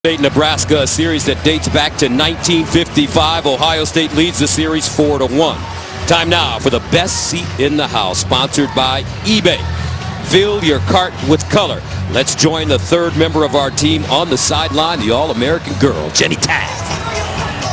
State, Nebraska, a series that dates back to 1955. Ohio State leads the series 4-1. Time now for the best seat in the house, sponsored by eBay. Fill your cart with color. Let's join the third member of our team on the sideline, the All-American girl, Jenny Taft.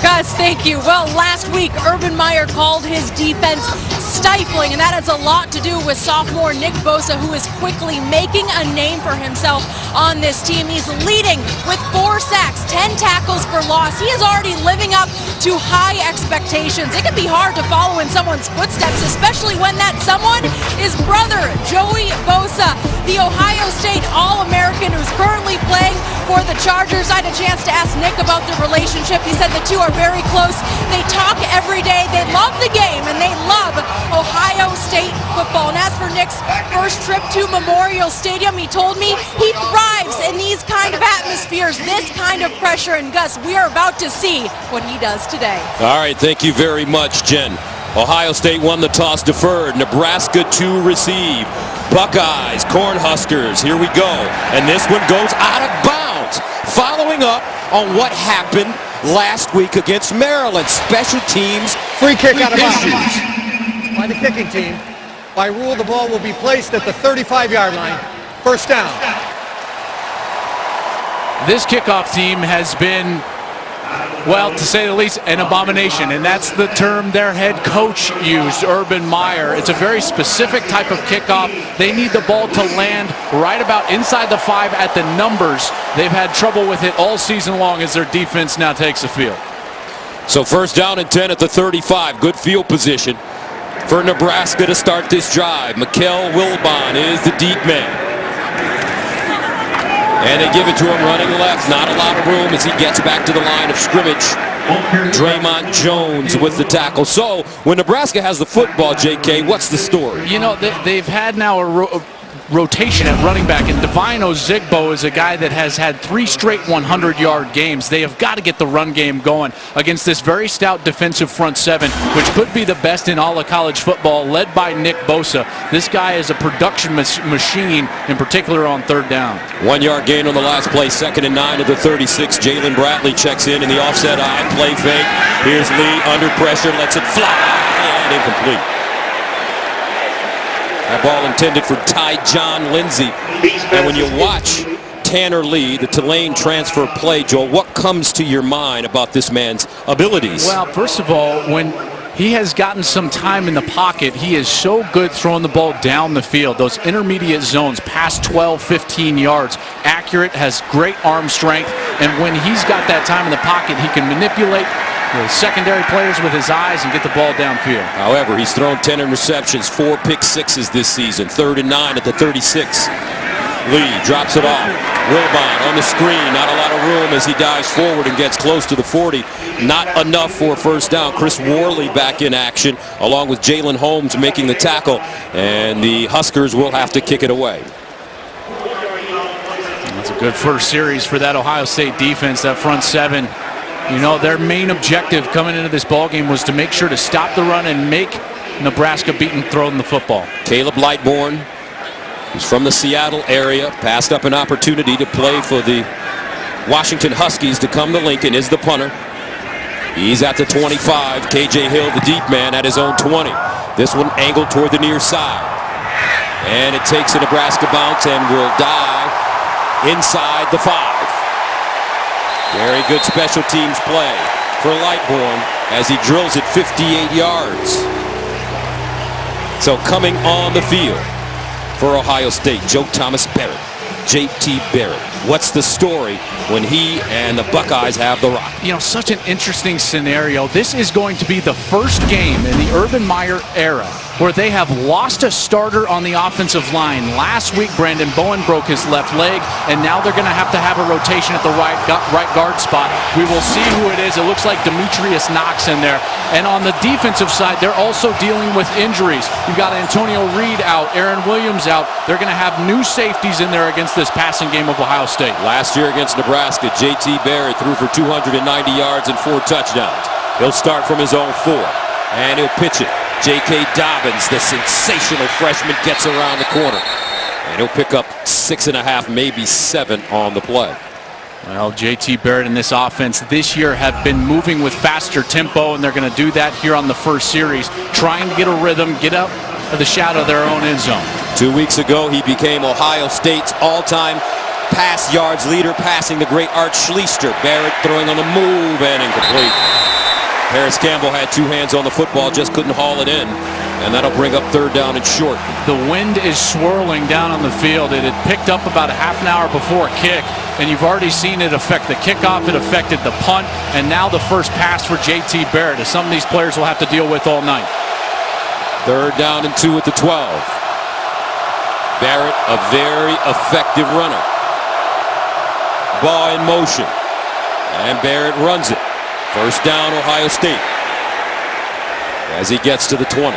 Gus, thank you. Well, last week, Urban Meyer called his defense stifling, and that has a lot to do with sophomore Nick Bosa, who is quickly making a name for himself on this team. He's leading with 4 sacks, 10 tackles for loss. He is already living up to high expectations. It can be hard to follow in someone's footsteps, especially when that someone is brother Joey Bosa, the Ohio State All-American who's currently playing for the Chargers. I had a chance to ask Nick about their relationship. He said the two are very close. They talk every day. They love the game, and they love Ohio State football. And as for Nick's first trip to Memorial Stadium, he told me he thrives in these kind of atmospheres, this kind of pressure. And Gus, we are about to see what he does today. All right, thank you very much, Jen. Ohio State won the toss deferred. Nebraska to receive. Buckeyes, Cornhuskers, here we go. And this one goes out of bounds. Following up on what happened last week against Maryland. Special teams. Free kick out of bounds by the kicking team. By rule, the ball will be placed at the 35-yard line. First down. This kickoff team has been, well, to say the least, an abomination, and that's the term their head coach used, Urban Meyer. It's a very specific type of kickoff. They need the ball to land right about inside the 5 at the numbers. They've had trouble with it all season long as their defense now takes the field. So first down and 10 at the 35. Good field position for Nebraska to start this drive. Mikel Wilbon is the deep man. And they give it to him running left. Not a lot of room as he gets back to the line of scrimmage. Draymond Jones with the tackle. So when Nebraska has the football, JK, what's the story? You know, they've had now a rotation at running back, and Devine Ozigbo is a guy that has had 3 straight 100-yard games. They have got to get the run game going against this very stout defensive front 7, which could be the best in all of college football, led by Nick Bosa. This guy is a production machine, in particular on third down. 1-yard gain on the last play, 2nd and 9 at the 36. Jalen Bradley checks in the offset eye, play fake. Here's Lee under pressure, lets it fly, and incomplete. That ball intended for Ty-John Lindsey. And when you watch Tanner Lee, the Tulane transfer play, Joel, what comes to your mind about this man's abilities? Well, first of all, when he has gotten some time in the pocket, he is so good throwing the ball down the field. Those intermediate zones, past 12, 15 yards, accurate, has great arm strength. And when he's got that time in the pocket, he can manipulate the secondary players with his eyes and get the ball downfield. However, he's thrown 10 interceptions, 4 pick sixes this season. 3rd and 9 at the 36. Lee drops it off. Wilbon on the screen. Not a lot of room as he dives forward and gets close to the 40. Not enough for a first down. Chris Worley back in action, along with Jalen Holmes making the tackle. And the Huskers will have to kick it away. That's a good first series for that Ohio State defense, that front 7. You know, their main objective coming into this ballgame was to make sure to stop the run and make Nebraska beat and throwing the football. Caleb Lightbourne, who's from the Seattle area, passed up an opportunity to play for the Washington Huskies to come to Lincoln, is the punter. He's at the 25. KJ Hill, the deep man, at his own 20. This one angled toward the near side. And it takes a Nebraska bounce and will die inside the 5. Very good special teams play for Lightbourne as he drills it 58 yards. So coming on the field for Ohio State, Joe Thomas Barrett, J.T. Barrett. What's the story when he and the Buckeyes have the rock? You know, such an interesting scenario. This is going to be the first game in the Urban Meyer era where they have lost a starter on the offensive line. Last week, Brandon Bowen broke his left leg, and now they're going to have a rotation at the right guard spot. We will see who it is. It looks like Demetrius Knox in there. And on the defensive side, they're also dealing with injuries. You've got Antonio Reed out, Aaron Williams out. They're going to have new safeties in there against this passing game of Ohio State. Last year against Nebraska, J.T. Barrett threw for 290 yards and 4 touchdowns. He'll start from his own 4, and he'll pitch it. J.K. Dobbins, the sensational freshman, gets around the corner. And he'll pick up 6.5, maybe 7 on the play. Well, JT Barrett in this offense this year have been moving with faster tempo, and they're going to do that here on the first series, trying to get a rhythm, get up of the shadow of their own end zone. 2 weeks ago, he became Ohio State's all-time pass yards leader, passing the great Art Schlichter. Barrett throwing on the move and incomplete. Paris Campbell had 2 hands on the football, just couldn't haul it in, and that'll bring up 3rd down and short. The wind is swirling down on the field. It had picked up about a half an hour before kick, and you've already seen it affect the kickoff. It affected the punt, and now the first pass for JT Barrett is something these players will have to deal with all night. 3rd down and 2 at the 12. Barrett, a very effective runner. Baugh in motion, and Barrett runs it. 1st down, Ohio State, as he gets to the 20.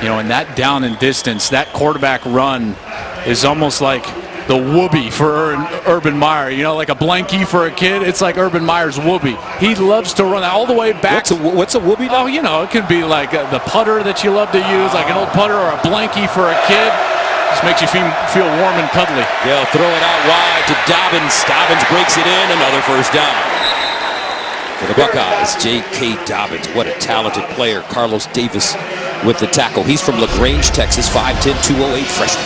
You know, in that down and distance, that quarterback run is almost like the whoopee for Urban Meyer. You know, like a blankie for a kid. It's like Urban Meyer's whoopee. He loves to run all the way back. What's a whoopee? Oh, you know, it could be like the putter that you love to use, like an old putter, or a blankie for a kid. Just makes you feel warm and cuddly. They'll throw it out wide to Dobbins. Dobbins breaks it in. Another 1st down for the Buckeyes. J.K. Dobbins, what a talented player. Carlos Davis with the tackle. He's from LaGrange, Texas, 5'10", 208 freshman.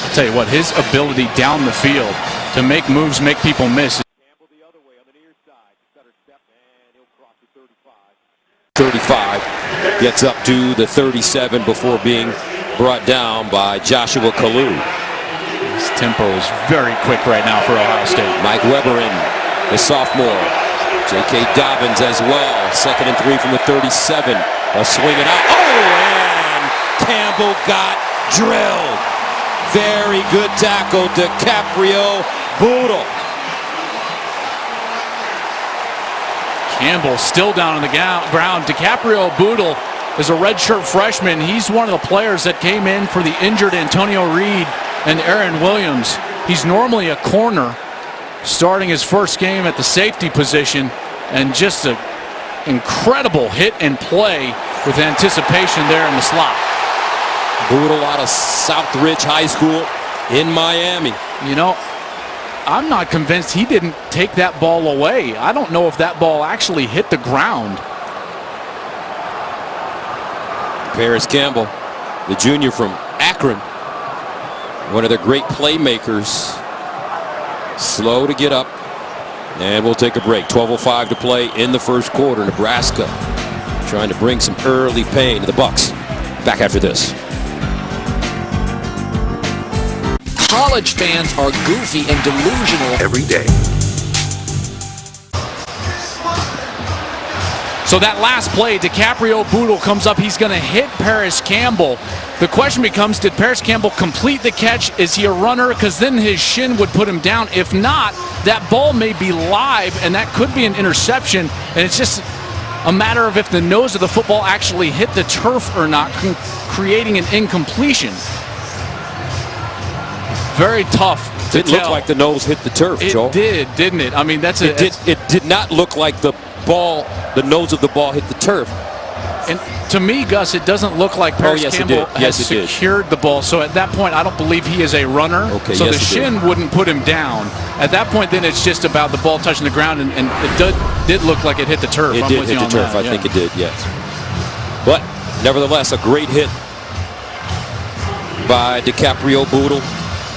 I'll tell you what, his ability down the field to make moves, make people miss. Campbell the other way on the near side. Stutter step, and he'll cross the 35. 35 gets up to the 37 before being brought down by Joshua Kalu. His tempo is very quick right now for Ohio State. Mike Weber in, the sophomore. J.K. Dobbins as well. 2nd and 3 from the 37. A swing it out. Oh, and Campbell got drilled. Very good tackle to DiCaprio Boodle. Campbell still down on the ground. DiCaprio Boodle is a redshirt freshman. He's one of the players that came in for the injured Antonio Reed and Aaron Williams. He's normally a corner, starting his first game at the safety position, and just an incredible hit and play with anticipation there in the slot. Boodle out of Southridge High School in Miami. You know, I'm not convinced he didn't take that ball away. I don't know if that ball actually hit the ground. Paris Campbell, the junior from Akron, one of their great playmakers. Slow to get up, and we'll take a break. 12:05 to play in the first quarter. Nebraska trying to bring some early pain to the Bucks. Back after this. College fans are goofy and delusional every day. So that last play, DiCaprio Boodle comes up. He's going to hit Paris Campbell. The question becomes, did Paris Campbell complete the catch? Is he a runner? Because then his shin would put him down. If not, that ball may be live, and that could be an interception. And it's just a matter of if the nose of the football actually hit the turf or not, creating an incompletion. Very tough to tell. It looked like the nose hit the turf, Joel. It did, didn't it? I mean, it did not look like the nose of the ball hit the turf. And to me, Gus, it doesn't look like Paris Campbell has secured the ball. So at that point, I don't believe he is a runner. Okay, so the shin wouldn't put him down. At that point, then it's just about the ball touching the ground, and it did look like it hit the turf. It did hit the turf. I think it did, yes. But nevertheless, a great hit by DiCaprio Boodle,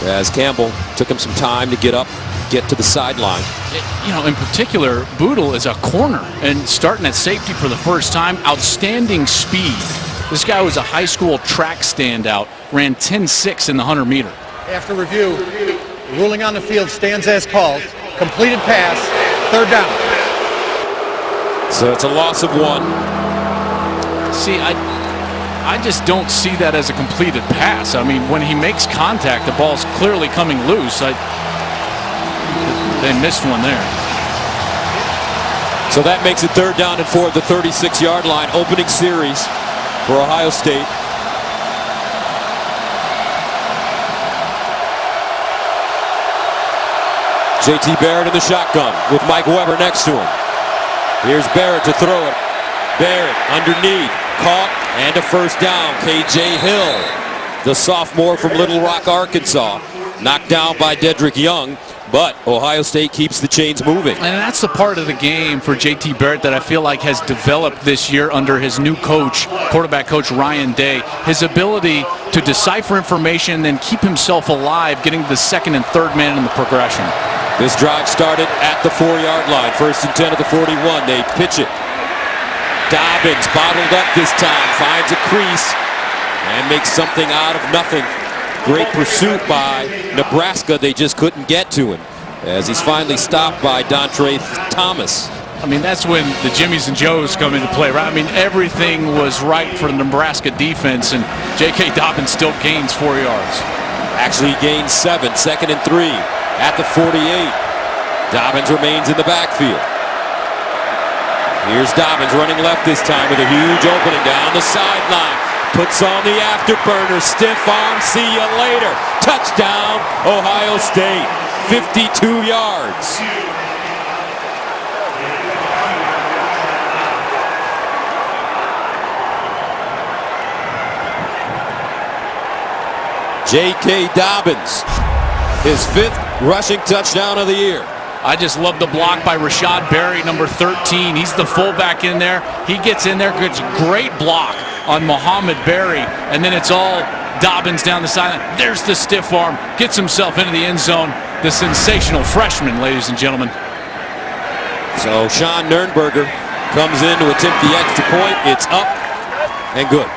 as Campbell took him some time to get up, get to the sideline. You know, in particular, Boodle is a corner and starting at safety for the first time. Outstanding speed. This guy was a high school track standout, ran 10.6 in the 100-meter. After review, the ruling on the field stands as called. Completed pass, 3rd down. So it's a loss of 1. See, I just don't see that as a completed pass. I mean, when he makes contact, the ball's clearly coming loose. They missed one there. So that makes it 3rd down and 4 at the 36-yard line. Opening series for Ohio State. JT Barrett in the shotgun with Mike Weber next to him. Here's Barrett to throw it. Barrett underneath, caught, and a 1st down. KJ Hill the sophomore from Little Rock, Arkansas. Knocked down by Dedrick Young, but Ohio State keeps the chains moving. And that's the part of the game for JT Barrett that I feel like has developed this year under his new coach, quarterback coach Ryan Day. His ability to decipher information and then keep himself alive, getting the second and third man in the progression. This drive started at the 4-yard line. 1st and 10 at the 41. They pitch it. Dobbins bottled up this time, finds a crease, and makes something out of nothing. Great pursuit by Nebraska. They just couldn't get to him as he's finally stopped by Dontre Thomas. I mean, that's when the Jimmies and Joes come into play, right? I mean, everything was right for the Nebraska defense, and J.K. Dobbins still gains 4 yards. Actually, he gains 7. 2nd and 3 at the 48. Dobbins remains in the backfield. Here's Dobbins running left this time with a huge opening down the sideline. Puts on the afterburner, stiff arm, see you later. Touchdown, Ohio State, 52 yards. J.K. Dobbins, his 5th rushing touchdown of the year. I just love the block by Rashod Barrett, number 13. He's the fullback in there. He gets in there, gets great block on Muhammad Berry, and then it's all Dobbins down the sideline. There's the stiff arm, gets himself into the end zone. The sensational freshman, ladies and gentlemen. So Sean Nurnberger comes in to attempt the extra point. It's up and good.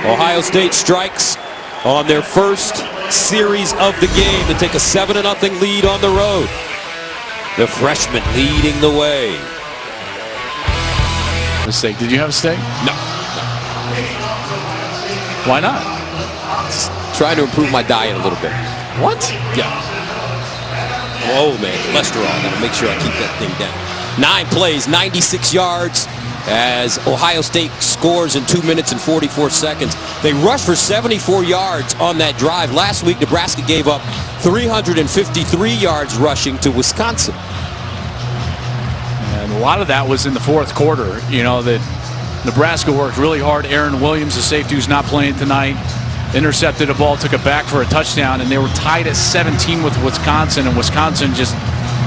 Ohio State strikes on their first series of the game to take a 7-0 lead on the road. The freshman leading the way. A steak. Did you have a steak? No. Why not? Just trying to improve my diet a little bit. What? Yeah. Oh man, cholesterol. Gotta make sure I keep that thing down. 9 plays, 96 yards as Ohio State scores in 2 minutes and 44 seconds. They rushed for 74 yards on that drive. Last week, Nebraska gave up 353 yards rushing to Wisconsin. And a lot of that was in the fourth quarter. You know, that Nebraska worked really hard. Aaron Williams, the safety who's not playing tonight, intercepted a ball, took it back for a touchdown, and they were tied at 17 with Wisconsin, and Wisconsin just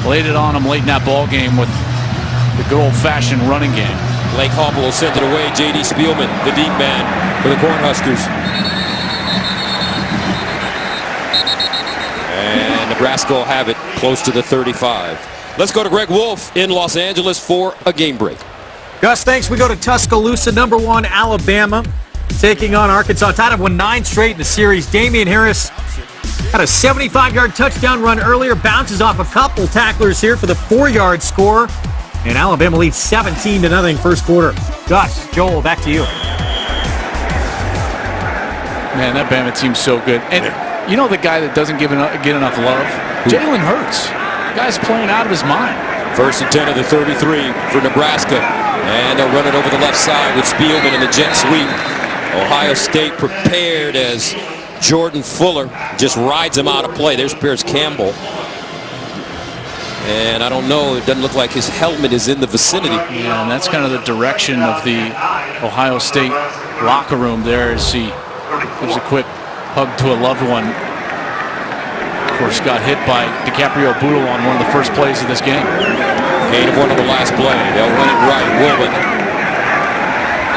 laid it on them late in that ball game with the good old-fashioned running game. Blake Hubble will send it away. J.D. Spielman, the deep man for the Cornhuskers. And Nebraska will have it close to the 35. Let's go to Greg Wolf in Los Angeles for a game break. Gus, thanks. We go to Tuscaloosa, #1 Alabama, taking on Arkansas. Tide won 9 straight in the series. Damian Harris had a 75-yard touchdown run earlier, bounces off a couple tacklers here for the 4-yard score, and Alabama leads 17-0 first quarter. Gus, Joel, back to you. Man, that Bama team's so good. And you know the guy that doesn't get enough love? Jalen Hurts. The guy's playing out of his mind. 1st and 10 of the 33 for Nebraska. And they'll run it over the left side with Spielman in the jet sweep. Ohio State prepared as Jordan Fuller just rides him out of play. There's Pierce Campbell. And I don't know, it doesn't look like his helmet is in the vicinity. Yeah, and that's kind of the direction of the Ohio State locker room there as he gives a quick hug to a loved one. Of course, got hit by DiCaprio Boodle on one of the first plays of this game. Gain of 1 on the last play. They'll run it right. Wilman.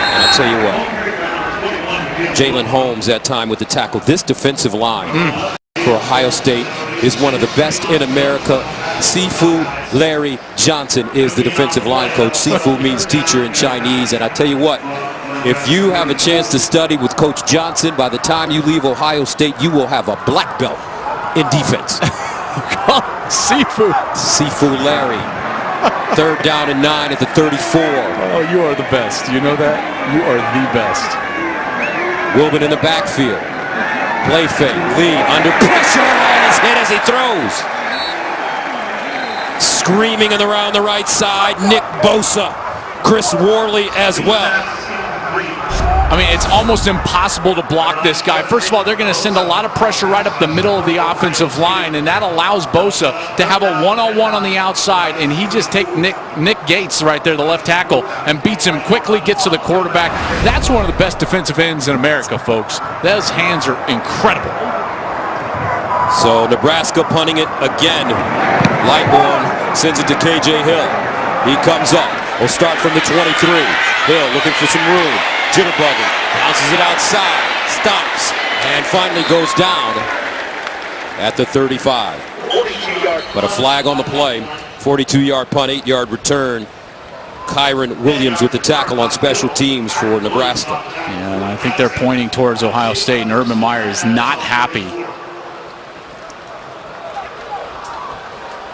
And I'll tell you what, Jalen Holmes that time with the tackle. This defensive line for Ohio State is one of the best in America. Sifu Larry Johnson is the defensive line coach. Sifu means teacher in Chinese. And I tell you what, if you have a chance to study with Coach Johnson, by the time you leave Ohio State, you will have a black belt in defense. Sifu Larry. 3rd down and 9 at the 34. Oh, you are the best. You know that? You are the best. Wilman in the backfield. Play fake. Lee under pressure and is hit as he throws. Screaming around the right side. Nick Bosa. Chris Worley as well. I mean, it's almost impossible to block this guy. First of all, they're going to send a lot of pressure right up the middle of the offensive line, and that allows Bosa to have a one-on-one on the outside, and he just takes Nick Gates right there, the left tackle, and beats him quickly, gets to the quarterback. That's one of the best defensive ends in America, folks. Those hands are incredible. So Nebraska punting it again. Lightborn sends it to KJ Hill. He comes up. We'll start from the 23. Hill looking for some room. Jitterbugging. Bounces it outside. Stops. And finally goes down at the 35. But a flag on the play. 42-yard punt, 8-yard return. Kyron Williams with the tackle on special teams for Nebraska. Yeah, and I think they're pointing towards Ohio State, and Urban Meyer is not happy.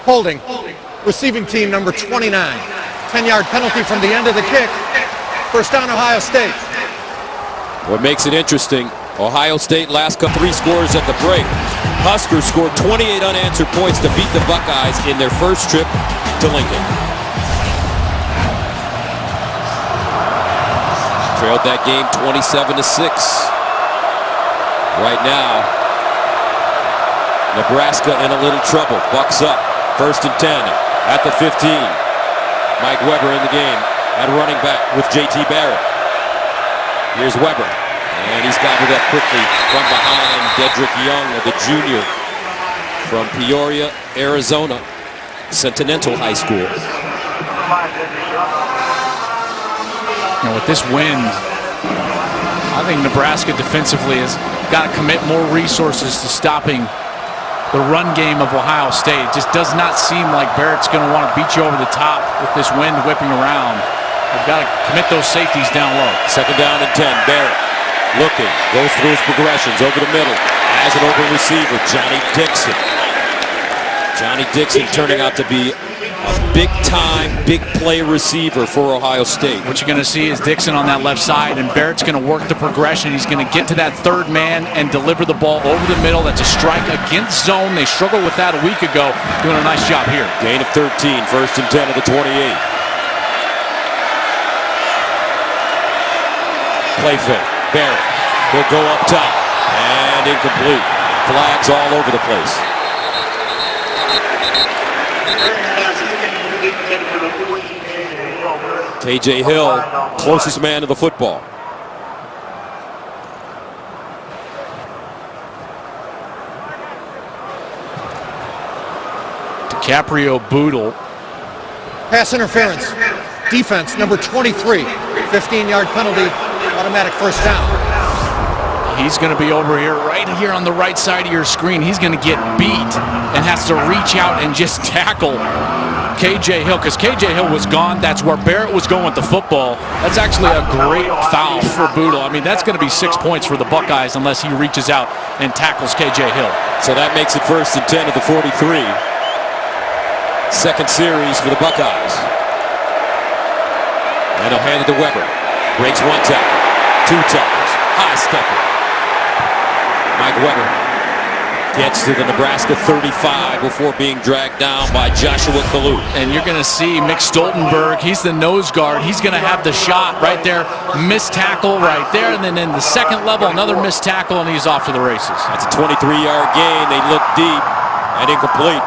Holding. Receiving team number 29. 10-yard penalty from the end of the kick. First down, Ohio State. What makes it interesting, Ohio State last 3 scores at the break. Huskers scored 28 unanswered points to beat the Buckeyes in their first trip to Lincoln. Trailed that game 27-6. Right now, Nebraska in a little trouble. Bucks up. First and 10 at the 15. Mike Weber in the game at running back with J.T. Barrett. Here's Weber, and he's gobbled up quickly from behind. Dedrick Young, the junior from Peoria, Arizona, Continental High School. And with this wind, I think Nebraska defensively has got to commit more resources to stopping the run game of Ohio State. It just does not seem like Barrett's going to want to beat you over the top with this wind whipping around. They've got to commit those safeties down low. Second down and 10. Barrett looking, goes through his progressions over the middle. Has an open receiver, Johnny Dixon. Johnny Dixon turning out to be a big-time, big-play receiver for Ohio State. What you're going to see is Dixon on that left side, and Barrett's going to work the progression. He's going to get to that third man and deliver the ball over the middle. That's a strike against zone. They struggled with that a week ago. Doing a nice job here. Gain of 13, first and 10 of the 28. Play fake. Barrett will go up top, and incomplete. Flags all over the place. KJ Hill, closest man to the football. DiCaprio Boodle. Pass interference. Defense number 23. 15-yard penalty. Automatic first down. He's going to be over here, right here on the right side of your screen. He's going to get beat and has to reach out and just tackle KJ Hill, because KJ Hill was gone. That's where Barrett was going with the football. That's actually a great foul for Boodle. I mean, that's going to be 6 points for the Buckeyes unless he reaches out and tackles KJ Hill. So that makes it first and 10 at the 43. Second series for the Buckeyes. And he'll hand it to Weber. Breaks one tackle, 2 tackles, high stepper. Mike Weber gets to the Nebraska 35 before being dragged down by Joshua Kalu. And you're going to see Mick Stoltenberg. He's the nose guard. He's going to have the shot right there. Missed tackle right there. And then in the second level, another missed tackle, and he's off to the races. That's a 23-yard gain. They look deep and incomplete.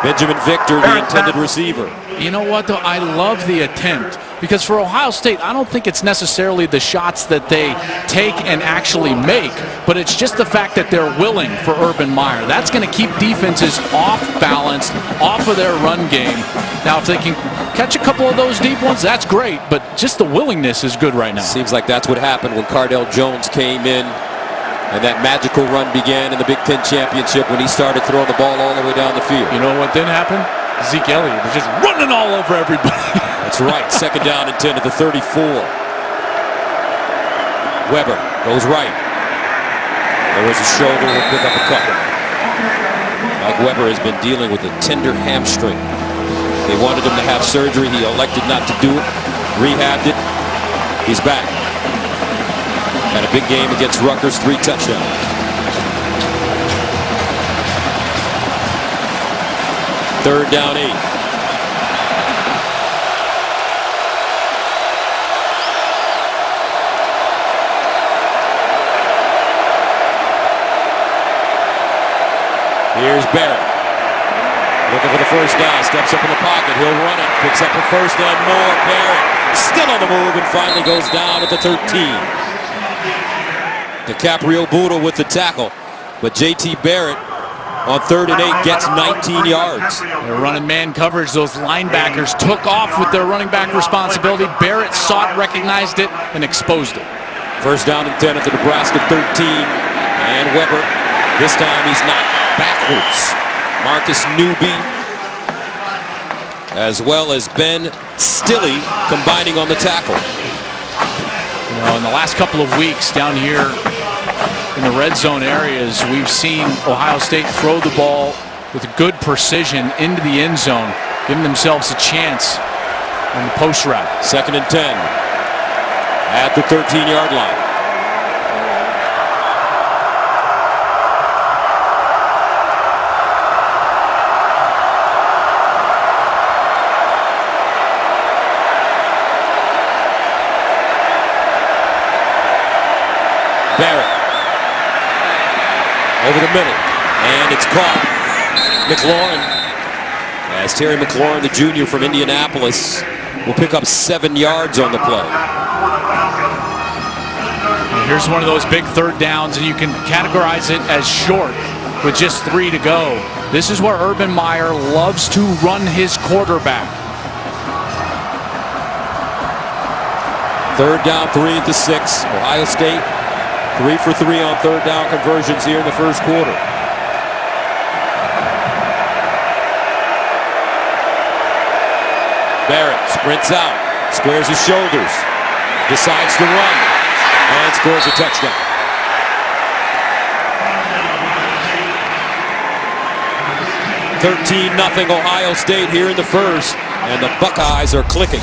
Benjamin Victor, the intended receiver. You know what, though? I love the attempt. Because for Ohio State, I don't think it's necessarily the shots that they take and actually make, but it's just the fact that they're willing for Urban Meyer. That's going to keep defenses off balance, off of their run game. Now, if they can catch a couple of those deep ones, that's great, but just the willingness is good right now. Seems like that's what happened when Cardell Jones came in and that magical run began in the Big Ten Championship when he started throwing the ball all the way down the field. You know what didn't happen? Zeke Elliott was just running all over everybody. That's right. Second down and 10 at the 34. Weber goes right. There was a shoulder. Will pick up a couple. Mike Weber has been dealing with a tender hamstring. They wanted him to have surgery. He elected not to do it. Rehabbed it. He's back. Had a big game against Rutgers. 3 touchdowns. Third down 8. Barrett. Looking for the first down. Steps up in the pocket. He'll run it. Picks up the first and more. Barrett still on the move and finally goes down at the 13. DiCaprio Buddha with the tackle. But J.T. Barrett on 3rd and 8 gets 19 yards. They're running man coverage. Those linebackers took off with their running back responsibility. Barrett saw it, recognized it, and exposed it. First down and 10 at the Nebraska 13. And Weber, this time he's not backwards. Marcus Newby, as well as Ben Stilley, combining on the tackle. You know, in the last couple of weeks down here in the red zone areas, we've seen Ohio State throw the ball with good precision into the end zone, giving themselves a chance on the post route. 2nd and 10 at the 13-yard line. Barrett over the middle, and it's caught. McLauren, as Terry McLauren, the junior from Indianapolis, will pick up 7 yards on the play. Here's one of those big third downs, and you can categorize it as short with just 3 to go. This is where Urban Meyer loves to run his quarterback. 3rd down, 3 at the 6. Ohio State 3 for 3 on 3rd down conversions here in the first quarter. Barrett sprints out, squares his shoulders, decides to run, and scores a touchdown. (13-0) Ohio State here in the first, and the Buckeyes are clicking.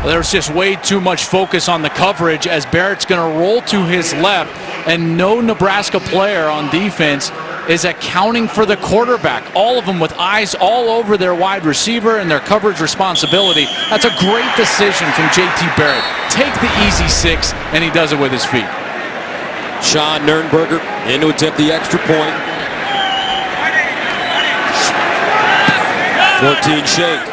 There's just way too much focus on the coverage as Barrett's going to roll to his left, and no Nebraska player on defense is accounting for the quarterback. All of them with eyes all over their wide receiver and their coverage responsibility. That's a great decision from J.T. Barrett. Take the easy 6, and he does it with his feet. Sean Nurnberger in to attempt the extra point. 14 shake.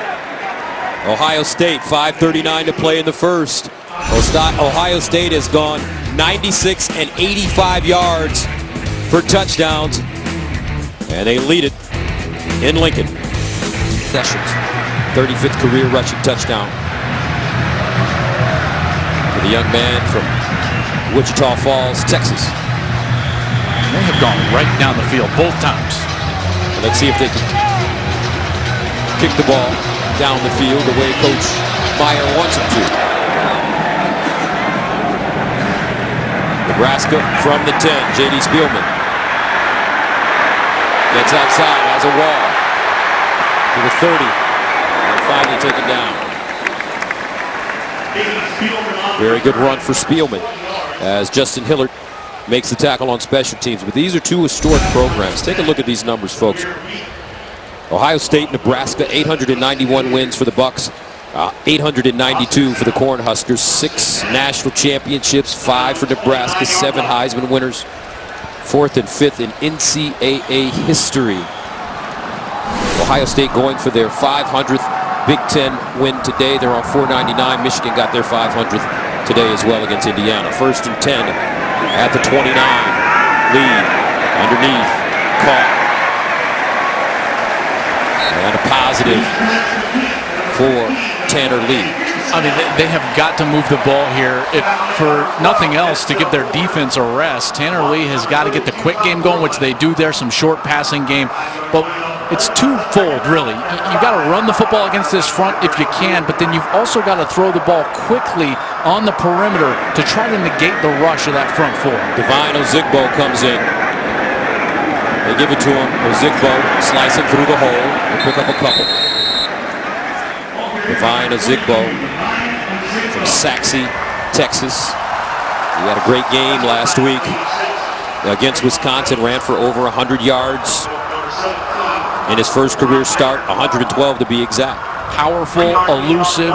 Ohio State, 5:39 to play in the first. Ohio State has gone 96 and 85 yards for touchdowns, and they lead it in Lincoln. Sessions, 35th career rushing touchdown for the young man from Wichita Falls, Texas. They have gone right down the field both times. Let's see if they can kick the ball down the field the way Coach Meyer wants him to. Nebraska from the 10, J.D. Spielman. Gets outside, has a wall. To the 30, and finally taken down. Very good run for Spielman as Justin Hillard makes the tackle on special teams. But these are two historic programs. Take a look at these numbers, folks. Ohio State, Nebraska, 891 wins for the Bucks, 892 for the Cornhuskers, 6 national championships, 5 for Nebraska, 7 Heisman winners, 4th and 5th in NCAA history. Ohio State going for their 500th Big Ten win today. They're on 499. Michigan got their 500th today as well against Indiana. 1st and 10 at the 29. Lead underneath, caught. And a positive for Tanner Lee. I mean, they have got to move the ball here. If for nothing else, to give their defense a rest. Tanner Lee has got to get the quick game going, which they do there, some short passing game. But it's twofold, really. You've got to run the football against this front if you can, but then you've also got to throw the ball quickly on the perimeter to try to negate the rush of that front four. Divine Ozigbo comes in. They give it to him. Ozigbo slicing through the hole. He'll pick up a couple. Divine Ozigbo from Saxe, Texas. He had a great game last week against Wisconsin. Ran for over 100 yards in his first career start. 112 to be exact. Powerful, elusive.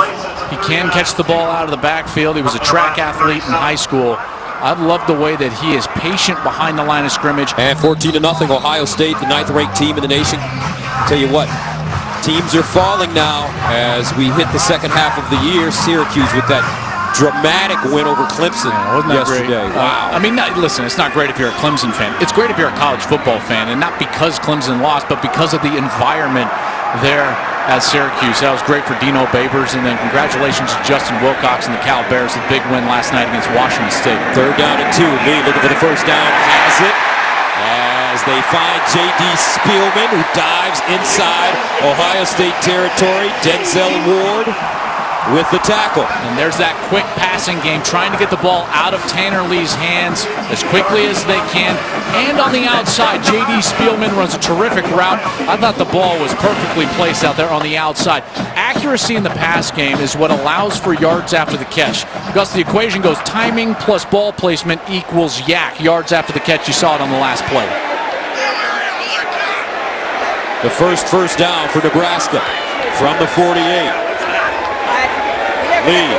He can catch the ball out of the backfield. He was a track athlete in high school. I love the way that he is patient behind the line of scrimmage. And 14-0, Ohio State, the 9th-ranked team in the nation. Tell you what, teams are falling now as we hit the second half of the year. Syracuse with that dramatic win over Clemson yesterday. Wow. I mean, listen, it's not great if you're a Clemson fan. It's great if you're a college football fan, and not because Clemson lost, but because of the environment there at Syracuse. That was great for Dino Babers, and then congratulations to Justin Wilcox and the Cal Bears, the big win last night against Washington State. 3rd down and 2. Lee looking for the first down, has it. As they find J.D. Spielman, who dives inside Ohio State territory. Denzel Ward with the tackle. And there's that quick passing game, trying to get the ball out of Tanner Lee's hands as quickly as they can. And on the outside, J.D. Spielman runs a terrific route. I thought the ball was perfectly placed out there on the outside. Accuracy in the pass game is what allows for yards after the catch. Because the equation goes timing plus ball placement equals yards after the catch. You saw it on the last play. The first down for Nebraska from the 48. Lee,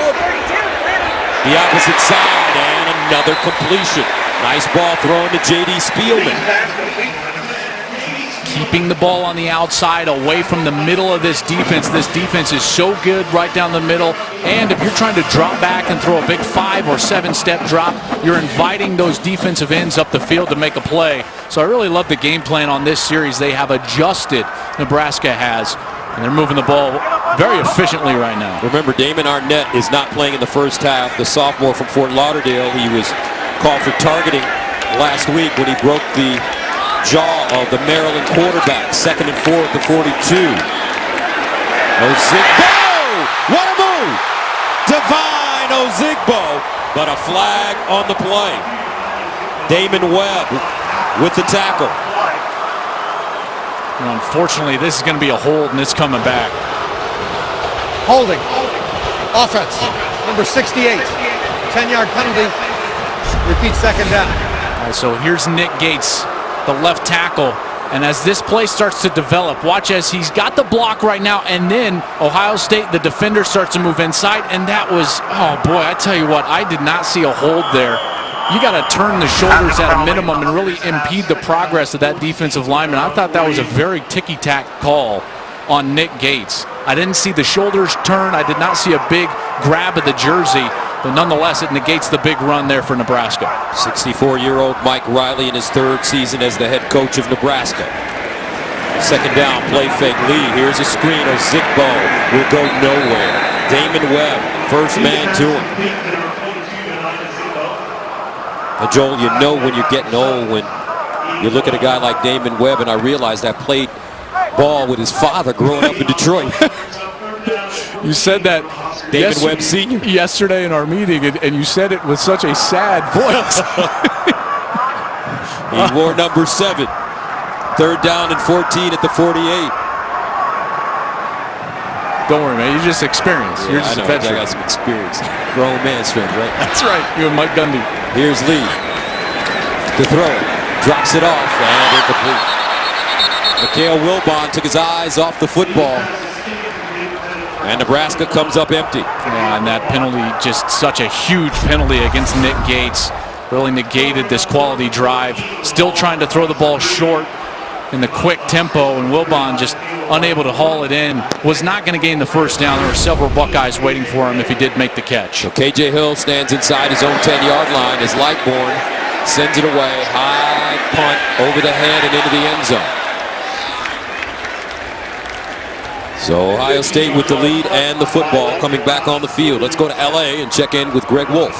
the opposite side, and another completion. Nice ball thrown to J.D. Spielman. Keeping the ball on the outside away from the middle of this defense. This defense is so good right down the middle. And if you're trying to drop back and throw a big 5 or 7 step drop, you're inviting those defensive ends up the field to make a play. So I really love the game plan on this series. They have adjusted, Nebraska has, and they're moving the ball very efficiently right now. Remember, Damon Arnett is not playing in the first half. The sophomore from Fort Lauderdale, he was called for targeting last week when he broke the jaw of the Maryland quarterback. 2nd and 4 at the 42. Ozigbo! What a move! Divine Ozigbo, but a flag on the play. Damon Webb with the tackle. And unfortunately, this is going to be a hold, and it's coming back. Holding. Offense. Number 68. 10-yard penalty. Repeat 2nd down. All right, so here's Nick Gates, the left tackle. And as this play starts to develop, watch as he's got the block right now, and then Ohio State, the defender, starts to move inside, and that was, oh boy, I tell you what, I did not see a hold there. You got to turn the shoulders at a minimum and really impede the progress of that defensive lineman. I thought that was a very ticky-tack call on Nick Gates. I didn't see the shoulders turn. I did not see a big grab of the jersey, but nonetheless, it negates the big run there for Nebraska. 64-year-old Mike Riley in his 3rd season as the head coach of Nebraska. 2nd down, play fake. Lee, here's a screen. Ozigbo will go nowhere. Damon Webb, first man to him. And Joel, you know when you're getting old when you look at a guy like Damon Webb, and I realized I played ball with his father growing up in Detroit. You said that David Webb Sr. yesterday in our meeting, and you said it with such a sad voice. He wore number 7. 3rd down and 14 at the 48. Don't worry, man. You just experienced. Yeah, You're just I a veteran. got some experience. Grown man strength, right? That's right. You and Mike Gundy. Here's Lee. To throw. Drops it off, and incomplete. Mikhail Wilbon took his eyes off the football. And Nebraska comes up empty. Yeah, and that penalty, just such a huge penalty against Nick Gates. Really negated this quality drive. Still trying to throw the ball short in the quick tempo, and Wilbon just unable to haul it in. Was not going to gain the first down. There were several Buckeyes waiting for him if he did make the catch. So KJ Hill stands inside his own 10-yard line as Lightbourne sends it away. High punt over the head and into the end zone. So Ohio State with the lead and the football coming back on the field. Let's go to L.A. and check in with Greg Wolf.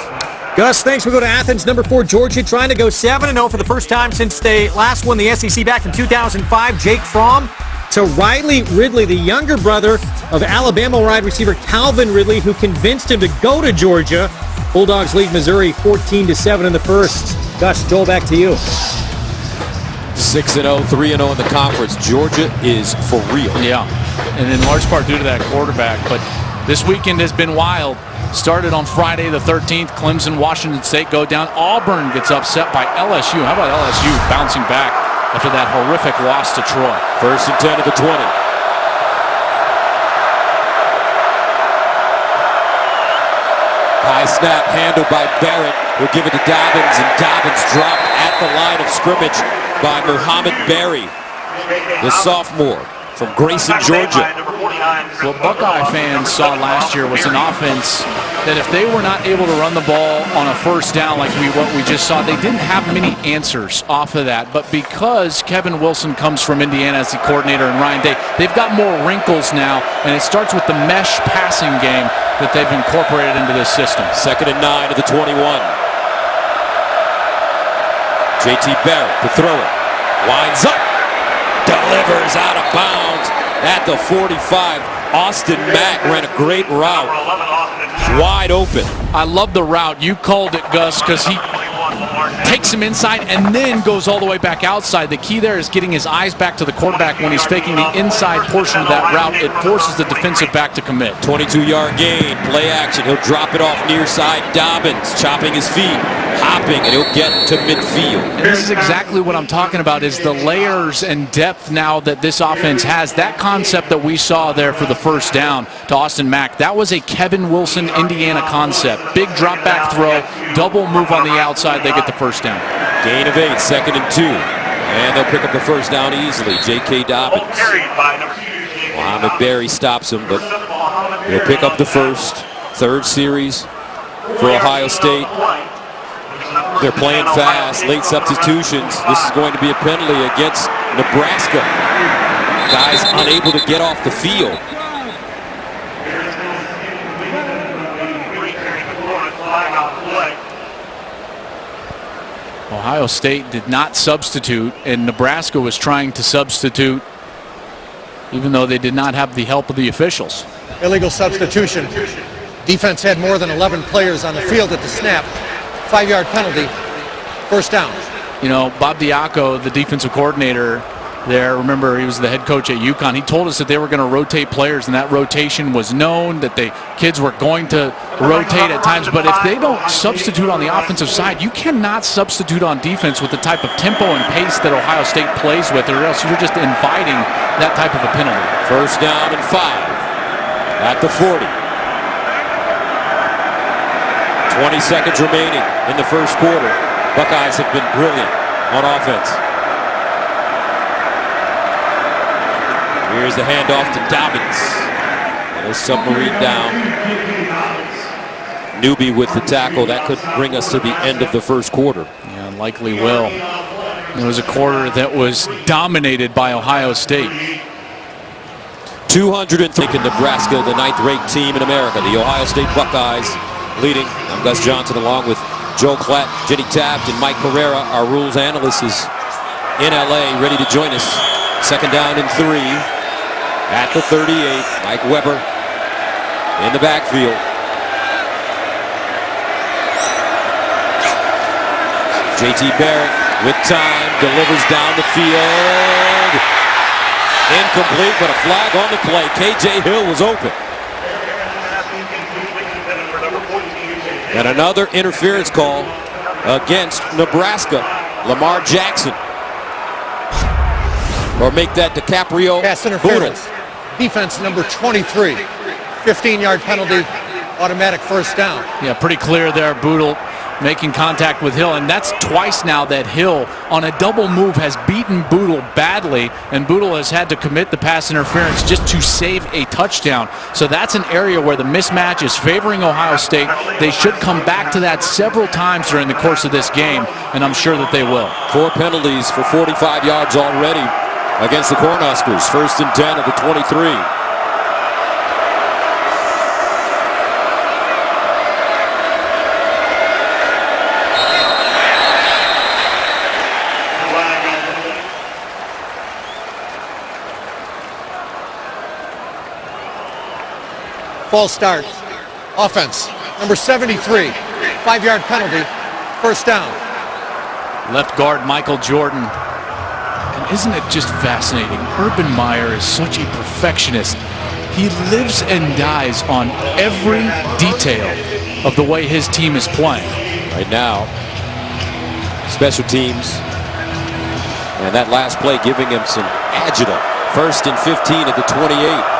Gus, thanks. We go to Athens. Number 4, Georgia, trying to go 7-0 for the first time since they last won the SEC back in 2005. Jake Fromm to Riley Ridley, the younger brother of Alabama wide receiver Calvin Ridley, who convinced him to go to Georgia. Bulldogs lead Missouri 14-7 in the first. Gus, Joel, back to you. 6-0, 3-0 in the conference. Georgia is for real. Yeah, and in large part due to that quarterback. But this weekend has been wild. Started on Friday the 13th. Clemson, Washington State go down. Auburn gets upset by LSU. How about LSU bouncing back after that horrific loss to Troy? 1st and 10 at the 20. High snap handled by Barrett. Will give it to Dobbins, and Dobbins dropped at the line of scrimmage by Muhammad Berry, the sophomore from Grayson, Georgia. What Buckeye fans saw last year was an offense that if they were not able to run the ball on a first down like what we just saw, they didn't have many answers off of that. But because Kevin Wilson comes from Indiana as the coordinator and Ryan Day, they've got more wrinkles now, and it starts with the mesh passing game that they've incorporated into this system. 2nd and 9 at the 21. JT Barrett to throw it. Winds up. Delivers out of bounds at the 45. Austin Mack ran a great route. Wide open. I love the route. You called it, Gus, because he takes him inside and then goes all the way back outside. The key there is getting his eyes back to the quarterback when he's faking the inside portion of that route. It forces the defensive back to commit. 22-yard gain, play action. He'll drop it off near side. Dobbins chopping his feet, hopping, and he'll get to midfield. And this is exactly what I'm talking about, is the layers and depth now that this offense has. That concept that we saw there for the first down to Austin Mack, that was a Kevin Wilson, Indiana concept. Big drop back throw, double move on the outside, they get the first down. Gain of 8, 2nd and 2. And they'll pick up the first down easily. J.K. Dobbins. Muhammad Berry stops him, but he'll pick up the first. 3rd series for Ohio State. They're playing fast, late substitutions. This is going to be a penalty against Nebraska. Guys unable to get off the field. Ohio State did not substitute, and Nebraska was trying to substitute even though they did not have the help of the officials. Illegal substitution. Defense had more than 11 players on the field at the snap. 5-yard penalty. First down. You know, Bob Diaco, the defensive coordinator there, remember he was the head coach at UConn. He told us that they were going to rotate players, and that rotation was known, that the kids were going to rotate at times. But if they don't substitute on the offensive side, you cannot substitute on defense with the type of tempo and pace that Ohio State plays with, or else you're just inviting that type of a penalty. First down and 5 at the 40. 20 seconds remaining in the first quarter. Buckeyes have been brilliant on offense. Here's the handoff to Dobbins. And a submarine down. Newby with the tackle. That could bring us to the end of the first quarter. Yeah, likely will. It was a quarter that was dominated by Ohio State. 203 in Nebraska, the 9th-ranked team in America. The Ohio State Buckeyes leading. I'm Gus Johnson along with Joe Klatt, Jenny Taft, and Mike Pereira. Our rules analyst is in LA, ready to join us. 2nd down and 3 at the 38. Mike Weber in the backfield. JT Barrett with time, delivers down the field. Incomplete, but a flag on the play. KJ Hill was open. And another interference call against Nebraska. Lamar Jackson. Or make that DiCaprio. Pass interference. Defense number 23. 15-yard penalty, automatic first down. Yeah, pretty clear there. Boodle making contact with Hill, and that's twice now that Hill on a double move has beaten Boodle badly, and Boodle has had to commit the pass interference just to save a touchdown. So that's an area where the mismatch is favoring Ohio State. They should come back to that several times during the course of this game, and I'm sure that they will. 4 penalties for 45 yards already against the Cornhuskers. 1st and 10 of the 23. False start. Offense, number 73. 5-yard penalty, first down. Left guard Michael Jordan. And isn't it just fascinating? Urban Meyer is such a perfectionist. He lives and dies on every detail of the way his team is playing. Right now, special teams. And that last play giving him some adjutant. 1st and 15 at the 28.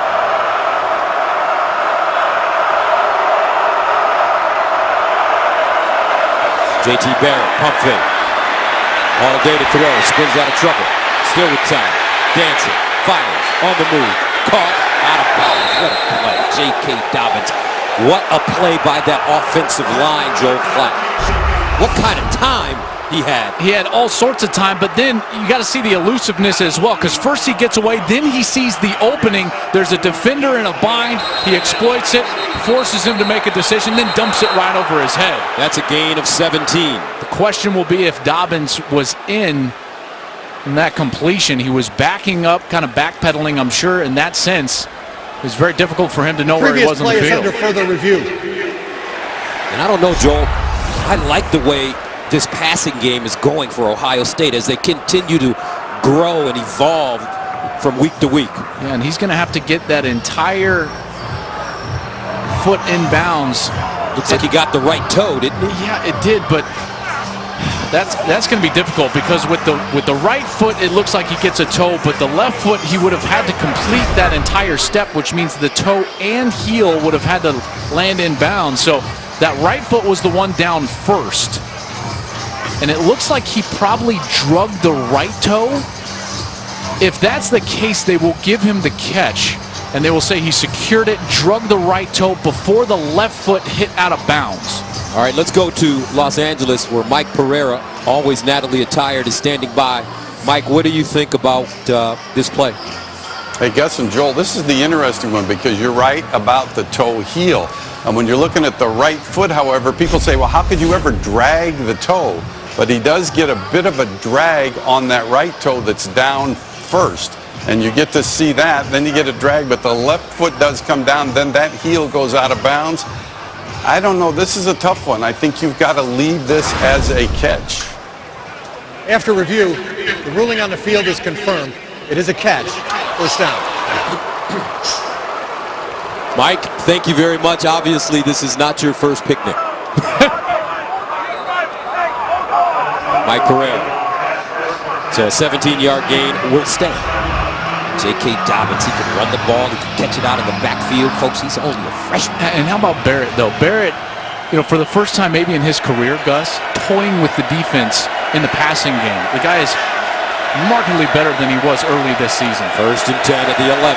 JT Barrett, pump fake. All day to throw, spins out of trouble. Still with time. Dancing, fires, on the move. Caught, out of bounds. What a play. J.K. Dobbins. What a play by that offensive line, Joel Klatt. What kind of time he had. He had all sorts of time, but then you got to see the elusiveness as well, because first he gets away, then he sees the opening. There's a defender in a bind. He exploits it, forces him to make a decision, then dumps it right over his head. That's a gain of 17. The question will be if Dobbins was in that completion. He was backing up, kind of backpedaling, I'm sure, in that sense. It was very difficult for him to know where he was on the field. Previous play is under further review. And I don't know, Joel, I like the way this passing game is going for Ohio State as they continue to grow and evolve from week to week. Yeah, and he's going to have to get that entire foot in bounds. Looks like he got the right toe, didn't he? Yeah, it did, but that's going to be difficult, because with the right foot it looks like he gets a toe, but the left foot he would have had to complete that entire step, which means the toe and heel would have had to land in bounds. So that right foot was the one down first. And it looks like he probably drugged the right toe. If that's the case, they will give him the catch, and they will say he secured it, drugged the right toe before the left foot hit out of bounds. All right, let's go to Los Angeles, where Mike Pereira, always Natalie attired, is standing by. Mike, what do you think about this play? Hey, Gus and Joel, this is the interesting one, because you're right about the toe heel. And when you're looking at the right foot, however, people say, well, how could you ever drag the toe? But he does get a bit of a drag on that right toe that's down first. And you get to see that, then you get a drag, but the left foot does come down, then that heel goes out of bounds. I don't know, this is a tough one. I think you've got to leave this as a catch. After review, the ruling on the field is confirmed. It is a catch. First down. Mike, thank you very much. Obviously, this is not your first picnic. Mike Pereira. So a 17-yard gain will stand. J.K. Dobbins, he can run the ball, he can catch it out of the backfield. Folks, he's only a freshman. And how about Barrett, though? Barrett, for the first time maybe in his career, Gus, toying with the defense in the passing game. The guy is markedly better than he was early this season. 1st and 10 at the 11.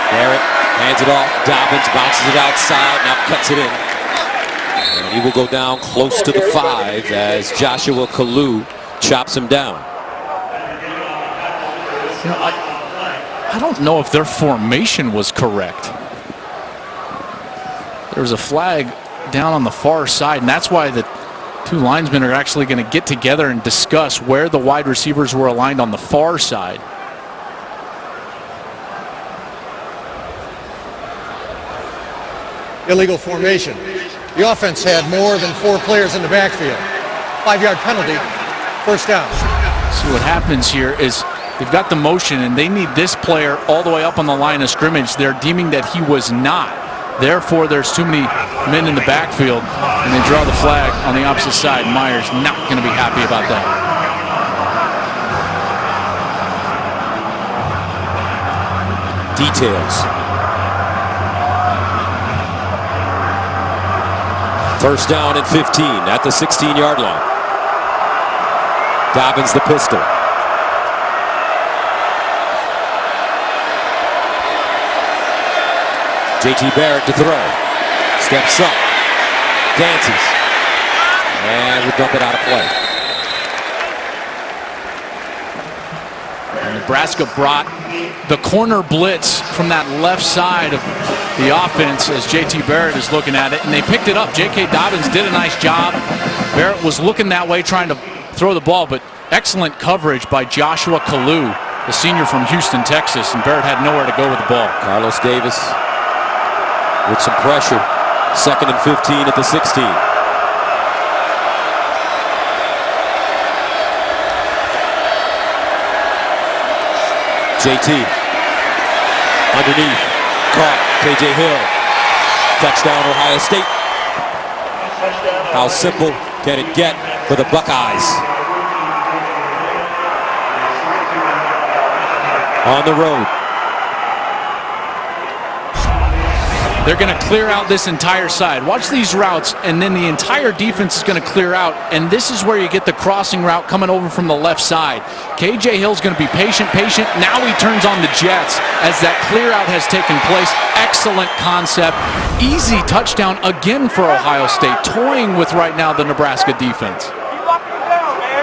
Barrett hands it off. Dobbins bounces it outside, now cuts it in. And he will go down close to the 5 as Joshua Kalu chops him down. I don't know if their formation was correct. There was a flag down on the far side, and that's why the two linesmen are actually going to get together and discuss where the wide receivers were aligned on the far side. Illegal formation. The offense had more than 4 players in the backfield. 5-yard penalty. First down. See what happens here is they've got the motion, and they need this player all the way up on the line of scrimmage. They're deeming that he was not. Therefore, there's too many men in the backfield, and they draw the flag on the opposite side. Myers not going to be happy about that. Details. 1st down and 15 at the 16-yard line. Dobbins the pistol. JT Barrett to throw. Steps up. Dances. And we dump it out of play. And Nebraska brought the corner blitz from that left side of the offense as JT Barrett is looking at it, and they picked it up. J.K. Dobbins did a nice job. Barrett was looking that way, trying to throw the ball, but excellent coverage by Joshua Kalu, the senior from Houston, Texas, and Barrett had nowhere to go with the ball. Carlos Davis with some pressure. 2nd and 15 at the 16. JT underneath, caught. KJ Hill, touchdown Ohio State. How simple can it get for the Buckeyes? On the road. They're going to clear out this entire side. Watch these routes, and then the entire defense is going to clear out, and this is where you get the crossing route coming over from the left side. KJ Hill's going to be patient. Now he turns on the jets as that clear out has taken place. Excellent concept. Easy touchdown again for Ohio State, toying with right now the Nebraska defense.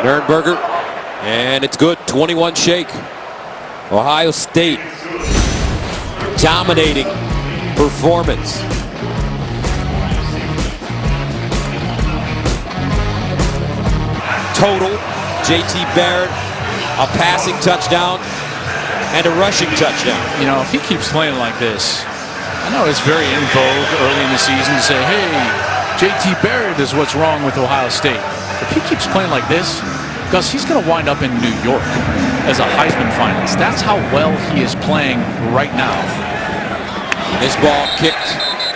Nurnberger, and it's good. 21 shake. Ohio State dominating performance. Total, JT Barrett, a passing touchdown and a rushing touchdown. You know, if he keeps playing like this, I know it's very in vogue early in the season to say, hey, JT Barrett is what's wrong with Ohio State. If he keeps playing like this, Gus, he's going to wind up in New York as a Heisman finalist. That's how well he is playing right now. This ball kicked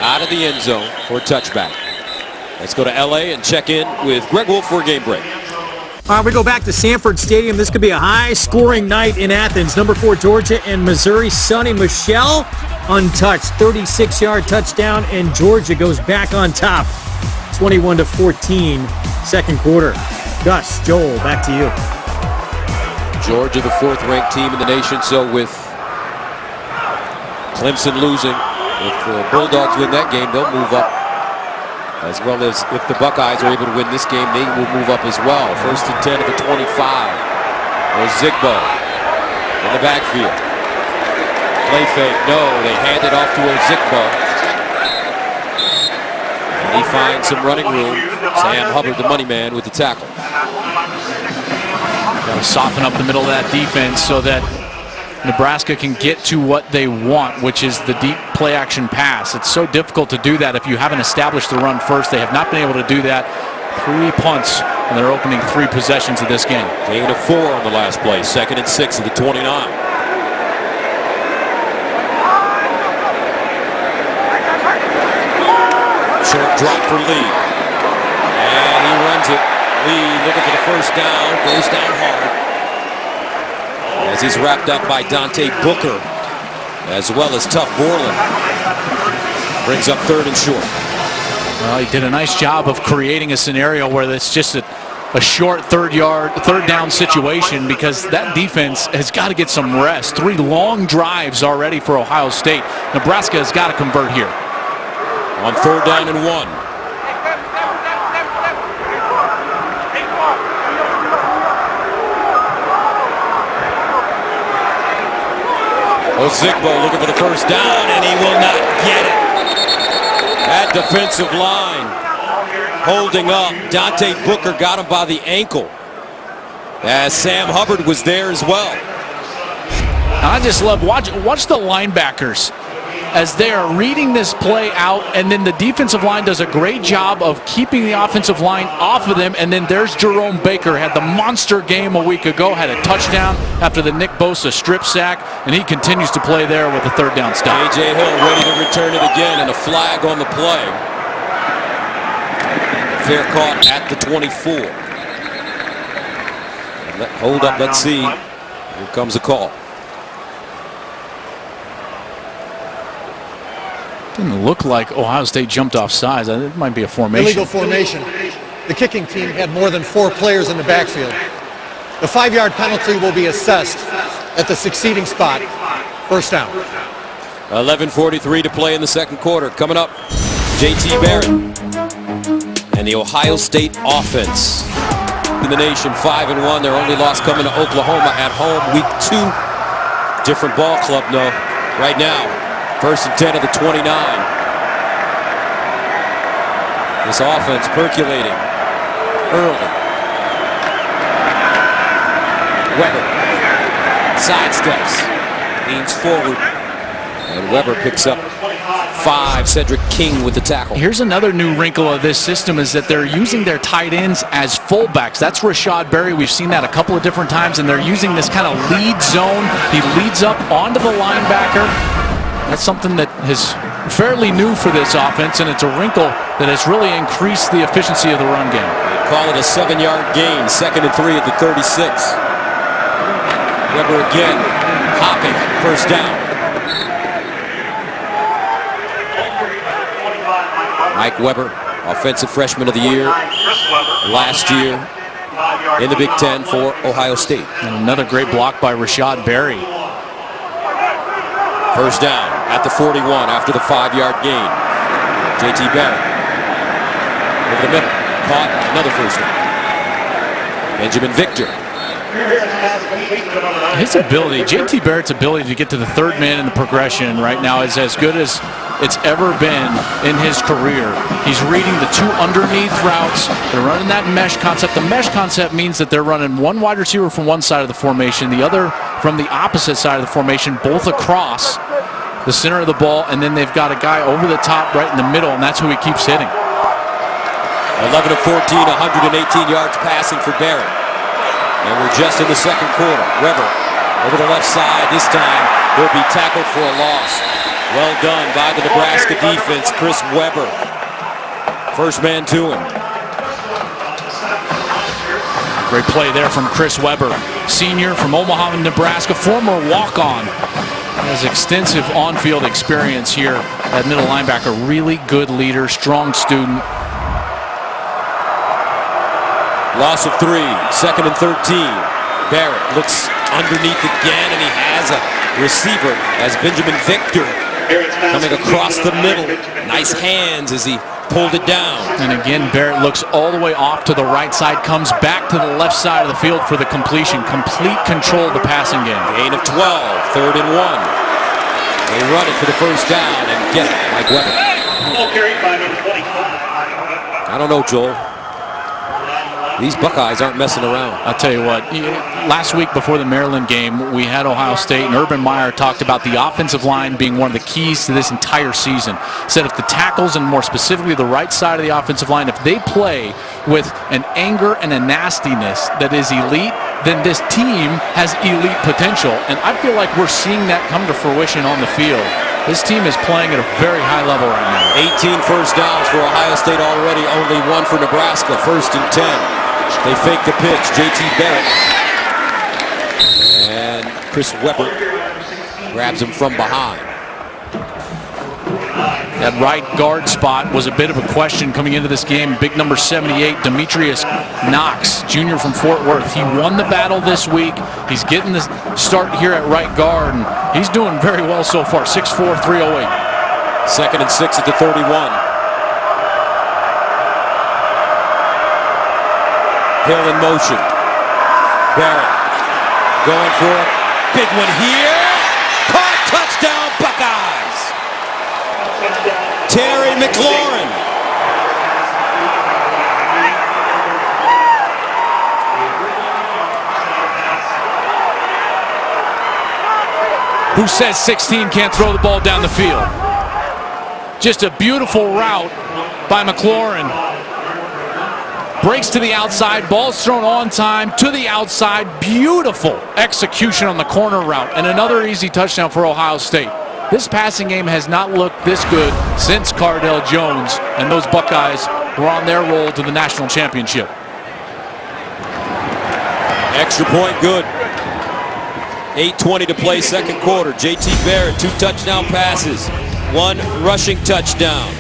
out of the end zone for a touchback. Let's go to LA and check in with Greg Wolf for a game break. All right, we go back to Sanford Stadium. This could be a high-scoring night in Athens. Number 4, Georgia and Missouri. Sonny Michel untouched. 36-yard touchdown, and Georgia goes back on top. 21-14, second quarter. Gus, Joel, back to you. Georgia, the 4th-ranked team in the nation, so with Clemson losing, if the Bulldogs win that game, they'll move up. As well as if the Buckeyes are able to win this game, they will move up as well. 1st and 10 at the 25. Ozigbo in the backfield. Play fake, no, they hand it off to Ozigbo. And he finds some running room. Sam Hubbard, the money man, with the tackle. Got to soften up the middle of that defense so that Nebraska can get to what they want, which is the deep play action pass. It's so difficult to do that if you haven't established the run first. They have not been able to do that. 3 punts in their opening 3 possessions of this game. Gain of 4 on the last play. 2nd and 6 at the 29. Short drop for Lee. And he runs it. Lee looking for the first down. Goes down hard. As he's wrapped up by Dante Booker, as well as Tough Borland. Brings up 3rd and short. Well, he did a nice job of creating a scenario where it's just a short third down situation, because that defense has got to get some rest. 3 long drives already for Ohio State. Nebraska has got to convert here. On 3rd down and 1. Ozigbo looking for the first down, and he will not get it. That defensive line holding up. Dante Booker got him by the ankle, as Sam Hubbard was there as well. I just love watch the linebackers as they are reading this play out, and then the defensive line does a great job of keeping the offensive line off of them. And then there's Jerome Baker, had the monster game a week ago, had a touchdown after the Nick Bosa strip sack, and he continues to play there with a 3rd down stop. KJ Hill ready to return it again, and a flag on the play. Fair caught at the 24. Hold up, let's see. Here comes a call. Didn't look like Ohio State jumped off sides. It might be a formation. Illegal formation. The kicking team had more than 4 players in the backfield. The 5-yard penalty will be assessed at the succeeding spot. First down. 11:43 to play in the second quarter. Coming up, JT Barrett and the Ohio State offense. In the nation, 5-1. Their only loss coming to Oklahoma at home, week 2. Different ball club, no. Right now, 1st and 10 of the 29. This offense percolating early. Weber sidesteps, leans forward, and Weber picks up 5. Cedric King with the tackle. Here's another new wrinkle of this system, is that they're using their tight ends as fullbacks. That's Rashod Berry. We've seen that a couple of different times, and they're using this kind of lead zone. He leads up onto the linebacker. That's something that is fairly new for this offense, and it's a wrinkle that has really increased the efficiency of the run game. They call it a 7-yard gain, 2nd and 3 at the 36. Weber again, hopping, 1st down. Mike Weber, Offensive Freshman of the Year last year in the Big Ten for Ohio State. And another great block by Rashod Barrett. First down at the 41 after the 5-yard gain. J.T. Barrett over the middle. Caught another first down. Benjamin Victor. His ability, J.T. Barrett's ability to get to the third man in the progression right now is as good as it's ever been in his career. He's reading the two underneath routes. They're running that mesh concept. The mesh concept means that they're running one wide receiver from one side of the formation, the other from the opposite side of the formation, both across the center of the ball, and then they've got a guy over the top right in the middle, and that's who he keeps hitting. 11 of 14, 118 yards passing for Barrett. And we're just in the second quarter. Weber over the left side. This time he'll be tackled for a loss. Well done by the Nebraska defense. Chris Weber. First man to him. Great play there from Chris Weber. Senior from Omaha, Nebraska. Former walk-on. Has extensive on-field experience here at middle linebacker. Really good leader, strong student. Loss of 3, second and 13. Barrett looks underneath again, and he has a receiver as Benjamin Victor coming across the middle. Nice hands as he pulled it down. And again, Barrett looks all the way off to the right side, comes back to the left side of the field for the completion. Complete control of the passing game. Gain of 12, third and 1. They run it for the first down and get it, Mike Weber. I don't know, Joel. These Buckeyes aren't messing around. I'll tell you what, last week before the Maryland game, we had Ohio State, and Urban Meyer talked about the offensive line being one of the keys to this entire season. Said if the tackles, and more specifically the right side of the offensive line, if they play with an anger and a nastiness that is elite, then this team has elite potential. And I feel like we're seeing that come to fruition on the field. This team is playing at a very high level right now. 18 first downs for Ohio State already, only 1 for Nebraska, first and 10. They fake the pitch, J.T. Barrett. And Chris Weber grabs him from behind. That right guard spot was a bit of a question coming into this game. Big number 78, Demetrius Knox, junior from Fort Worth. He won the battle this week. He's getting the start here at right guard, and he's doing very well so far, 6'4", 308. Second and 6 at the 31. Hill in motion. Barrett going for a big one here. Caught, touchdown, Buckeyes. Terry McLauren. Who says 16 can't throw the ball down the field? Just a beautiful route by McLauren. Breaks to the outside, ball's thrown on time to the outside. Beautiful execution on the corner route, and another easy touchdown for Ohio State. This passing game has not looked this good since Cardell Jones and those Buckeyes were on their roll to the national championship. Extra point good. 8:20 to play, second quarter. J.T. Barrett, 2 touchdown passes, 1 rushing touchdown.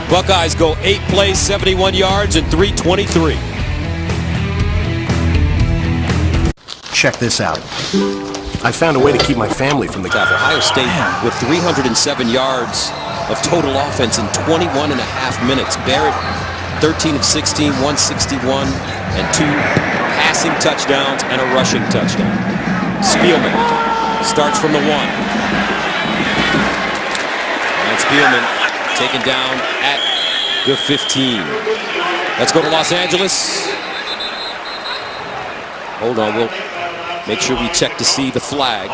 Buckeyes go 8 plays, 71 yards, and 3:23. Check this out. I found a way to keep my family from the guy. Ohio State with 307 yards of total offense in 21 and a half minutes. Barrett, 13 of 16, 161, and 2 passing touchdowns and a rushing touchdown. Spielman starts from the 1. And Spielman taken down at the 15. Let's go to Los Angeles. Hold on, we'll make sure we check to see the flag.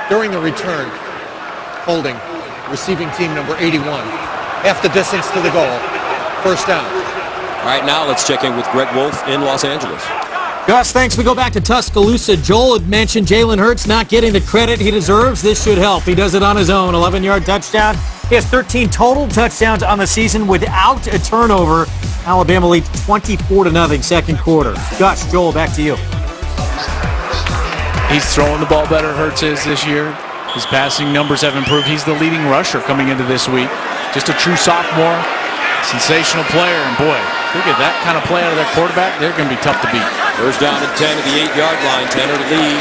During the return, holding receiving team number 81. Half the distance to the goal. First down. All right, now let's check in with Greg Wolf in Los Angeles. Gus, thanks. We go back to Tuscaloosa. Joel had mentioned Jalen Hurts not getting the credit he deserves. This should help. He does it on his own. 11-yard touchdown. He has 13 total touchdowns on the season without a turnover. Alabama leads 24-0 second quarter. Gus, Joel, back to you. He's throwing the ball better, Hurts is this year. His passing numbers have improved. He's the leading rusher coming into this week. Just a true sophomore, sensational player. And boy, look at that kind of play out of their quarterback. They're going to be tough to beat. First down and 10 at the 8-yard line. Tanner Lee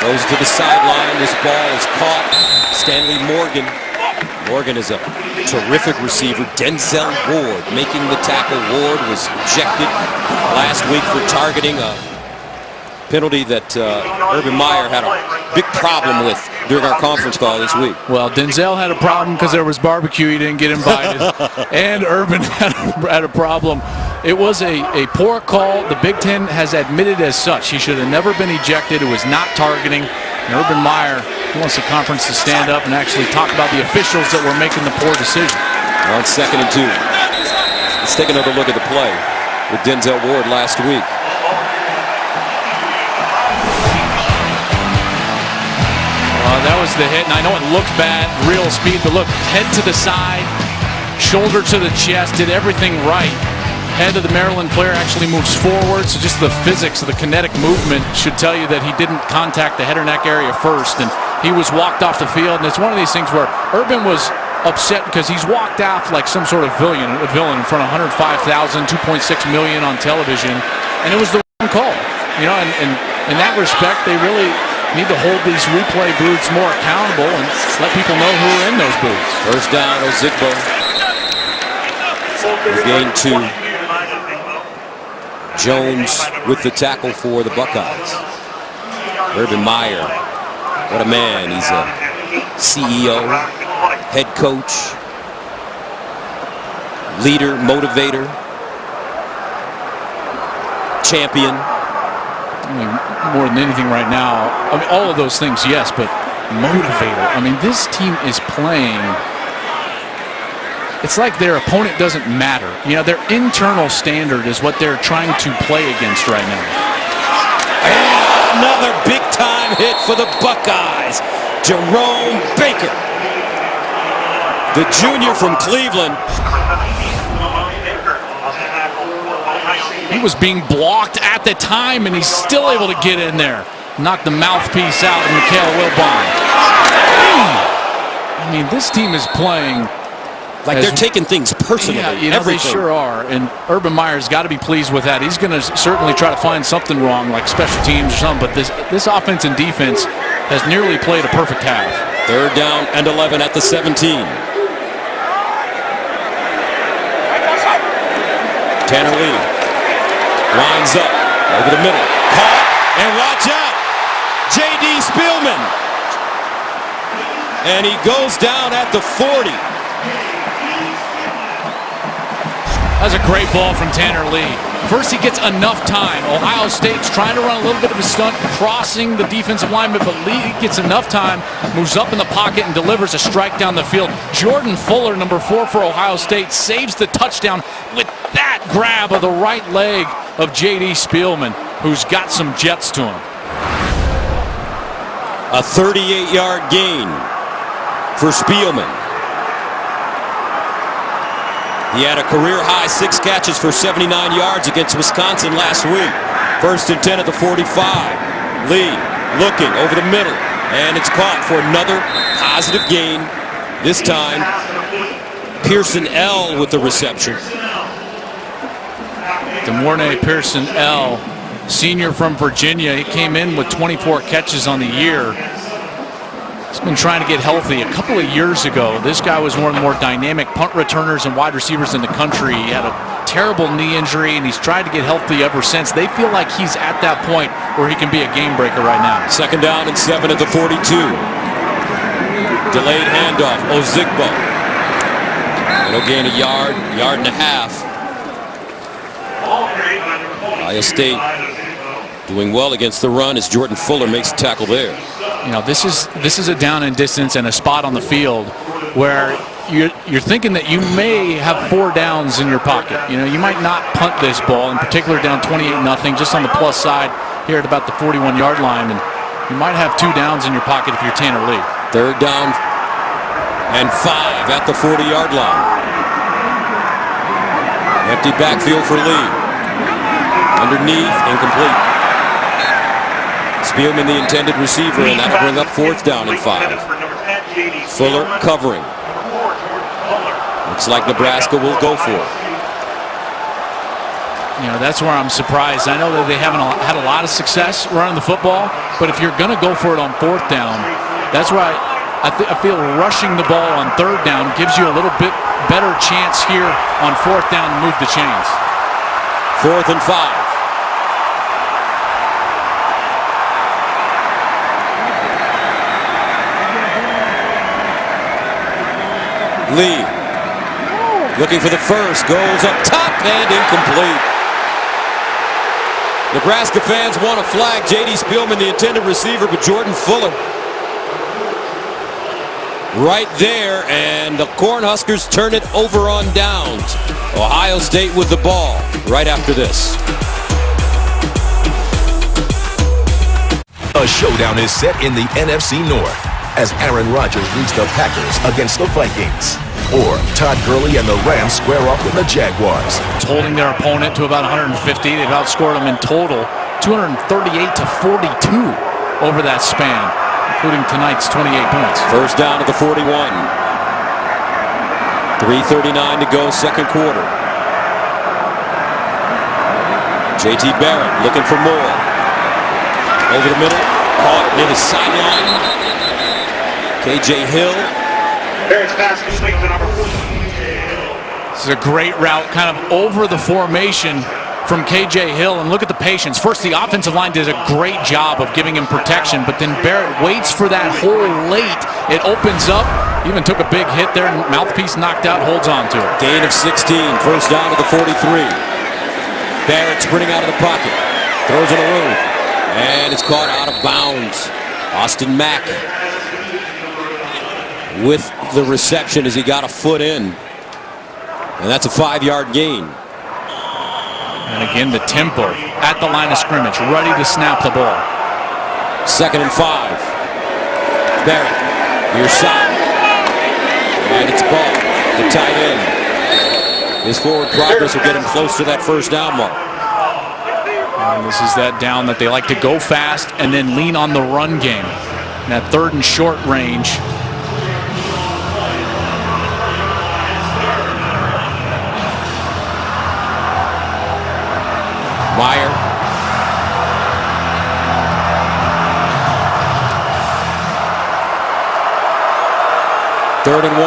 goes to the sideline. This ball is caught. Stanley Morgan. Morgan is a terrific receiver. Denzel Ward making the tackle. Ward was ejected last week for targeting a penalty that Urban Meyer had a big problem with during our conference call this week. Well, Denzel had a problem because there was barbecue. He didn't get invited. And Urban had a problem. It was a poor call. The Big Ten has admitted as such. He should have never been ejected. It was not targeting. And Urban Meyer wants the conference to stand up and actually talk about the officials that were making the poor decision. On 2nd and 2. Let's take another look at the play with Denzel Ward last week. That was the hit, and I know it looked bad, real speed, but look, head to the side, shoulder to the chest, did everything right. Head of the Maryland player actually moves forward, so just the physics of the kinetic movement should tell you that he didn't contact the head or neck area first, and he was walked off the field. And it's one of these things where Urban was upset because he's walked off like some sort of villain in front of 105,000, 2.6 million on television, and it was the wrong call. You know, and in that respect, they really need to hold these replay booths more accountable and let people know who are in those booths. First down, Ozigbo. Gain 2. Jones with the tackle for the Buckeyes. Urban Meyer, what a man. He's a CEO, head coach, leader, motivator, champion. I mean, more than anything right now, I mean, all of those things, yes, but motivator. I mean, this team is playing. It's like their opponent doesn't matter. You know, their internal standard is what they're trying to play against right now. And another big-time hit for the Buckeyes. Jerome Baker, the junior from Cleveland. He was being blocked at the time, and he's still able to get in there. Knock the mouthpiece out of Mikhail Wilbon. I mean, this team is playing like they're taking things personally. Yeah, you know, they sure are. And Urban Meyer's got to be pleased with that. He's going to certainly try to find something wrong, like special teams or something. But this offense and defense has nearly played a perfect half. Third down and 11 at the 17. Tanner Lee lines up over the middle. Caught, and watch out. J.D. Spielman. And he goes down at the 40. That's a great ball from Tanner Lee. First, he gets enough time. Ohio State's trying to run a little bit of a stunt, crossing the defensive lineman, but Lee gets enough time, moves up in the pocket, and delivers a strike down the field. Jordan Fuller, number 4 for Ohio State, saves the touchdown with that grab of the right leg of J.D. Spielman, who's got some jets to him. A 38-yard gain for Spielman. He had a career-high 6 catches for 79 yards against Wisconsin last week. First and 10 at the 45. Lee looking over the middle, and it's caught for another positive gain. This time, Pearson L. with the reception. DeMornay Pearson L., senior from Virginia. He came in with 24 catches on the year. He's been trying to get healthy. A couple of years ago, this guy was one of the more dynamic punt returners and wide receivers in the country. He had a terrible knee injury, and he's tried to get healthy ever since. They feel like he's at that point where he can be a game breaker right now. Second down and 7 at the 42. Delayed handoff, Ozigbo. It'll gain a yard and a half. Ohio State doing well against the run as Jordan Fuller makes a tackle there. You know, this is a down and distance and a spot on the field where you're thinking that you may have 4 downs in your pocket. You know, you might not punt this ball, in particular down 28-0, just on the plus side here at about the 41-yard line, and you might have 2 downs in your pocket if you're Tanner Lee. Third down and 5 at the 40-yard line. Empty backfield for Lee. Underneath, incomplete. Spielman the intended receiver, and that'll bring up 4th down and 5. Fuller covering. Looks like Nebraska will go for it. You know, that's where I'm surprised. I know that they haven't had a lot of success running the football, but if you're going to go for it on 4th down, that's why I feel rushing the ball on 3rd down gives you a little bit better chance here on 4th down to move the chains. 4th and 5. Lee looking for the first, goes up top and incomplete. Nebraska fans want a flag. J.D. Spielman, the intended receiver, but Jordan Fuller right there, and the Cornhuskers turn it over on downs. Ohio State with the ball right after this. A showdown is set in the NFC North as Aaron Rodgers leads the Packers against the Vikings. Or Todd Gurley and the Rams square off with the Jaguars. It's holding their opponent to about 150. They've outscored them in total 238 to 42 over that span, including tonight's 28 points. First down at the 41. 3:39 to go, second quarter. J.T. Barrett looking for more. Over the middle, caught near the sideline. K.J. Hill. This is a great route, kind of over the formation from K.J. Hill, and look at the patience. First, the offensive line did a great job of giving him protection, but then Barrett waits for that hole late. It opens up, even took a big hit there, and mouthpiece knocked out, holds on to it. Gain of 16, first down to the 43. Barrett sprinting out of the pocket, throws it away, and it's caught out of bounds. Austin Mack with the reception as he got a foot in, and that's a 5-yard gain. And again, the tempo at the line of scrimmage, ready to snap the ball. 2nd and 5. Barrett, near side, and it's Baugh, the tight end. His forward progress will get him close to that first down mark. And this is that down that they like to go fast and then lean on the run game. And that 3rd and short range. Meyer. Third and 1.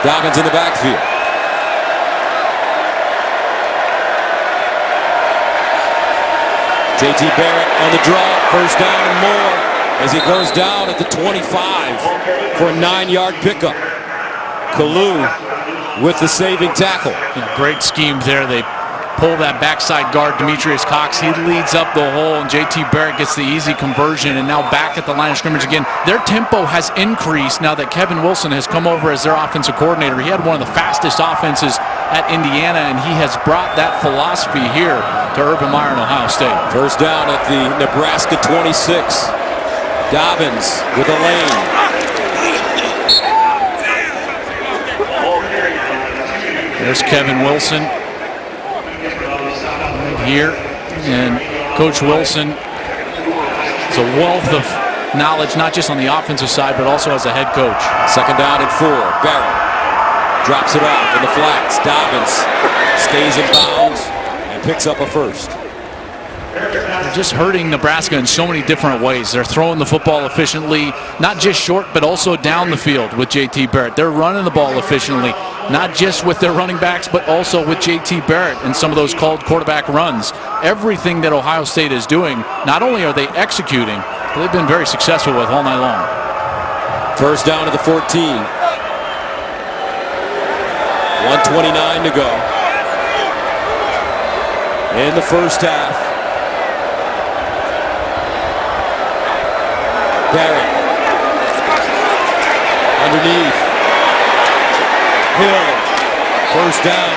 Dobbins in the backfield. J.T. Barrett on the draw, first down and more as he goes down at the 25 for a 9-yard pickup. Kalu with the saving tackle. Yeah, great scheme there. They pull that backside guard, Demetrius Cox. He leads up the hole, and J.T. Barrett gets the easy conversion, and now back at the line of scrimmage again. Their tempo has increased now that Kevin Wilson has come over as their offensive coordinator. He had one of the fastest offenses at Indiana, and he has brought that philosophy here to Urban Meyer and Ohio State. First down at the Nebraska 26. Dobbins with a lane. There's Kevin Wilson right here, and Coach Wilson is a wealth of knowledge, not just on the offensive side, but also as a head coach. Second down and 4. Barrett drops it off in the flats. Dobbins stays in bounds and picks up a first. They're just hurting Nebraska in so many different ways. They're throwing the football efficiently, not just short, but also down the field with J.T. Barrett. They're running the ball efficiently, not just with their running backs, but also with J.T. Barrett and some of those called quarterback runs. Everything that Ohio State is doing, not only are they executing, but they've been very successful with all night long. First down to the 14. 1:29 to go in the first half. Barrett underneath. Hill, first down.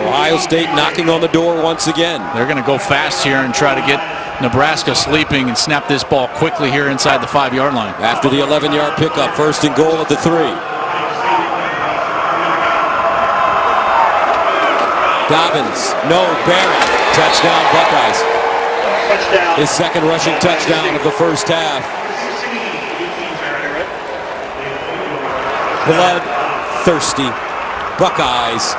Ohio State knocking on the door once again. They're going to go fast here and try to get Nebraska sleeping and snap this ball quickly here inside the 5-yard line. After the 11-yard pickup, first and goal at the 3. Dobbins, no, Barrett, touchdown Buckeyes. His second rushing touchdown of the first half. Bloodthirsty Buckeyes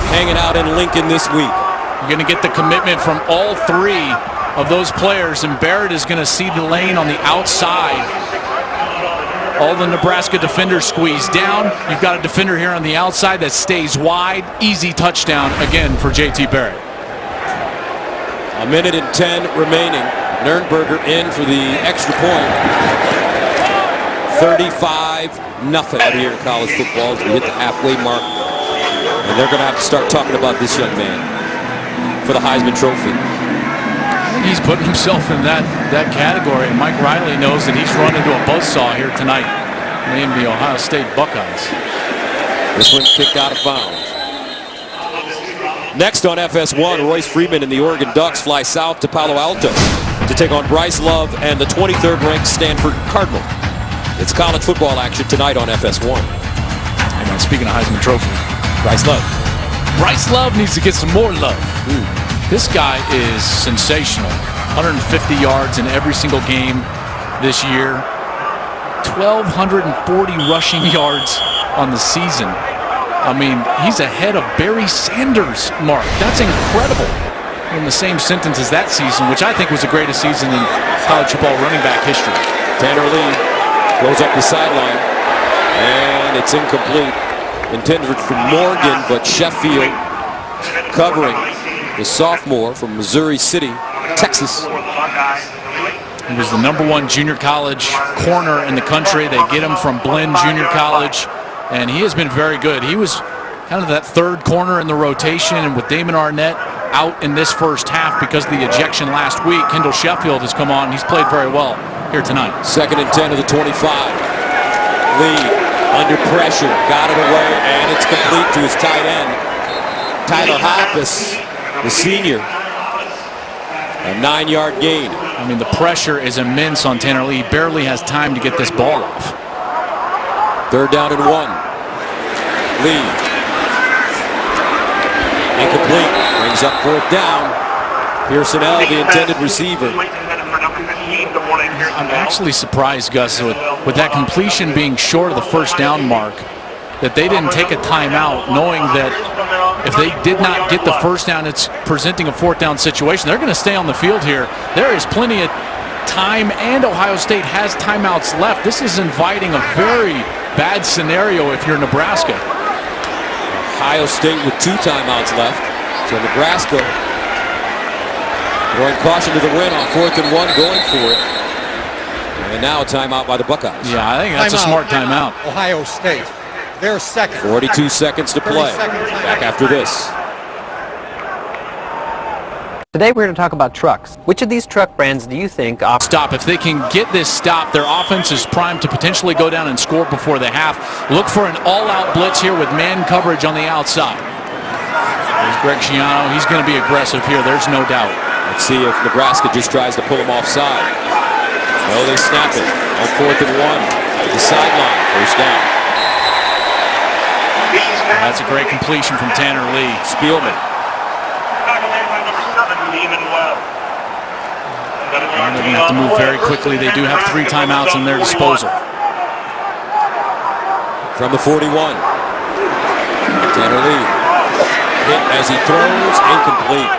hanging out in Lincoln this week. You're going to get the commitment from all three of those players, and Barrett is going to see the lane on the outside. All the Nebraska defenders squeeze down. You've got a defender here on the outside that stays wide. Easy touchdown again for JT Barrett. A minute and 10 remaining. Nurnberger in for the extra point. 35-0 out here in college football as we hit the halfway mark. And they're going to have to start talking about this young man for the Heisman Trophy. He's putting himself in that category, and Mike Riley knows that he's run into a buzzsaw here tonight, named the Ohio State Buckeyes. This one's kicked out of bounds. Next on FS1, Royce Freeman and the Oregon Ducks fly south to Palo Alto to take on Bryce Love and the 23rd ranked Stanford Cardinal. It's college football action tonight on FS1. And speaking of Heisman Trophy, Bryce Love. Bryce Love needs to get some more love. This guy is sensational. 150 yards in every single game this year. 1,240 rushing yards on the season. I mean, he's ahead of Barry Sanders' mark. That's incredible. In the same sentence as that season, which I think was the greatest season in college football running back history. Tanner Lee goes up the sideline, and it's incomplete. Intended for Morgan, but Sheffield covering the sophomore from Missouri City, Texas. He was the #1 junior college corner in the country. They get him from Blinn Junior College, and he has been very good. He was kind of that third corner in the rotation, and with Damon Arnett out in this first half because of the ejection last week, Kendall Sheffield has come on, and he's played very well here tonight. 2nd and 10 of the 25. Lee under pressure, got it away, and it's complete to his tight end, Tyler Hoppus, the senior. A 9-yard gain. I mean, the pressure is immense on Tanner Lee. He barely has time to get this ball off. 3rd down and 1. Lee. Incomplete. Brings up 4th down. Pearson L, the intended receiver. I'm actually surprised, Gus, with that completion being short of the 1st down mark, that they didn't take a timeout, knowing that if they did not get the 1st down, it's presenting a 4th down situation. They're going to stay on the field here. There is plenty of time, and Ohio State has timeouts left. This is inviting a very bad scenario if you're Nebraska. Ohio State with 2 timeouts left. So Nebraska throwing caution to the wind on 4th and 1, going for it. And now a timeout by the Buckeyes. Yeah, I think that's a smart timeout. Ohio State. They're second. 42 seconds to play. Back after this. Today we're going to talk about trucks. Which of these truck brands do you think offer... Stop. If they can get this stop, their offense is primed to potentially go down and score before the half. Look for an all-out blitz here with man coverage on the outside. There's Greg Schiano. He's going to be aggressive here. There's no doubt. Let's see if Nebraska just tries to pull him offside. No, they snap it on 4th and 1 to the sideline. 1st down. That's a great completion from Tanner Lee. Spielman. And they're going to have to move very quickly. They do have 3 timeouts in their disposal. From the 41. Tanner Lee hit as he throws, incomplete.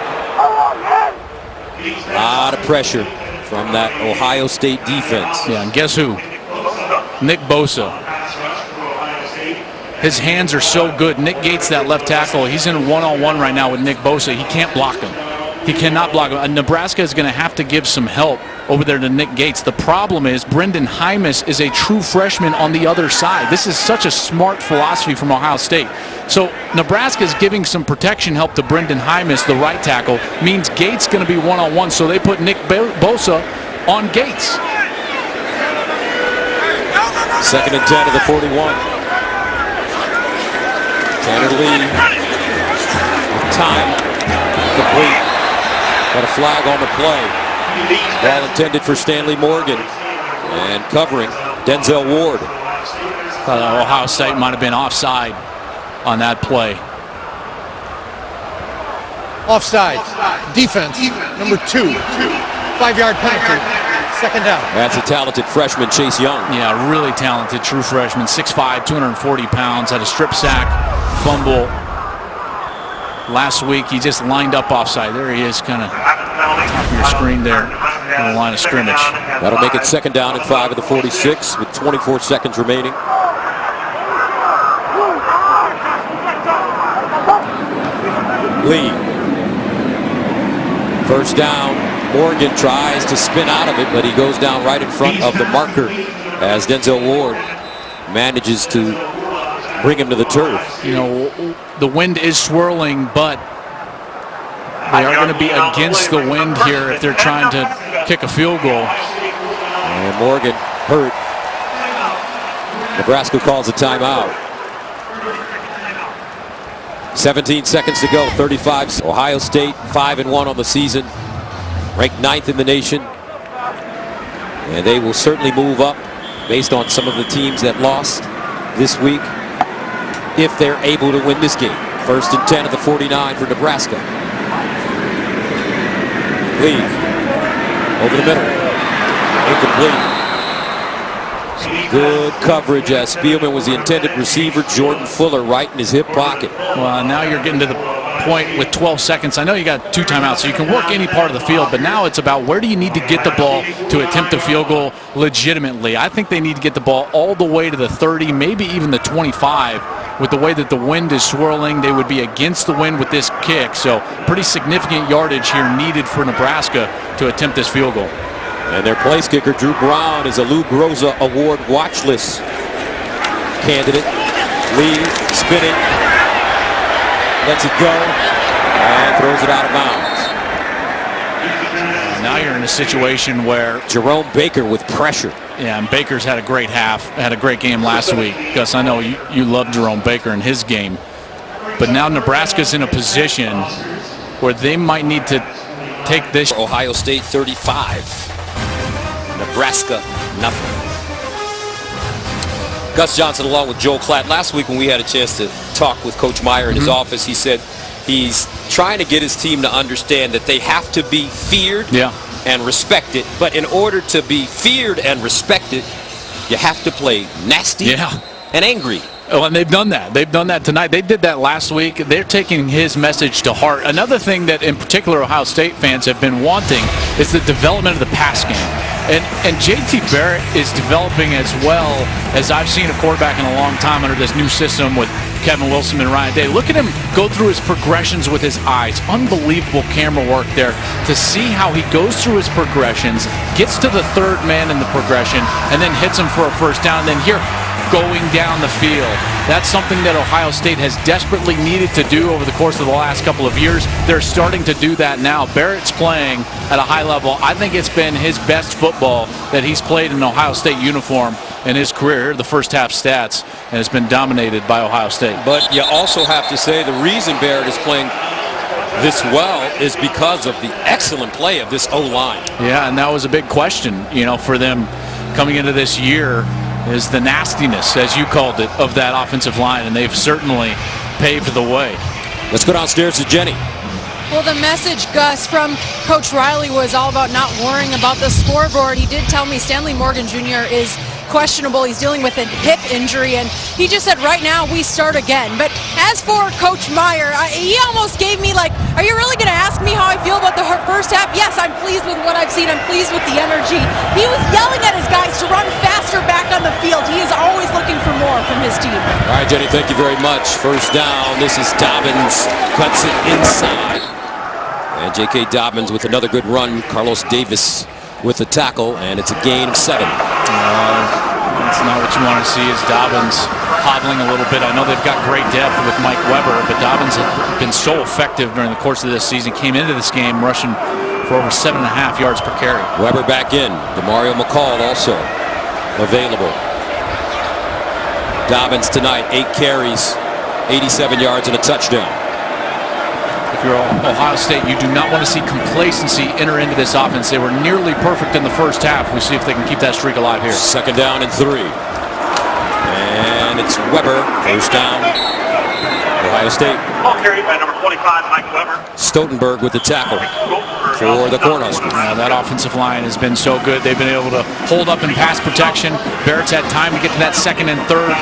A lot of pressure from that Ohio State defense. Yeah, and guess who? Nick Bosa. His hands are so good. Nick Gates, that left tackle, he's in one-on-one right now with Nick Bosa. He can't block him. He cannot block him. Nebraska is going to have to give some help over there to Nick Gates. The problem is Brendan Hymas is a true freshman on the other side. This is such a smart philosophy from Ohio State. So Nebraska is giving some protection help to Brendan Hymas, the right tackle. Means Gates going to be one-on-one, so they put Nick Bosa on Gates. 2nd and 10 to the 41. Tanner Lee with time complete. Got a flag on the play. Ball intended for Stanley Morgan. And covering Denzel Ward. Ohio State might have been offside on that play. Offside. Defense. Number 2. 5-yard penalty. Second down. That's a talented freshman, Chase Young. Yeah, really talented true freshman. 6'5", 240 pounds. Had a strip sack, fumble. Last week, he just lined up offside. There he is, kind of top of your screen there on the line of scrimmage. That'll make it second down and 5 at the 46 with 24 seconds remaining. Lee. First down. Morgan tries to spin out of it, but he goes down right in front of the marker as Denzel Ward manages to bring him to the turf. You know, the wind is swirling, but they are going to be against the wind here if they're trying to kick a field goal. And Morgan hurt. Nebraska calls a timeout. 17 seconds to go, 35. Ohio State 5-1 on the season, ranked 9th in the nation. And they will certainly move up based on some of the teams that lost this week if they're able to win this game. 1st and 10 at the 49 for Nebraska. Lee over the middle. Incomplete. Good coverage as Spielman was the intended receiver. Jordan Fuller right in his hip pocket. Well, now you're getting to the point with 12 seconds. I know you got 2 timeouts, so you can work any part of the field, but now it's about where do you need to get the ball to attempt a field goal legitimately. I think they need to get the ball all the way to the 30, maybe even the 25. With the way that the wind is swirling, they would be against the wind with this kick, so pretty significant yardage here needed for Nebraska to attempt this field goal. And their place kicker, Drew Brown, is a Lou Groza Award watch list candidate. Lee spinning, lets it go, and throws it out of bounds. Now you're in a situation where Jerome Baker with pressure. Yeah, and Baker's had a great half, had a great game last week. Gus, I know you love Jerome Baker in his game. But now Nebraska's in a position where they might need to take this. Ohio State 35. Nebraska, nothing. Gus Johnson along with Joel Klatt. Last week when we had a chance to talk with Coach Meyer in his office, he said he's trying to get his team to understand that they have to be feared and respected. But in order to be feared and respected, you have to play nasty and angry. Oh, and they've done that. They've done that tonight. They did that last week. They're taking his message to heart. Another thing that in particular Ohio State fans have been wanting is the development of the pass game. And JT Barrett is developing as well as I've seen a quarterback in a long time under this new system with Kevin Wilson and Ryan Day. Look at him go through his progressions with his eyes. Unbelievable camera work there to see how he goes through his progressions, gets to the third man in the progression, and then hits him for a first down. And then here, going down the field. That's something that Ohio State has desperately needed to do over the course of the last couple of years. They're starting to do that now. Barrett's playing at a high level. I think it's been his best football that he's played in an Ohio State uniform in his career. The first half stats, and it's been dominated by Ohio State. But you also have to say the reason Barrett is playing this well is because of the excellent play of this O-line. Yeah, and that was a big question, you know, for them coming into this year, is the nastiness, as you called it, of that offensive line, and they've certainly paved the way. Let's go downstairs to Jenny. Well, the message, Gus, from Coach Riley was all about not worrying about the scoreboard. He did tell me Stanley Morgan Jr. is questionable. He's dealing with a hip injury, and he just said right now we start again. But as for Coach Meyer, he almost gave me like, are you really going to ask me how I feel about the first half? Yes, I'm pleased with what I've seen. I'm pleased with the energy. He was yelling at his guys to run faster back on the field. He is always looking for more from his team. All right, Jenny, thank you very much. First down. This is Dobbins, cuts it inside. And J.K. Dobbins with another good run. Carlos Davis with the tackle, and it's a gain of 7. That's not what you want to see, is Dobbins hobbling a little bit. I know they've got great depth with Mike Weber, but Dobbins has been so effective during the course of this season. Came into this game rushing for over 7.5 yards per carry. Weber back in. DeMario McCall also available. Dobbins tonight, 8 carries, 87 yards and a touchdown. If you're Ohio State, you do not want to see complacency enter into this offense. They were nearly perfect in the first half. We'll see if they can keep that streak alive here. Second down and 3. And it's Weber, first down. Ohio State. Ball carried by number 25, Mike Weber. Stoutenberg with the tackle for the Cornhuskers. Yeah, that offensive line has been so good. They've been able to hold up in pass protection. Barrett's had time to get to that second and third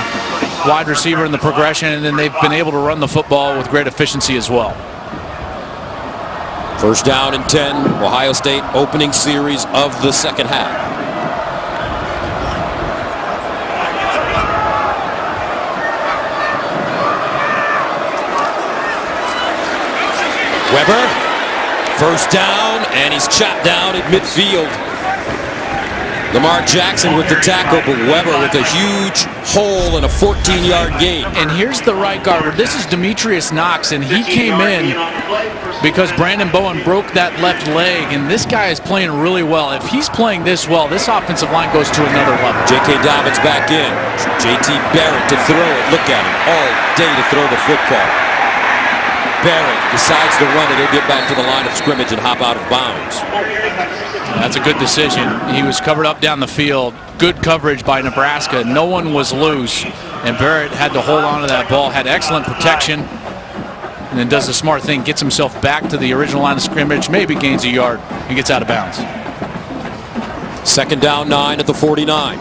wide receiver in the progression, and then they've been able to run the football with great efficiency as well. First down and 10. Ohio State opening series of the second half. Weber, first down, and he's chopped down at midfield. Lamar Jackson with the tackle, but Weber with a huge hole and a 14-yard gain. And here's the right guard. This is Demetrius Knox, and he came in because Brandon Bowen broke that left leg, and this guy is playing really well. If he's playing this well, this offensive line goes to another level. J.K. Dobbins back in. J.T. Barrett to throw it. Look at him all day to throw the football. Barrett decides to run it. He'll get back to the line of scrimmage and hop out of bounds. That's a good decision. He was covered up down the field. Good coverage by Nebraska. No one was loose, and Barrett had to hold on to that ball, had excellent protection, and then does the smart thing, gets himself back to the original line of scrimmage, maybe gains a yard, and gets out of bounds. Second down 9 at the 49.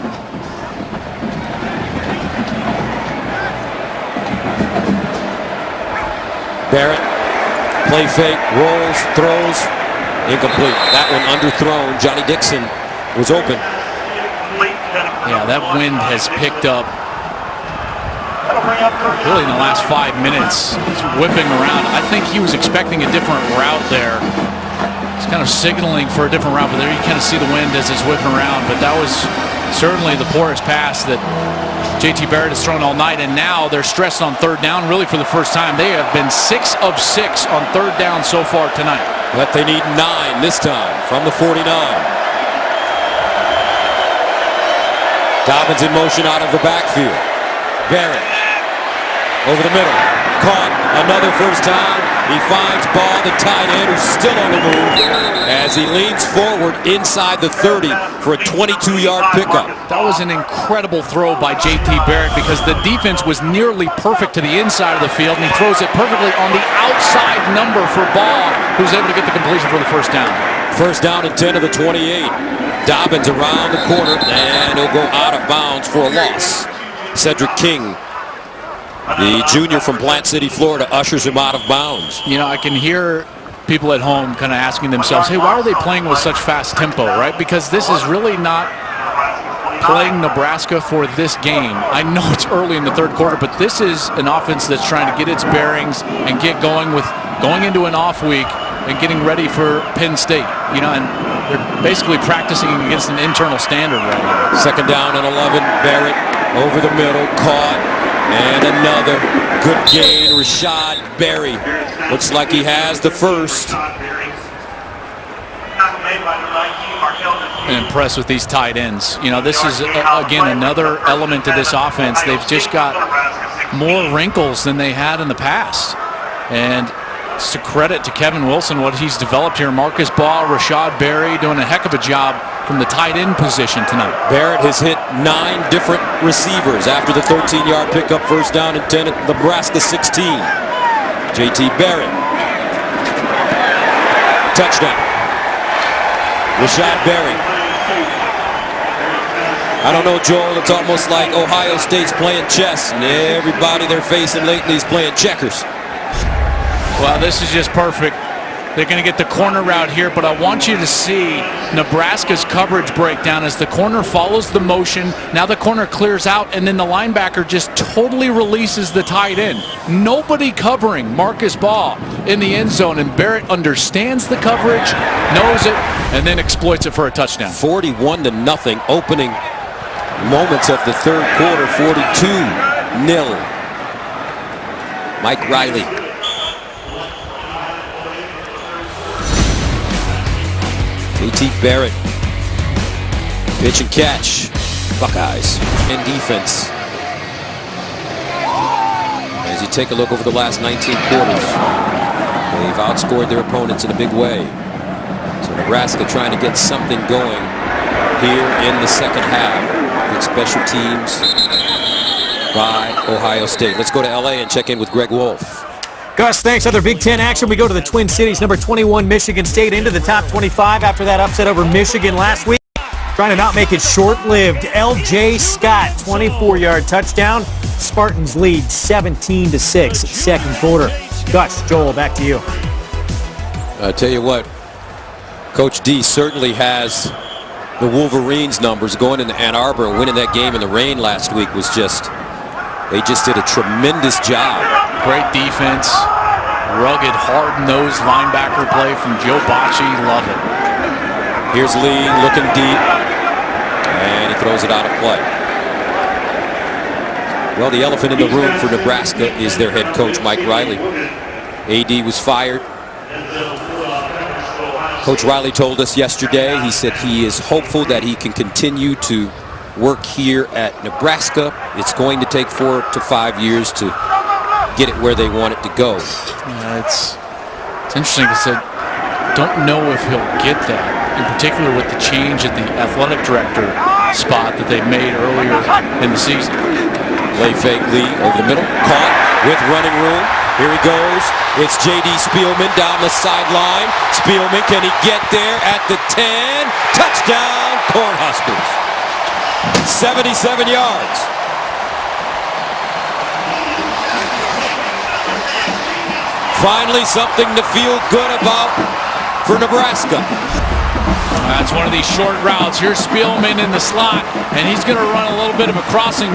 Barrett, play fake, rolls, throws, incomplete. That one underthrown. Johnny Dixon was open. Yeah, that wind has picked up really in the last 5 minutes. It's whipping around. I think he was expecting a different route there. He's kind of signaling for a different route, but there you kind of see the wind as it's whipping around. But that was certainly the poorest pass that J.T. Barrett has thrown all night, and now they're stressed on third down really for the first time. They have been 6 of 6 on third down so far tonight. But they need 9 this time from the 49. Dobbins in motion out of the backfield. Barrett over the middle. Caught another first down. He finds Baugh, the tight end, who's still on the move as he leans forward inside the 30 for a 22-yard pickup. That was an incredible throw by J.T. Barrett because the defense was nearly perfect to the inside of the field, and he throws it perfectly on the outside number for Baugh, who's able to get the completion for the first down. First down and 10 of the 28. Dobbins around the corner, and he'll go out of bounds for a loss. Cedric King, the junior from Plant City, Florida, ushers him out of bounds. You know, I can hear people at home kind of asking themselves, hey, why are they playing with such fast tempo, right? Because this is really not playing Nebraska for this game. I know it's early in the third quarter, but this is an offense that's trying to get its bearings and get going into an off week and getting ready for Penn State. You know, and they're basically practicing against an internal standard right now. Second down and 11. Barrett over the middle, caught. And another good gain. Rashod Berry looks like he has the first. I'm impressed with these tight ends. You know, this is, again, another element to this offense. They've just got more wrinkles than they had in the past. And it's a credit to Kevin Wilson, what he's developed here. Marcus Baugh, Rashod Berry doing a heck of a job from the tight end position tonight. Barrett has hit 9 different receivers after the 13-yard pickup, first down and 10 at Nebraska 16. J.T. Barrett. Touchdown. Rashod Berry. I don't know, Joel, it's almost like Ohio State's playing chess, and everybody they're facing lately is playing checkers. Well, this is just perfect. They're going to get the corner route here, but I want you to see Nebraska's coverage breakdown as the corner follows the motion. Now the corner clears out, and then the linebacker just totally releases the tight end. Nobody covering Marcus Baugh in the end zone, and Barrett understands the coverage, knows it, and then exploits it for a touchdown. 41-0 opening moments of the third quarter, 42-0. Mike Riley. J.T. Barrett, pitch and catch, Buckeyes in defense. As you take a look over the last 19 quarters, they've outscored their opponents in a big way. So Nebraska trying to get something going here in the second half. Good special teams, by Ohio State. Let's go to L.A. and check in with Greg Wolf. Gus, thanks. Other Big Ten action. We go to the Twin Cities. Number 21, Michigan State, into the top 25 after that upset over Michigan last week. Trying to not make it short-lived. L.J. Scott, 24-yard touchdown. Spartans lead 17-6, second quarter. Gus, Joel, back to you. I tell you what, Coach D certainly has the Wolverines numbers. Going into Ann Arbor and winning that game in the rain last week was they just did a tremendous job. Great defense, rugged, hard-nosed linebacker play from Joe Bocci. Love it. Here's Lee looking deep, and he throws it out of play. Well, the elephant in the room for Nebraska is their head coach, Mike Riley. AD was fired. Coach Riley told us yesterday, he said he is hopeful that he can continue to work here at Nebraska. It's going to take 4 to 5 years to get it where they want it to go. It's interesting because I don't know if he'll get that, in particular with the change at the athletic director spot that they made earlier in the season. Play fake Lee over the middle, caught with running room. Here he goes. It's J.D. Spielman down the sideline. Spielman, can he get there at the 10? Touchdown, Cornhuskers. 77 yards. Finally, something to feel good about for Nebraska. That's one of these short routes. Here's Spielman in the slot, and he's going to run a little bit of a crossing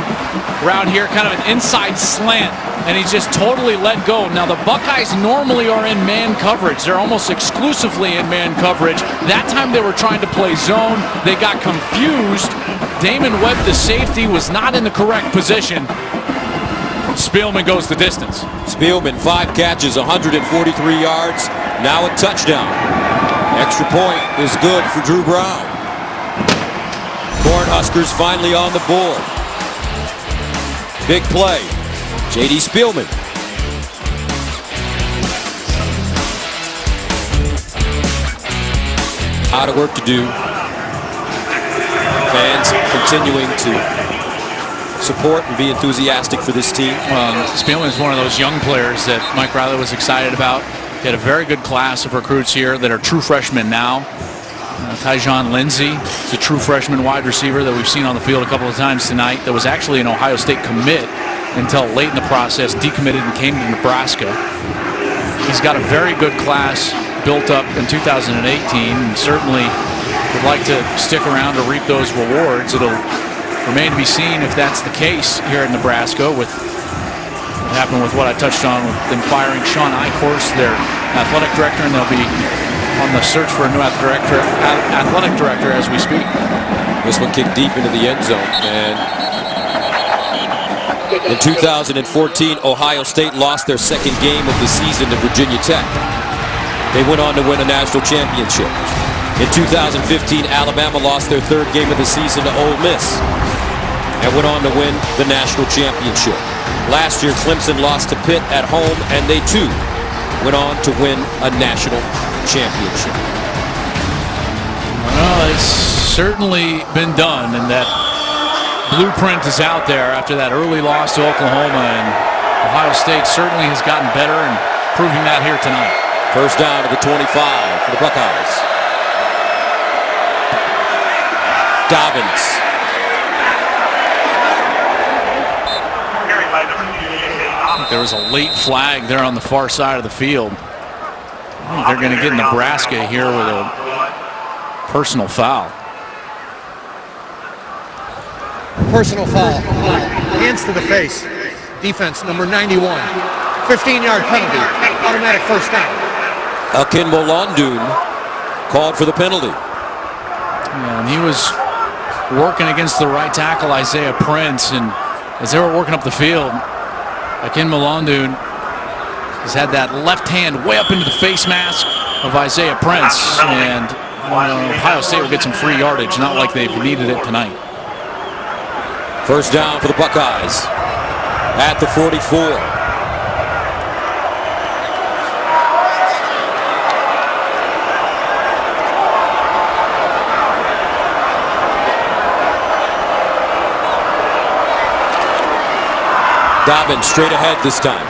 route here, kind of an inside slant, and he's just totally let go. Now, the Buckeyes normally are in man coverage. They're almost exclusively in man coverage. That time they were trying to play zone. They got confused. Damon Webb, the safety, was not in the correct position. Spielman goes the distance. Spielman, 5 catches, 143 yards, now a touchdown. Extra point is good for Drew Brown. Cornhuskers finally on the board. Big play. J.D. Spielman. A lot of work to do. Fans continuing to support and be enthusiastic for this team. Spielman is one of those young players that Mike Riley was excited about. He had a very good class of recruits here that are true freshmen now. Tyjon Lindsey is a true freshman wide receiver that we've seen on the field a couple of times tonight. That was actually an Ohio State commit until late in the process, decommitted and came to Nebraska. He's got a very good class built up in 2018 and certainly would like to stick around to reap those rewards. It'll remain to be seen if that's the case here in Nebraska with what happened with what I touched on with them firing Sean Eichhorst, their athletic director, and they'll be on the search for a new athletic director as we speak. This one kicked deep into the end zone, and in 2014, Ohio State lost their second game of the season to Virginia Tech. They went on to win a national championship. In 2015, Alabama lost their third game of the season to Ole Miss and went on to win the national championship. Last year, Clemson lost to Pitt at home, and they too went on to win a national championship. Well, it's certainly been done, and that blueprint is out there after that early loss to Oklahoma, and Ohio State certainly has gotten better and proving that here tonight. First down to the 25 for the Buckeyes. Dobbins. There was a late flag there on the far side of the field. They're going to get Nebraska here with a personal foul. Personal foul. Hands to the face. Defense, number 91. 15-yard penalty. Automatic first down. Akin Molandun called for the penalty. Yeah, and he was working against the right tackle, Isaiah Prince, and as they were working up the field, Akin Molandun has had that left hand way up into the face mask of Isaiah Prince, and Ohio State will get some free yardage, not like they've needed it tonight. First down for the Buckeyes at the 44. Dobbins straight ahead this time.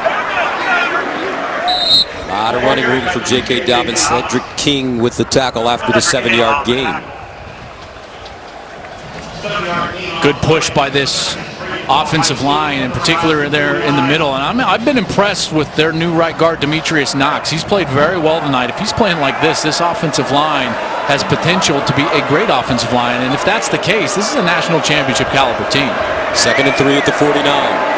A lot of running room for J.K. Dobbins. Cedric King with the tackle after the 7-yard gain. Good push by this offensive line, in particular there in the middle. And I've been impressed with their new right guard, Demetrius Knox. He's played very well tonight. If he's playing like this offensive line has potential to be a great offensive line. And if that's the case, this is a national championship caliber team. 2nd and 3 at the 49.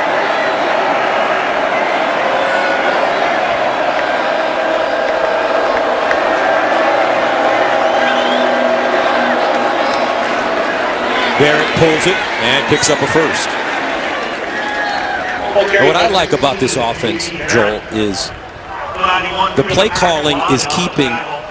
Barrett pulls it and picks up a first. What I like about this offense, Joel, is the play calling is keeping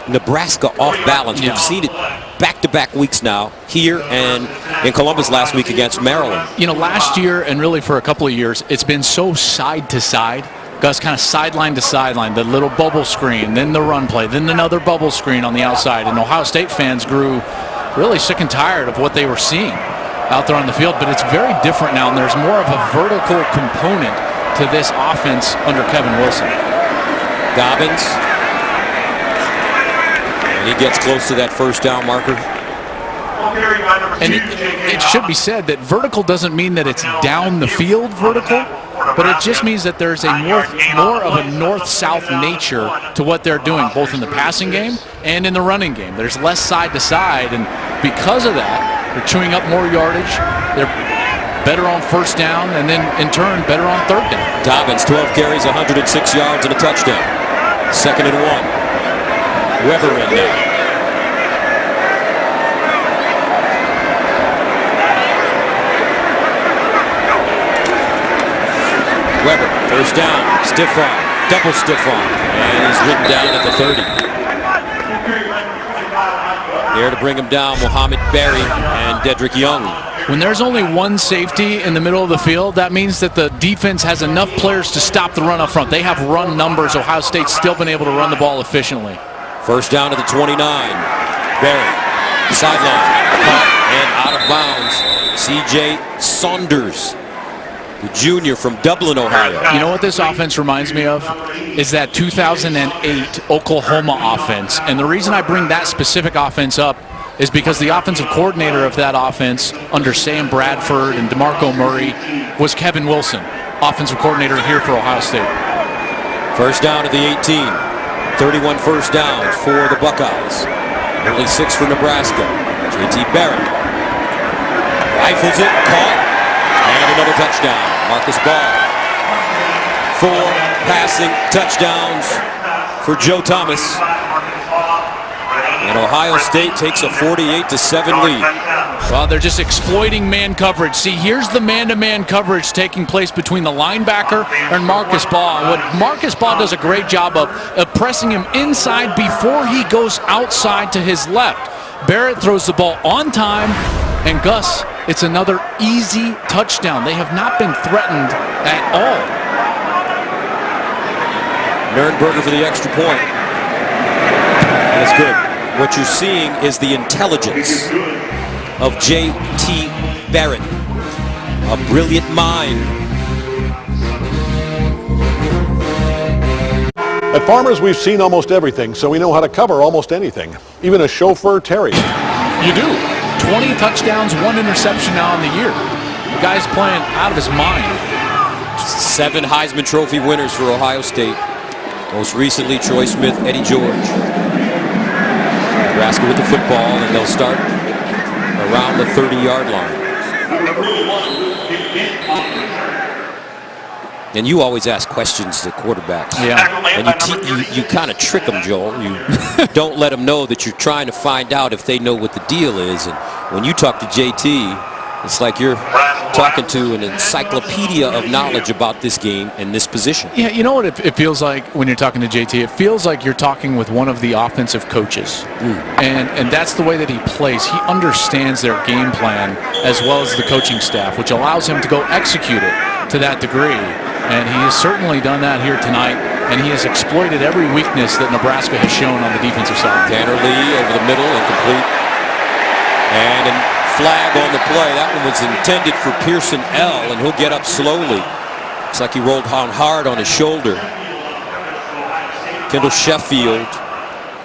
Nebraska off balance. We've seen it back-to-back weeks now, here and in Columbus last week against Maryland. You know, last year and really for a couple of years, it's been so side to side. Gus, kind of sideline to sideline, the little bubble screen, then the run play, then another bubble screen on the outside. And Ohio State fans grew really sick and tired of what they were seeing out there on the field. But it's very different now, and there's more of a vertical component to this offense under Kevin Wilson. Dobbins. And he gets close to that first down marker. And it should be said that vertical doesn't mean that it's down the field vertical, but it just means that there's a more of a north-south nature to what they're doing, both in the passing game and in the running game. There's less side to side, and because of that, they're chewing up more yardage. They're better on first down, and then in turn, better on third down. Dobbins, 12 carries, 106 yards, and a touchdown. 2nd and 1. Weber in there. Weber, first down, stiff arm, double stiff arm, and he's written down at the 30. There to bring him down, Mohamed Barry and Dedrick Young. When there's only one safety in the middle of the field, that means that the defense has enough players to stop the run up front. They have run numbers. Ohio State's still been able to run the ball efficiently. First down to the 29. Barrett, sideline, caught and out of bounds. C.J. Saunders, the junior from Dublin, Ohio. You know what this offense reminds me of? Is that 2008 Oklahoma offense. And the reason I bring that specific offense up is because the offensive coordinator of that offense under Sam Bradford and DeMarco Murray was Kevin Wilson, offensive coordinator here for Ohio State. First down to the 18. 31 first downs for the Buckeyes. Only 6 for Nebraska. J.T. Barrett rifles it, caught, and another touchdown. Marcus Baugh. 4 passing touchdowns for Joe Thomas. And Ohio State takes a 48-7 lead. Well, they're just exploiting man coverage. See, here's the man-to-man coverage taking place between the linebacker and Marcus Baugh. What Marcus Baugh does a great job of pressing him inside before he goes outside to his left. Barrett throws the ball on time, and Gus, it's another easy touchdown. They have not been threatened at all. Nurnberger for the extra point. That's good. What you're seeing is the intelligence of J.T. Barrett, a brilliant mind. At Farmers, we've seen almost everything, so we know how to cover almost anything, even a chauffeur terrier. You do. 20 touchdowns, 1 interception now in the year. The guy's playing out of his mind. 7 Heisman Trophy winners for Ohio State. Most recently, Troy Smith, Eddie George. Nebraska with the football, and they'll start around the 30-yard line. And you always ask questions to quarterbacks. Yeah. And you kind of trick them, Joel. You don't let them know that you're trying to find out if they know what the deal is. And when you talk to JT, it's like you're talking to an encyclopedia of knowledge about this game and this position. Yeah, you know what it feels like when you're talking to JT? It feels like you're talking with one of the offensive coaches. And that's the way that he plays. He understands their game plan as well as the coaching staff, which allows him to go execute it to that degree. And he has certainly done that here tonight, and he has exploited every weakness that Nebraska has shown on the defensive side. Tanner Lee over the middle, incomplete. And flag on the play. That one was intended for Pearson L., and he'll get up slowly Looks like he rolled down hard on his shoulder. Kendall Sheffield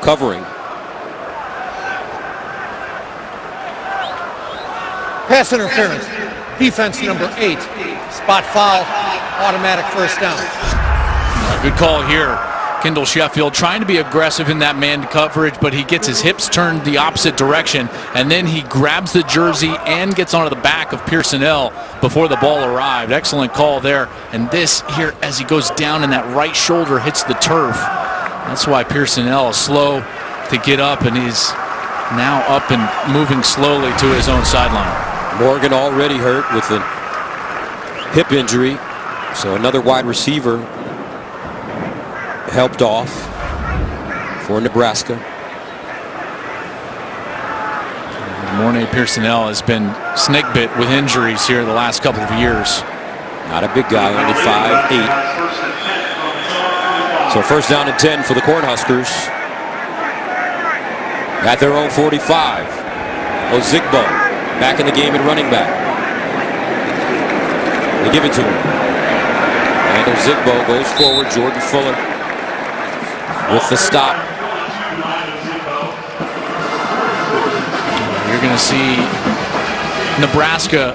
covering. Pass interference. Defense number 8. Spot foul. Automatic first down. Good call here. Kendall Sheffield trying to be aggressive in that man coverage, but he gets his hips turned the opposite direction, and then he grabs the jersey and gets onto the back of Pearsonell before the ball arrived. Excellent call there. And this here, as he goes down and that right shoulder hits the turf. That's why Pearsonell is slow to get up, and he's now up and moving slowly to his own sideline. Morgan already hurt with a hip injury, so another wide receiver helped off for Nebraska. Mornay Pearsonell has been snake bit with injuries here the last couple of years. Not a big guy, only 5'8". So first down and 10 for the Cornhuskers at their own 45. Ozigbo back in the game at running back. They give it to him. And Ozigbo goes forward. Jordan Fuller with the stop. You're going to see Nebraska,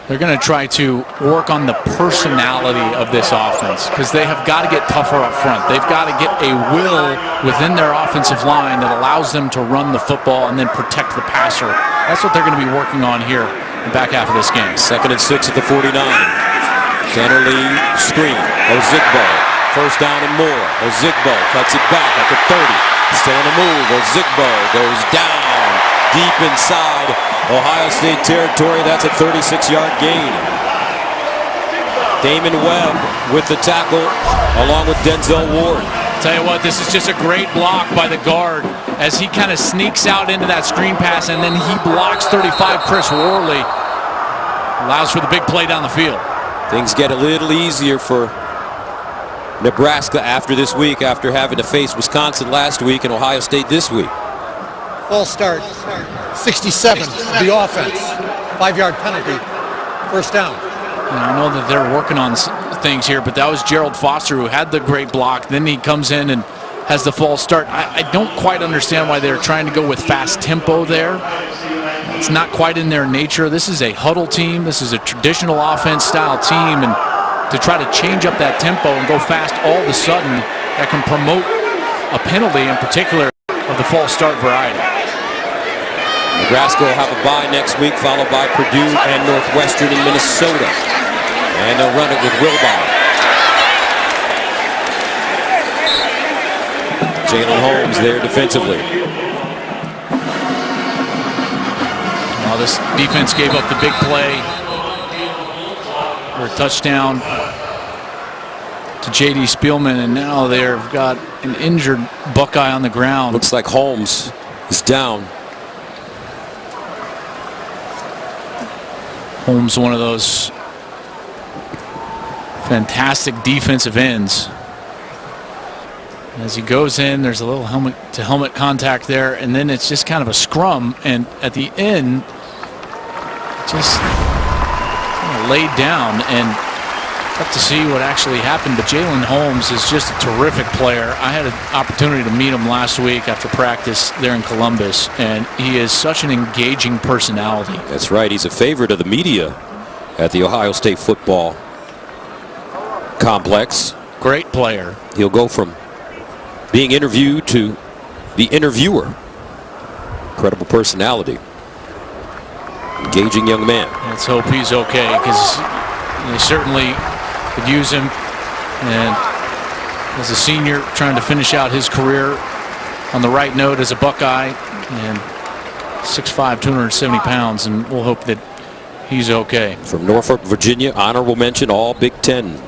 they're going to try to work on the personality of this offense because they have got to get tougher up front. They've got to get a will within their offensive line that allows them to run the football and then protect the passer. That's what they're going to be working on here in the back half of this game. 2nd and 6 at the 49. Tanner Lee screen. Ozigbo. First down and more. Ozigbo cuts it back at the 30. Still on the move. Ozigbo goes down deep inside Ohio State territory. That's a 36-yard gain. Damon Webb with the tackle along with Denzel Ward. Tell you what, this is just a great block by the guard as he kind of sneaks out into that screen pass, and then he blocks 35 Chris Worley. Allows for the big play down the field. Things get a little easier for Nebraska after this week, after having to face Wisconsin last week and Ohio State this week. False start. 67 of the offense. 5-yard penalty. First down. I know that they're working on things here, but that was Gerald Foster who had the great block. Then he comes in and has the false start. I don't quite understand why they're trying to go with fast tempo there. It's not quite in their nature. This is a huddle team. This is a traditional offense style team, and to try to change up that tempo and go fast all of a sudden, that can promote a penalty, in particular of the false start variety. Nebraska will have a bye next week, followed by Purdue and Northwestern in Minnesota. And they'll run it with Wilbon. Jalen Holmes there defensively. Well, this defense gave up the big play for a touchdown to J.D. Spielman, and now they've got an injured Buckeye on the ground. Looks like Holmes is down. Holmes, one of those fantastic defensive ends. As he goes in, there's a little helmet-to-helmet contact there, and then it's just kind of a scrum, and at the end, just kind of laid down, and tough to see what actually happened. But Jalen Holmes is just a terrific player. I had an opportunity to meet him last week after practice there in Columbus, and he is such an engaging personality. That's right. He's a favorite of the media at the Ohio State football complex. Great player. He'll go from being interviewed to the interviewer. Incredible personality. Engaging young man. Let's hope he's okay, because they certainly could use him. And as a senior, trying to finish out his career on the right note as a Buckeye, and 6'5", 270 pounds, and we'll hope that he's okay. From Norfolk, Virginia, honorable mention All Big Ten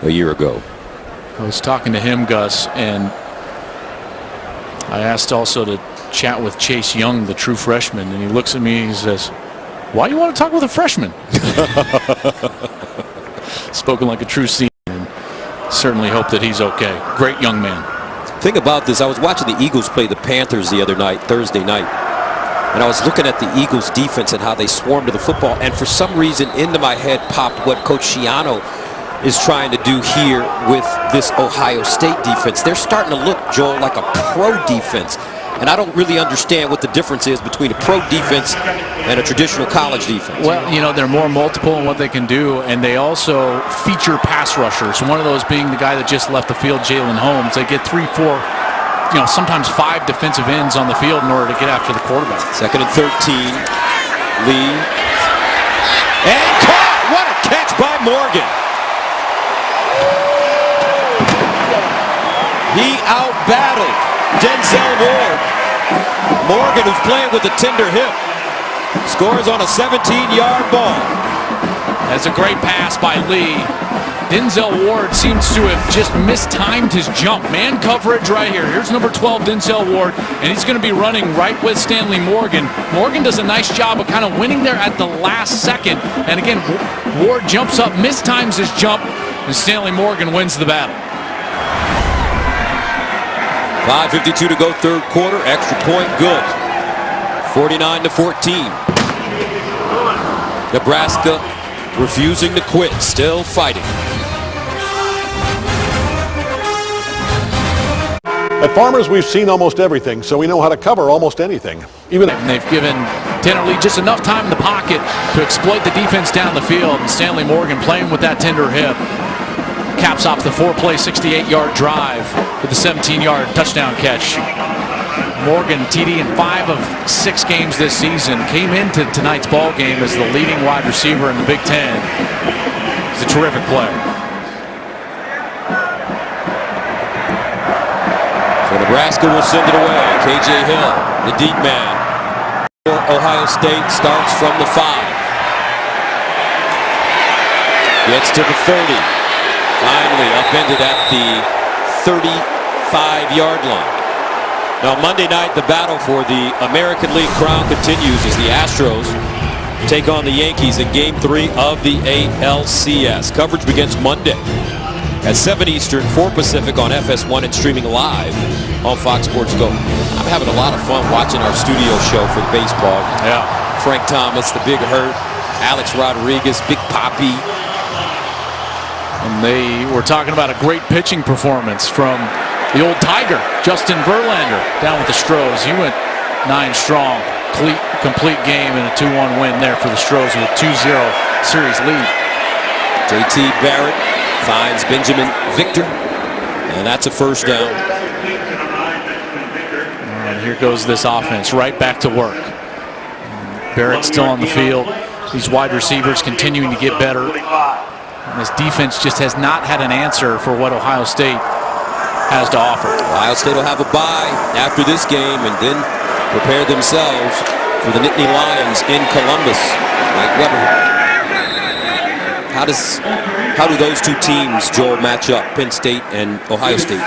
a year ago. I was talking to him, Gus, and I asked also to chat with Chase Young, the true freshman, and he looks at me and he says, "Why do you want to talk with a freshman?" Spoken like a true senior, and certainly hope that he's okay. Great young man. Think about this. I was watching the Eagles play the Panthers the other night, Thursday night, and I was looking at the Eagles defense and how they swarmed to the football, and for some reason into my head popped what Coach Schiano is trying to do here with this Ohio State defense. They're starting to look, Joel, like a pro defense. And I don't really understand what the difference is between a pro defense and a traditional college defense. Well, you know, they're more multiple in what they can do, and they also feature pass rushers. One of those being the guy that just left the field, Jalen Holmes. They get 3, 4, you know, sometimes 5 defensive ends on the field in order to get after the quarterback. 2nd and 13. Lee. And caught! What a catch by Morgan. He out-battled Denzel Ward. Morgan, who's playing with a tender hip, scores on a 17-yard ball. That's a great pass by Lee. Denzel Ward seems to have just mistimed his jump. Man coverage right here. Here's number 12, Denzel Ward, and he's going to be running right with Stanley Morgan. Morgan does a nice job of kind of winning there at the last second. And again, Ward jumps up, mistimes his jump, and Stanley Morgan wins the battle. 5:52 to go, third quarter. Extra point, good. 49-14. Nebraska refusing to quit, still fighting. At Farmers, we've seen almost everything, so we know how to cover almost anything. And they've given Tanner Lee just enough time in the pocket to exploit the defense down the field. And Stanley Morgan playing with that tender hip caps off the 4-play, 68-yard drive with the 17-yard touchdown catch. Morgan, TD in 5 of 6 games this season, came into tonight's ball game as the leading wide receiver in the Big Ten. He's a terrific player. So Nebraska will send it away. KJ Hill, the deep man. Ohio State starts from the 5. Gets to the 30. Finally upended at the 35-yard line. Now Monday night, the battle for the American League crown continues as the Astros take on the Yankees in Game 3 of the ALCS. Coverage begins Monday at 7 Eastern, 4 Pacific on FS1 and streaming live on Fox Sports Go. I'm having a lot of fun watching our studio show for baseball. Yeah. Frank Thomas, the Big Hurt, Alex Rodriguez, Big Papi. And they were talking about a great pitching performance from the old Tiger, Justin Verlander, down with the Stros. He went 9 strong, complete game, and a 2-1 win there for the Stros with a 2-0 series lead. JT Barrett finds Benjamin Victor, and that's a first down. And here goes this offense right back to work. Barrett still on the field. These wide receivers continuing to get better. And this defense just has not had an answer for what Ohio State has to offer. Ohio State will have a bye after this game and then prepare themselves for the Nittany Lions in Columbus. Mike Weber. How do those two teams, Joel, match up, Penn State and Ohio State?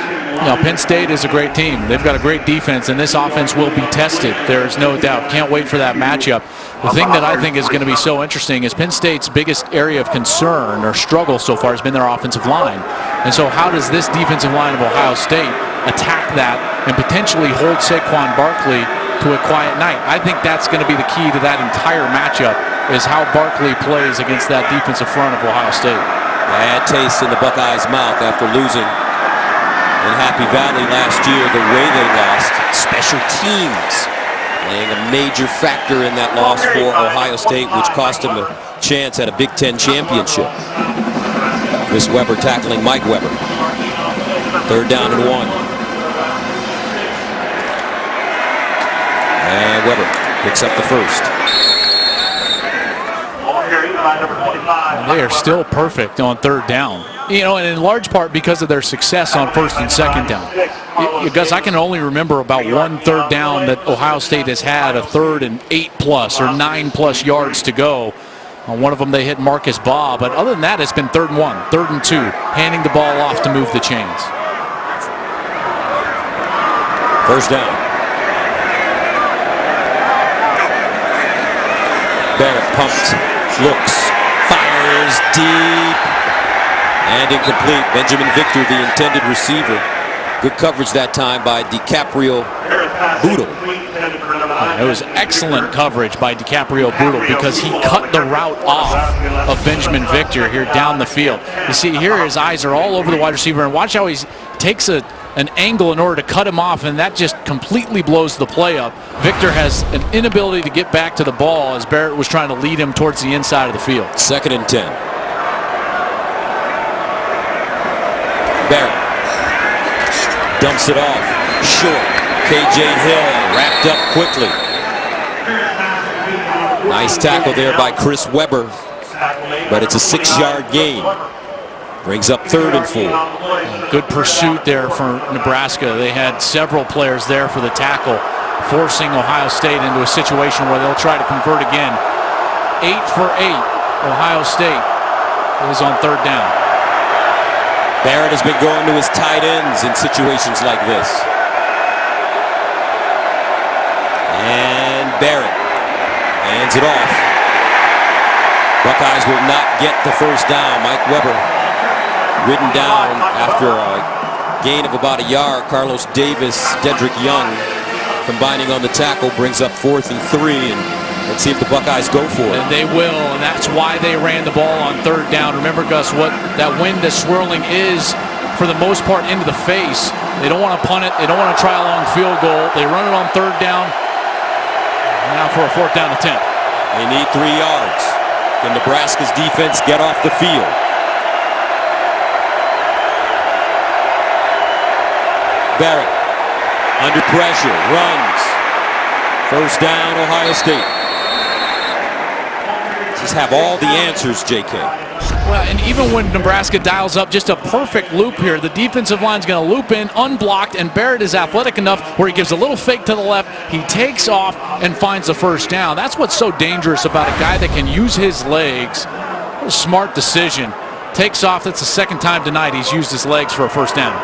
Now, Penn State is a great team. They've got a great defense, and this offense will be tested. There is no doubt. Can't wait for that matchup. The thing that I think is going to be so interesting is Penn State's biggest area of concern or struggle so far has been their offensive line. And so how does this defensive line of Ohio State attack that and potentially hold Saquon Barkley to a quiet night? I think that's going to be the key to that entire matchup, is how Barkley plays against that defensive front of Ohio State. Bad taste in the Buckeyes' mouth after losing in Happy Valley last year the way they lost. Special teams playing a major factor in that loss for Ohio State, which cost them a chance at a Big Ten championship. Chris Weber tackling Mike Weber. 3rd down and 1. And Weber picks up the first. They are still perfect on 3rd down. You know, and in large part because of their success on 1st and 2nd down. Because I can only remember about 1 3rd down that Ohio State has had, a 3rd and 8+ or 9+ yards to go. On one of them they hit Marcus Baugh, but other than that it's been 3rd and 1, 3rd and 2, handing the ball off to move the chains. First down. Barrett pumped, looks, fires deep, and incomplete. Benjamin Victor, the intended receiver. Good coverage that time by DiCaprio Boodle. It was excellent coverage by DiCaprio Boodle because he cut the route off of Benjamin Victor here down the field. You see here his eyes are all over the wide receiver, and watch how he takes an angle in order to cut him off, and that just completely blows the play up. Victor has an inability to get back to the ball as Barrett was trying to lead him towards the inside of the field. 2nd and 10. Barrett dumps it off. Short. KJ Hill wrapped up quickly. Nice tackle there by Chris Webber, but it's a 6-yard gain. Brings up 3rd and 4. Good pursuit there for Nebraska. They had several players there for the tackle, forcing Ohio State into a situation where they'll try to convert again. 8 for 8. Ohio State is on 3rd down. Barrett has been going to his tight ends in situations like this. And Barrett hands it off. Buckeyes will not get the 1st down. Mike Weber ridden down after a gain of about a yard. Carlos Davis, Dedrick Young combining on the tackle brings up 4th and 3, and let's see if the Buckeyes go for it. And they will, and that's why they ran the ball on 3rd down. Remember, Gus, what that wind is swirling is, for the most part, into the face. They don't want to punt it. They don't want to try a long field goal. They run it on 3rd down. Now for a 4th down attempt. They need 3 yards. Can Nebraska's defense get off the field? Barrett under pressure, runs. 1st down, Ohio State. Just have all the answers, JK. Well, and even when Nebraska dials up just a perfect loop here, the defensive line's going to loop in unblocked, and Barrett is athletic enough where he gives a little fake to the left, he takes off and finds the 1st down. That's what's so dangerous about a guy that can use his legs. What a smart decision. Takes off. That's the 2nd time tonight he's used his legs for a 1st down.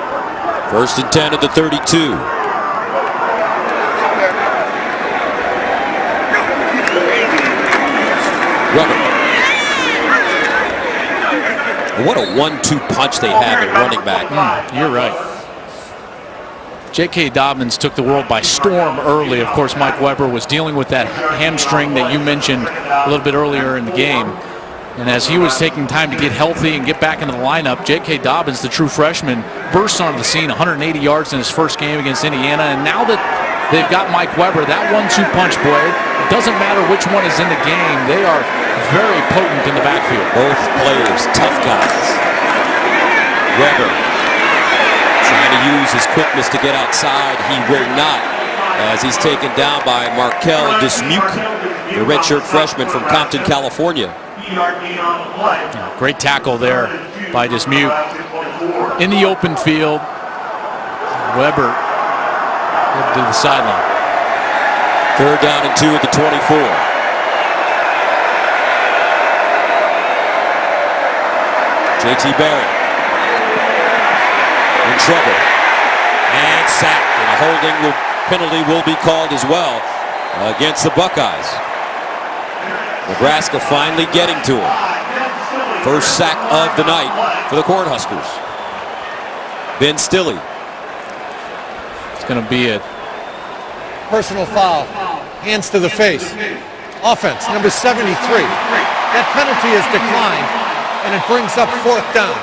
1st and 10 at the 32. Rubber. What a 1-2 punch they have at running back. You're right. J.K. Dobbins took the world by storm early. Of course, Mike Weber was dealing with that hamstring that you mentioned a little bit earlier in the game. And as he was taking time to get healthy and get back into the lineup, J.K. Dobbins, the true freshman, burst onto the scene, 180 yards in his 1st game against Indiana. And now that they've got Mike Weber, that 1-2 punch, boy, it doesn't matter which one is in the game. They are very potent in the backfield. Both players, tough guys. Weber trying to use his quickness to get outside. He will not, as he's taken down by Markel Dismuke, the redshirt freshman from Compton, California. Great tackle there by Dismuke. In the open field, Weber to the sideline. 3rd down and 2 at the 24. J.T. Barrett in trouble and sacked, and a holding penalty will be called as well against the Buckeyes. Nebraska finally getting to him. 1st sack of the night for the Cornhuskers. Ben Stilley. It's going to be a personal foul. Hands to the face. Offense, number 73. That penalty is declined, and it brings up 4th down.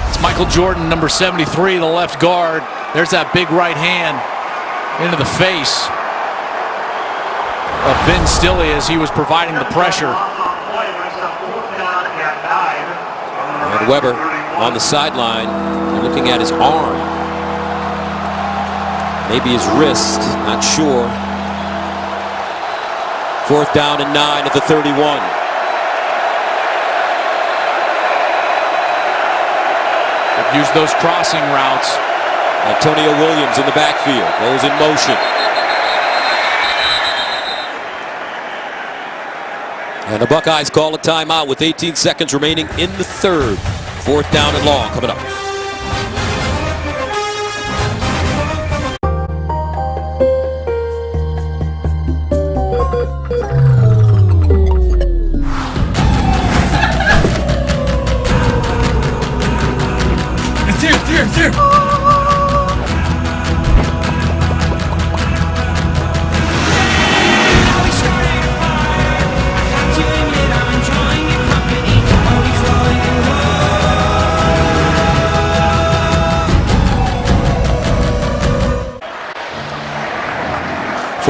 It's Michael Jordan, number 73, the left guard. There's that big right hand into the face of Ben Stilley as he was providing the pressure. And Weber on the sideline looking at his arm. Maybe his wrist, not sure. 4th down and 9 at the 31. They've used those crossing routes. Antonio Williams in the backfield, goes in motion. And the Buckeyes call a timeout with 18 seconds remaining in the 3rd. 4th down and long coming up. It's here.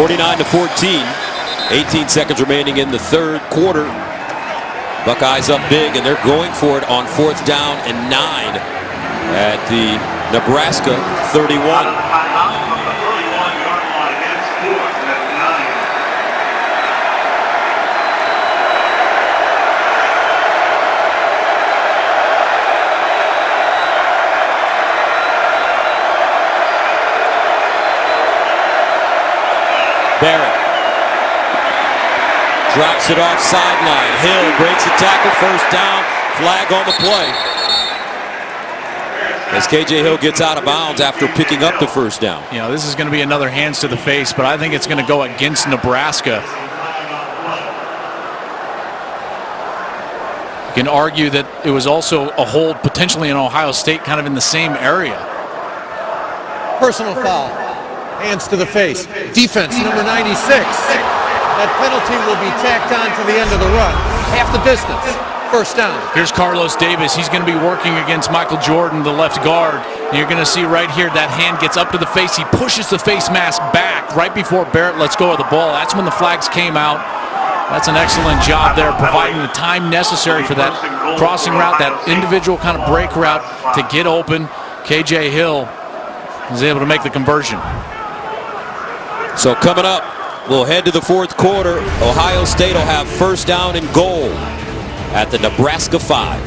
49-14. 18 seconds remaining in the third quarter. Buckeyes up big, and they're going for it on 4th down and 9 at the Nebraska 31. Barrett drops it off sideline. Hill breaks the tackle, 1st down, flag on the play. As KJ Hill gets out of bounds after picking up the 1st down. You know, this is going to be another hands to the face, but I think it's going to go against Nebraska. You can argue that it was also a hold potentially in Ohio State, kind of in the same area. Personal foul. Hands to the face. Defense, number 96. That penalty will be tacked on to the end of the run. Half the distance. 1st down. Here's Carlos Davis. He's going to be working against Michael Jordan, the left guard. And you're going to see right here that hand gets up to the face. He pushes the face mask back right before Barrett lets go of the ball. That's when the flags came out. That's an excellent job there, providing the time necessary for that crossing route, that individual kind of break route to get open. KJ Hill was able to make the conversion. So coming up, we'll head to the 4th quarter. Ohio State will have 1st down and goal at the Nebraska 5.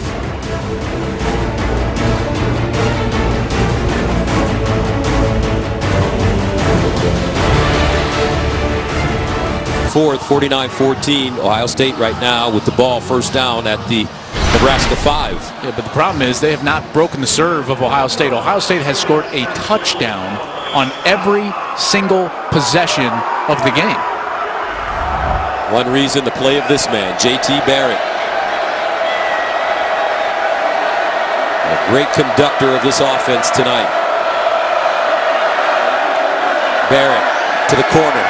Fourth, 49-14. Ohio State right now with the ball 1st down at the Nebraska 5. Yeah, but the problem is they have not broken the serve of Ohio State. Ohio State has scored a touchdown on every single possession of the game. One reason, the play of this man, JT Barrett. A great conductor of this offense tonight. Barrett to the corner.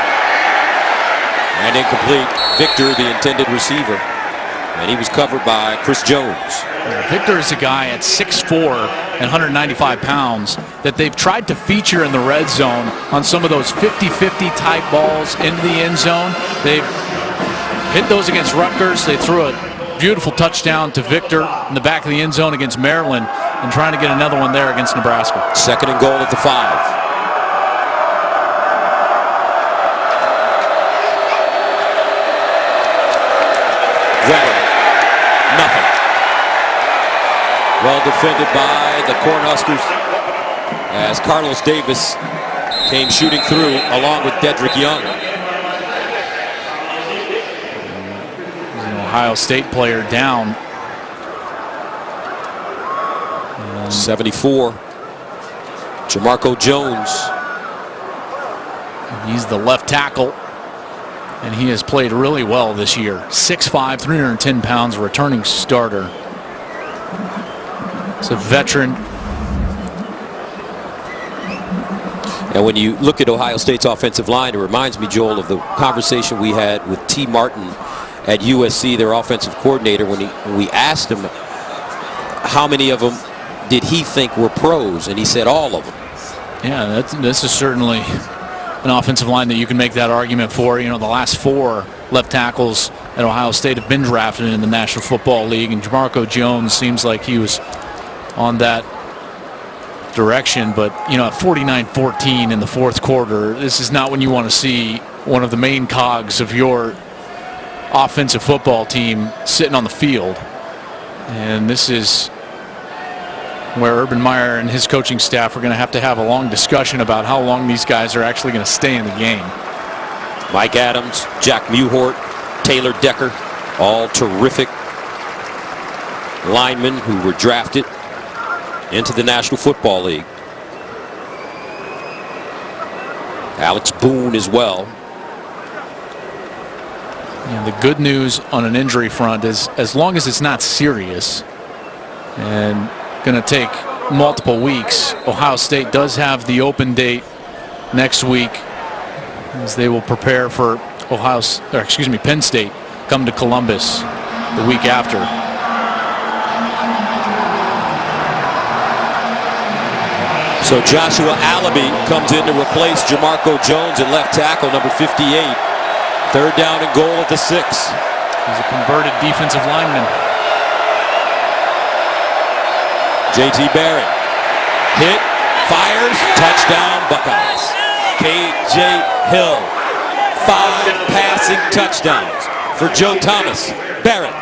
And incomplete. Victor, the intended receiver. And he was covered by Chris Jones. Victor is a guy at 6'4" and 195 pounds that they've tried to feature in the red zone on some of those 50-50 type balls into the end zone. They've hit those against Rutgers. They threw a beautiful touchdown to Victor in the back of the end zone against Maryland, and trying to get another one there against Nebraska. 2nd and goal at the 5. Nothing. Well defended by the Cornhuskers as Carlos Davis came shooting through along with Dedrick Young. An Ohio State player down. 74. Jamarco Jones. He's the left tackle, and he has played really well this year. 6'5", 310 pounds, returning starter. It's a veteran. And when you look at Ohio State's offensive line, it reminds me, Joel, of the conversation we had with T. Martin at USC, their offensive coordinator, when we asked him how many of them did he think were pros, and he said all of them. Yeah, this is certainly an offensive line that you can make that argument for. You know, the last 4 left tackles at Ohio State have been drafted in the National Football League, and Jamarco Jones seems like he was on that direction. But, you know, at 49-14 in the 4th quarter, this is not when you want to see one of the main cogs of your offensive football team sitting on the field. And this is where Urban Meyer and his coaching staff are going to have a long discussion about how long these guys are actually going to stay in the game. Mike Adams, Jack Muhort, Taylor Decker, all terrific linemen who were drafted into the National Football League. Alex Boone as well. And the good news on an injury front is, as long as it's not serious and going to take multiple weeks, Ohio State does have the open date next week as they will prepare for Penn State come to Columbus the week after. So Joshua Allaby comes in to replace Jamarco Jones at left tackle, number 58. Third down and goal at the 6. He's a converted defensive lineman. JT Barrett. Hit, fires, touchdown Buckeyes. KJ Hill. 5 passing touchdowns for Joe Thomas. Barrett.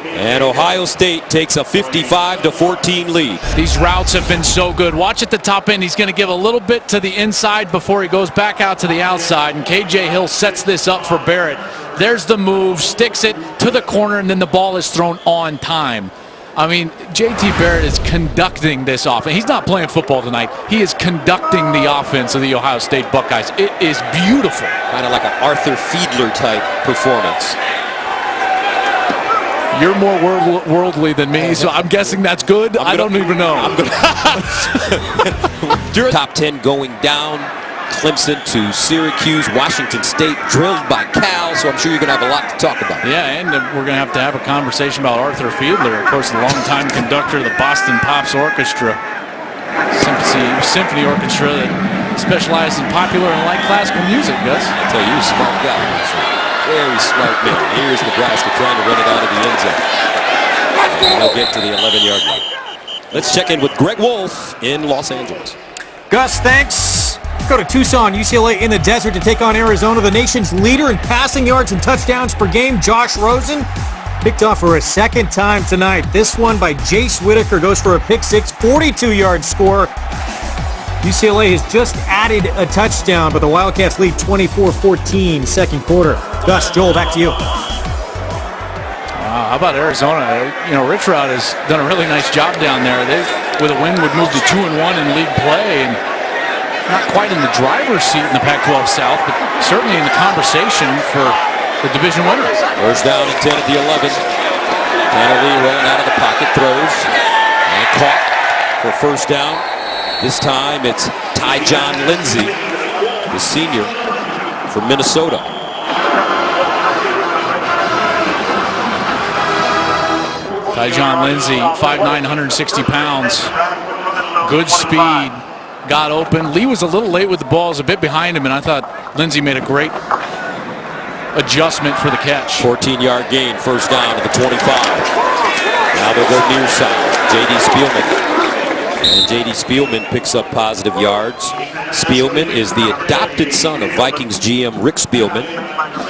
And Ohio State takes a 55-14 lead. These routes have been so good. Watch at the top end. He's going to give a little bit to the inside before he goes back out to the outside. And KJ Hill sets this up for Barrett. There's the move, sticks it to the corner, and then the ball is thrown on time. I mean, JT Barrett is conducting this offense. He's not playing football tonight. He is conducting the offense of the Ohio State Buckeyes. It is beautiful. Kind of like an Arthur Fiedler type performance. You're more worldly than me, so I'm guessing that's good. I don't even know. Top 10 going down. Clemson to Syracuse, Washington State drilled by Cal, so I'm sure you're going to have a lot to talk about. Yeah, and we're going to have a conversation about Arthur Fiedler, of course, the longtime conductor of the Boston Pops Orchestra, symphony orchestra that specialized in popular and light classical music, Gus. I tell you, you're a smart guy. Very smart man. Here's Nebraska trying to run it out of the end zone. And they'll get to the 11-yard line. Let's check in with Greg Wolf in Los Angeles. Gus, thanks. Go to Tucson, UCLA in the desert to take on Arizona. The nation's leader in passing yards and touchdowns per game, Josh Rosen, picked off for a second time tonight. This one by Jace Whitaker goes for a pick six, 42-yard score. UCLA has just added a touchdown, but the Wildcats lead 24-14 second quarter. Gus, Joel, back to you. How about Arizona? You know, Rashod has done a really nice job down there. They, with a win, would move to 2-1 in league play, and not quite in the driver's seat in the Pac-12 South, but certainly in the conversation for the division winners. First down and 10 at the 11. Penalty rolling out of the pocket, throws, and caught for first down. This time it's Tyjon Lindsey, the senior from Minnesota. Tyjon Lindsey, 5'9", 160 pounds. Good speed. Got open. Lee was a little late with the ball, was a bit behind him, and I thought Lindsey made a great adjustment for the catch. 14-yard gain, first down to the 25. Now they'll go near side. J.D. Spielman. And J.D. Spielman picks up positive yards. Spielman is the adopted son of Vikings GM Rick Spielman.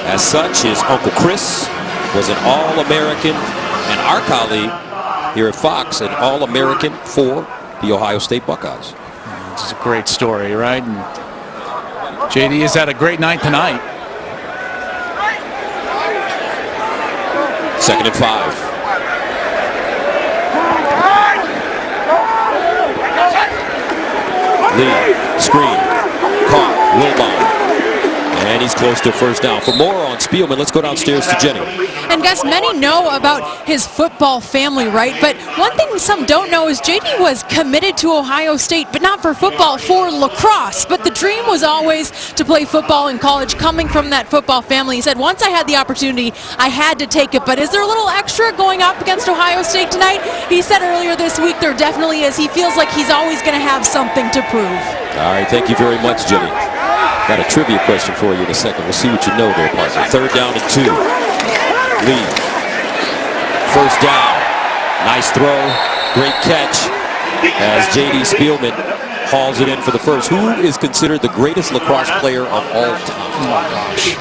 As such, his Uncle Chris was an All-American, and our colleague here at Fox, an All-American for the Ohio State Buckeyes. This is a great story, right? And JD has had a great night tonight. Second and 5. Lee, screen, caught, Wilbon. And he's close to first down. For more on Spielman, let's go downstairs to Jenny. And Gus, many know about his football family, right? But one thing some don't know is JD was committed to Ohio State, but not for football, for lacrosse. But the dream was always to play football in college, coming from that football family. He said, once I had the opportunity, I had to take it. But is there a little extra going up against Ohio State tonight? He said earlier this week there definitely is. He feels like he's always going to have something to prove. All right, thank you very much, Jenny. Got a trivia question for you in a second. We'll see what you know there, partner. Third down and 2. Lee. First down. Nice throw. Great catch as J.D. Spielman hauls it in for the first. Who is considered the greatest lacrosse player of all time? Oh, my gosh.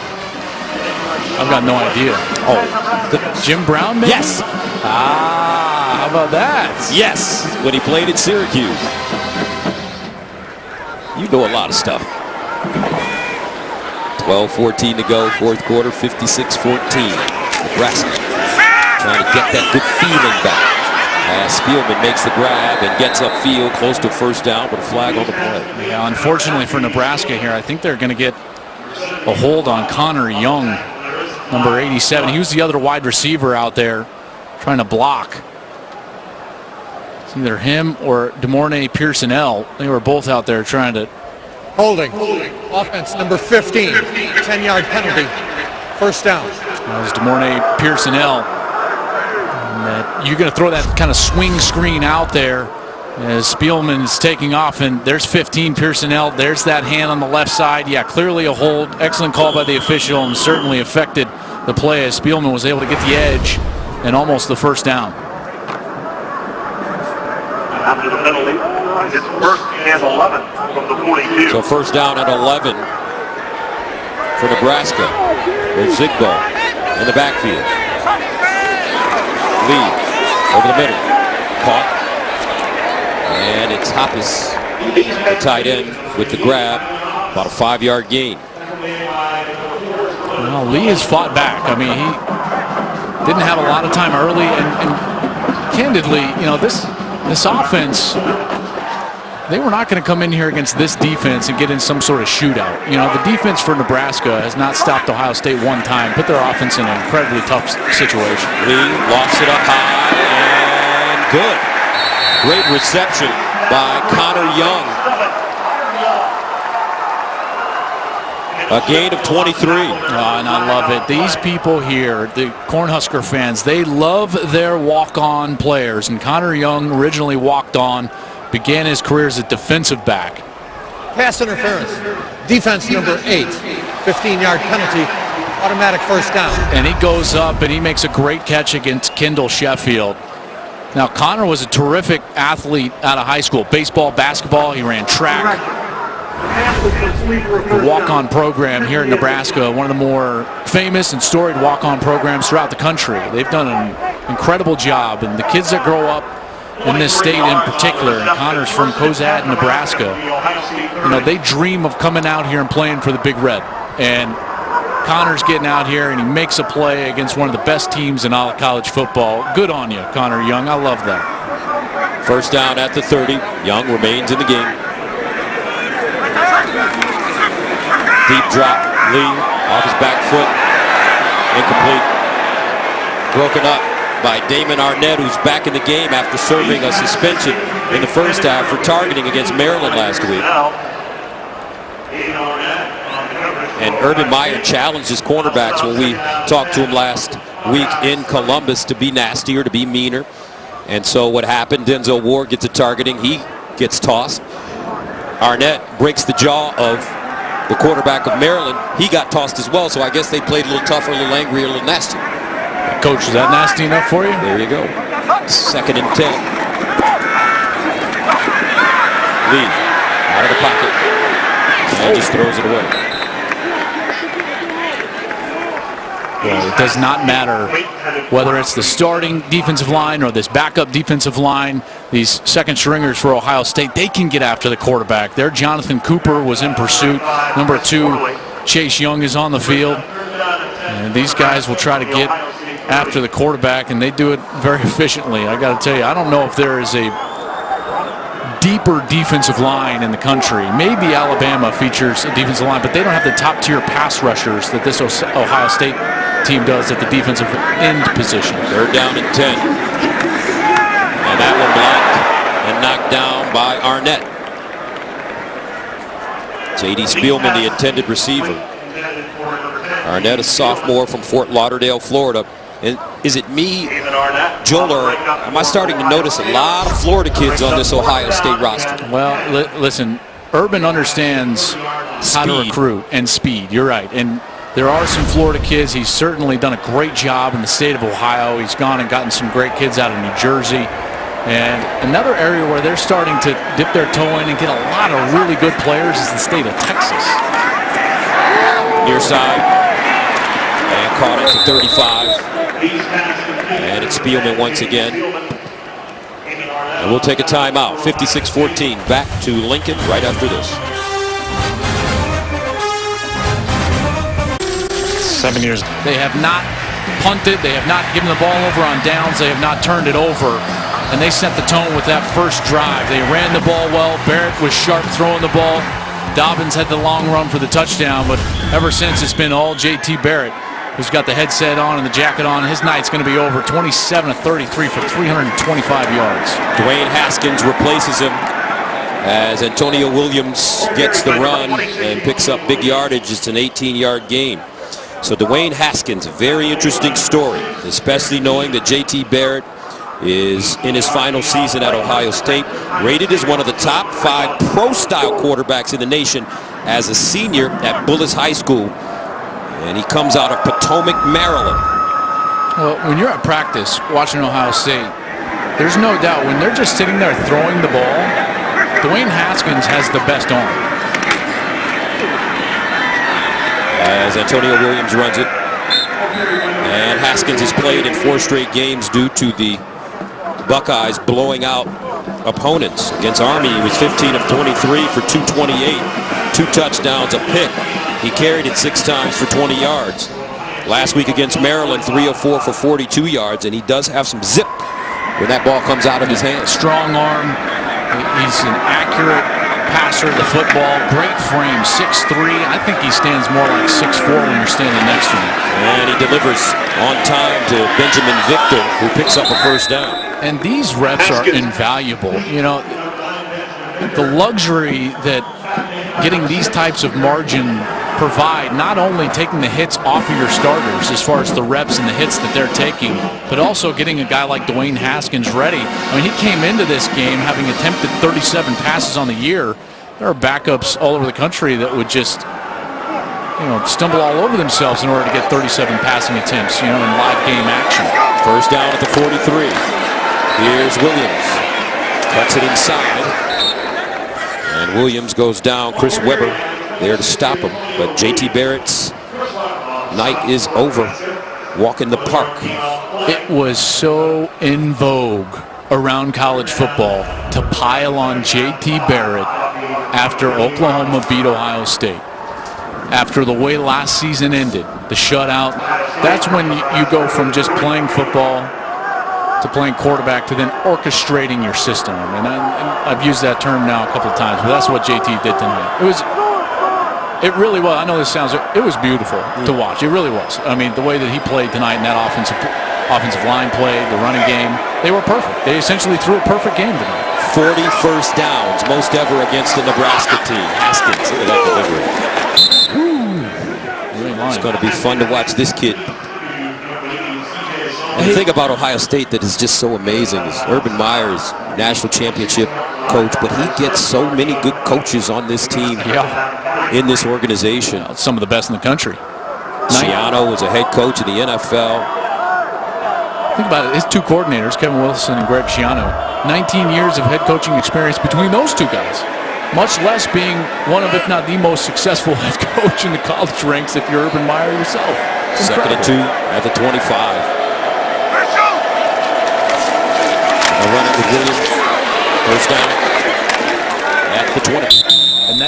I've got no idea. Oh. Jim Brown, maybe? Yes. How about that? Yes. When he played at Syracuse. You know a lot of stuff. 12-14 to go, fourth quarter, 56-14. Nebraska trying to get that good feeling back. As Spielman makes the grab and gets upfield close to first down, but a flag on the play. Yeah, unfortunately for Nebraska here, I think they're going to get a hold on Connor Young, number 87. He was the other wide receiver out there trying to block. It's either him or DeMornay Pearsonell. They were both out there trying to. Holding. Offense number 15. 10-yard penalty. First down. That was DeMornay Pearsonell. And you're going to throw that kind of swing screen out there. As Spielman's taking off, and there's 15 Pearsonell. There's that hand on the left side. Yeah, clearly a hold. Excellent call by the official, and certainly affected the play as Spielman was able to get the edge and almost the first down. After the penalty, it's first and 11 from the 42. So first down at 11 for Nebraska. There's Zigbo in the backfield. Lee over the middle. Caught. And it's Hoppus, the tight end, with the grab. About a 5-yard gain. Well, Lee has fought back. I mean, he didn't have a lot of time early, and candidly, you know, this offense, they were not going to come in here against this defense and get in some sort of shootout. You know, the defense for Nebraska has not stopped Ohio State one time, put their offense in an incredibly tough situation. Lee lofts it up high and good. Great reception by Connor Young. A gain of 23. And I love it. These people here, the Cornhusker fans, they love their walk-on players. And Connor Young originally walked on, began his career as a defensive back. Pass interference. Defense number 8. 15-yard penalty. Automatic first down. And he goes up and he makes a great catch against Kendall Sheffield. Now, Connor was a terrific athlete out of high school. Baseball, basketball, he ran track. The walk-on program here in Nebraska, one of the more famous and storied walk-on programs throughout the country. They've done an incredible job, and the kids that grow up in this state in particular, and Connor's from Cozad, Nebraska, you know, they dream of coming out here and playing for the Big Red. And Connor's getting out here and he makes a play against one of the best teams in all of college football. Good on you, Connor Young. I love that. First down at the 30. Young remains in the game. Deep drop. Lee off his back foot. Incomplete. Broken up by Damon Arnett, who's back in the game after serving a suspension in the first half for targeting against Maryland last week. And Urban Meyer challenged his cornerbacks when we talked to him last week in Columbus to be nastier, to be meaner. And so what happened, Denzel Ward gets a targeting. He gets tossed. Arnett breaks the jaw of the quarterback of Maryland. He got tossed as well, so I guess they played a little tougher, a little angrier, a little nastier. Coach, is that nasty enough for you? There you go. 2nd and 10. Lee out of the pocket. And just throws it away. Well, it does not matter whether it's the starting defensive line or this backup defensive line. These second stringers for Ohio State, they can get after the quarterback. There, Jonathan Cooper was in pursuit. Number 2, Chase Young is on the field. And these guys will try to get after the quarterback, and they do it very efficiently. I got to tell you, I don't know if there is a deeper defensive line in the country. Maybe Alabama features a defensive line, but they don't have the top-tier pass rushers that this Ohio State team does at the defensive end position. 3rd down and 10. And that one blocked and knocked down by Arnett. J.D. Spielman, the intended receiver. Arnett, a sophomore from Fort Lauderdale, Florida. And is it me, Joel, or am I starting to notice a lot of Florida kids on this Ohio State roster? Well, listen, Urban understands how to recruit and speed. You're right. And there are some Florida kids. He's certainly done a great job in the state of Ohio. He's gone and gotten some great kids out of New Jersey. And another area where they're starting to dip their toe in and get a lot of really good players is the state of Texas. Near side. And caught it to 35. And it's Spielman once again. And we'll take a timeout. 56-14. Back to Lincoln right after this. 7 years. They have not punted. They have not given the ball over on downs. They have not turned it over. And they set the tone with that first drive. They ran the ball well. Barrett was sharp throwing the ball. Dobbins had the long run for the touchdown. But ever since, it's been all J.T. Barrett, who's got the headset on and the jacket on. His night's going to be over. 27 of 33 for 325 yards. Dwayne Haskins replaces him as Antonio Williams gets the run and picks up big yardage. It's an 18-yard gain. So Dwayne Haskins, a very interesting story, especially knowing that J.T. Barrett is in his final season at Ohio State, rated as one of the top 5 pro-style quarterbacks in the nation as a senior at Bullis High School. And he comes out of Potomac, Maryland. Well, when you're at practice watching Ohio State, there's no doubt when they're just sitting there throwing the ball, Dwayne Haskins has the best arm. As Antonio Williams runs it. And Haskins has played in 4 straight games due to the Buckeyes blowing out opponents. Against Army, he was 15 of 23 for 228, 2 touchdowns, a pick. He carried it 6 times for 20 yards. Last week against Maryland, 3 of 4 for 42 yards, and he does have some zip when that ball comes out of his hand. Strong arm. He's an accurate passer of the football. Great frame, 6'3". I think he stands more like 6'4" when you're standing next to him. And he delivers on time to Benjamin Victor, who picks up a first down. And these reps are invaluable. You know, the luxury that getting these types of margin provide, not only taking the hits off of your starters as far as the reps and the hits that they're taking, but also getting a guy like Dwayne Haskins ready. I mean, he came into this game having attempted 37 passes on the year. There are backups all over the country that would just, you know, stumble all over themselves in order to get 37 passing attempts, you know, in live game action. First down at the 43. Here's Williams. Cuts it inside. And Williams goes down. Chris Webber there to stop him. But J.T. Barrett's night is over. Walk in the park. It was so in vogue around college football to pile on J.T. Barrett after Oklahoma beat Ohio State. After the way last season ended, the shutout, that's when you go from just playing football to playing quarterback to then orchestrating your system. And I've used that term now a couple of times, but that's what JT did tonight. It really was. I know this sounds, it was beautiful to watch. It really was. I mean, the way that he played tonight in that offensive line play, the running game, they were perfect. They essentially threw a perfect game tonight. 40 first downs, most ever against the Nebraska team. Haskins, look at that delivery. It's going to be fun to watch this kid. And the thing about Ohio State that is just so amazing is Urban Meyer's national championship coach, but he gets so many good coaches on this team, in this organization. Some of the best in the country. Schiano was a head coach in the NFL. Think about it, his 2 coordinators, Kevin Wilson and Greg Schiano, 19 years of head coaching experience between those 2 guys. Much less being one of, if not the most successful head coach in the college ranks if you're Urban Meyer yourself. Second and 2 at the 25. A run it with Williams. First down at the 20. And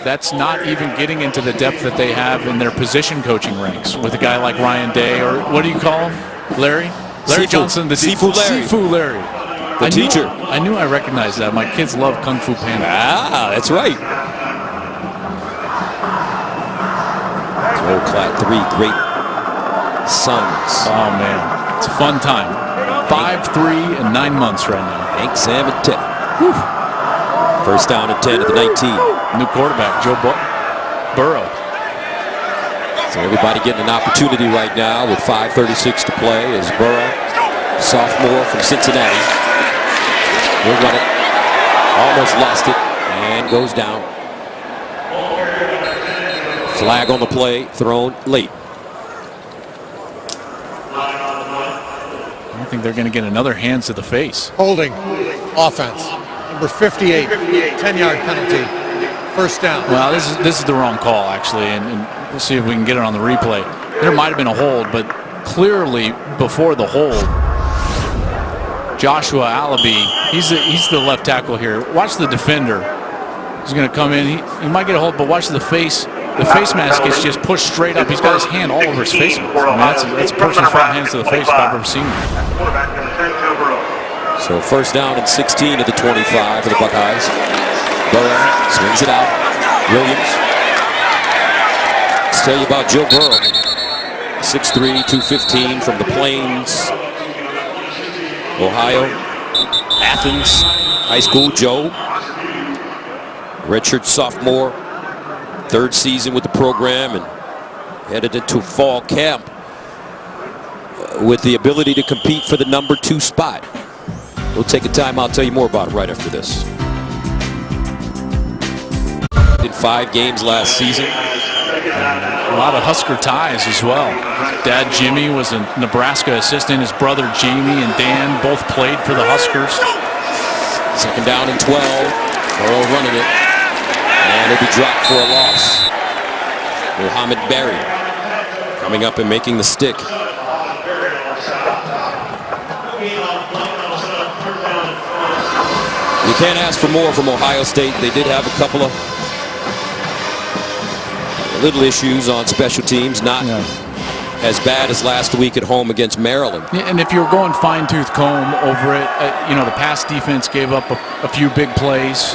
that's not even getting into the depth that they have in their position coaching ranks with a guy like Ryan Day, or what do you call him? Larry Sifu. Johnson, the Sifu Larry. Sifu Larry. The teacher. I knew I recognized that. My kids love Kung Fu Panda. Ah, that's right. Old Clat 3 great sons. Oh man, it's a fun time. 5, 3, and 9 months right now. Hank, Sam, and Ted. Whew. First down and 10 at the 19. New quarterback, Joe Burrow. So everybody getting an opportunity right now with 5:36 to play as Burrow, sophomore from Cincinnati, will run it. Almost lost it and goes down. Flag on the play, thrown late. I think they're going to get another hands to the face. Holding offense. Number 58, 10-yard penalty. First down. Well, this is the wrong call, actually, and we'll see if we can get it on the replay. There might have been a hold, but clearly before the hold, Joshua Alabi, he's the left tackle here. Watch the defender. He's going to come in. He might get a hold, but watch the face. The face mask gets just pushed straight up. He's got his hand all over his face mask. I mean, that's a person throwing hands to the face if I've ever seen it. So first down and 16 to the 25 for the Buckeyes. Burrow swings it out. Williams. Let's tell you about Joe Burrow. 6'3", 215 from the Plains, Ohio. Athens High School. Joe, redshirt sophomore, 3rd season with the program, and headed into fall camp with the ability to compete for the number 2 spot. We'll take a time. I'll tell you more about it right after this. In 5 games last season. A lot of Husker ties as well. Dad Jimmy was a Nebraska assistant. His brother Jamie and Dan both played for the Huskers. 2nd down and 12. Burrow running it. And it'll be dropped for a loss. Mohamed Barrett coming up and making the stick. You can't ask for more from Ohio State. They did have a couple of little issues on special teams, not as bad as last week at home against Maryland. Yeah, and if you're going fine-tooth comb over it, the pass defense gave up a few big plays.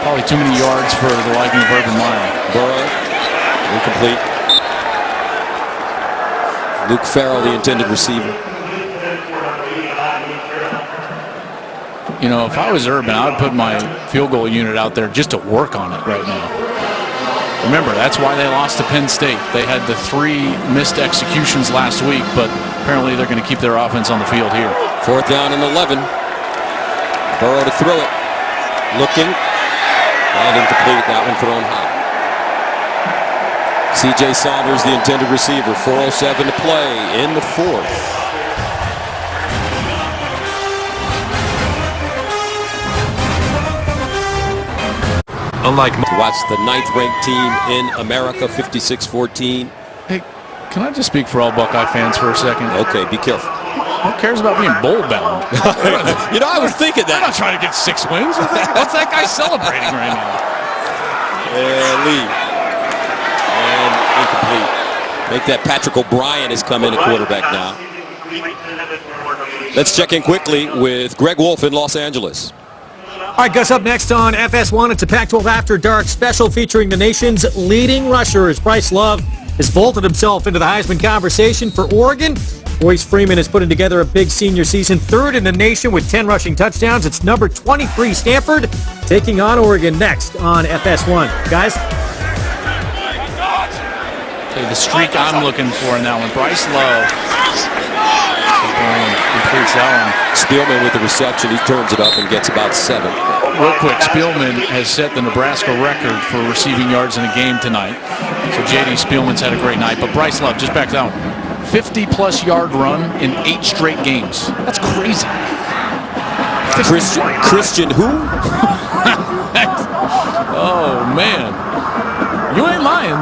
Probably too many yards for the liking of Urban Meyer. Burrow, incomplete. Luke Farrell, the intended receiver. If I was Urban, I would put my field goal unit out there just to work on it right now. Remember, that's why they lost to Penn State. They had the 3 missed executions last week, but apparently they're going to keep their offense on the field here. 4th down and 11. Burrow to throw it. Looking. And incomplete. That one thrown high. C.J. Saunders, the intended receiver. 4:07 to play in the 4th. Unlike to watch the 9th-ranked team in America, 56-14. Hey, can I just speak for all Buckeye fans for a second? Okay, be careful. Who cares about being bowl-bound? I was thinking that. I'm not trying to get 6 wins. What's that guy celebrating right now? And leave. And incomplete. Make that Patrick O'Brien has come in at quarterback now. Let's check in quickly with Greg Wolf in Los Angeles. All right, Gus, up next on FS1, it's a Pac-12 After Dark special featuring the nation's leading rushers. Bryce Love has vaulted himself into the Heisman conversation for Oregon. Royce Freeman is putting together a big senior season, 3rd in the nation with 10 rushing touchdowns. It's number 23 Stanford taking on Oregon next on FS1. Guys? Hey, the streak I'm looking for in that one, Bryce Love. Completes that one. Spielman with the reception. He turns it up and gets about 7. Real quick, Spielman has set the Nebraska record for receiving yards in a game tonight. So J.D. Spielman's had a great night. But Bryce Love, just back down, 50-plus yard run in 8 straight games. That's crazy. Christian who? Oh, man. You ain't lying.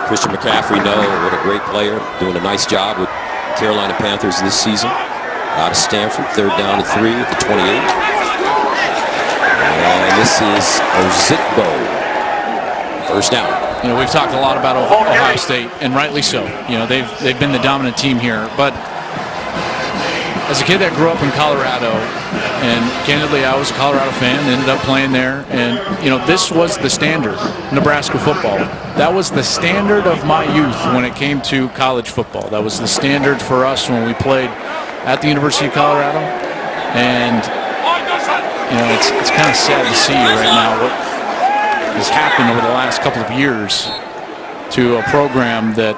Christian McCaffrey, what a great player. Doing a nice job with Carolina Panthers this season. Out of Stanford, 3rd down and 3 at the 28. And this is Ozigbo. 1st down. We've talked a lot about Ohio State, and rightly so. They've been the dominant team here. But as a kid that grew up in Colorado, and candidly, I was a Colorado fan, ended up playing there, and this was the standard, Nebraska football. That was the standard of my youth when it came to college football. That was the standard for us when we played at the University of Colorado, and it's kind of sad to see right now what has happened over the last couple of years to a program that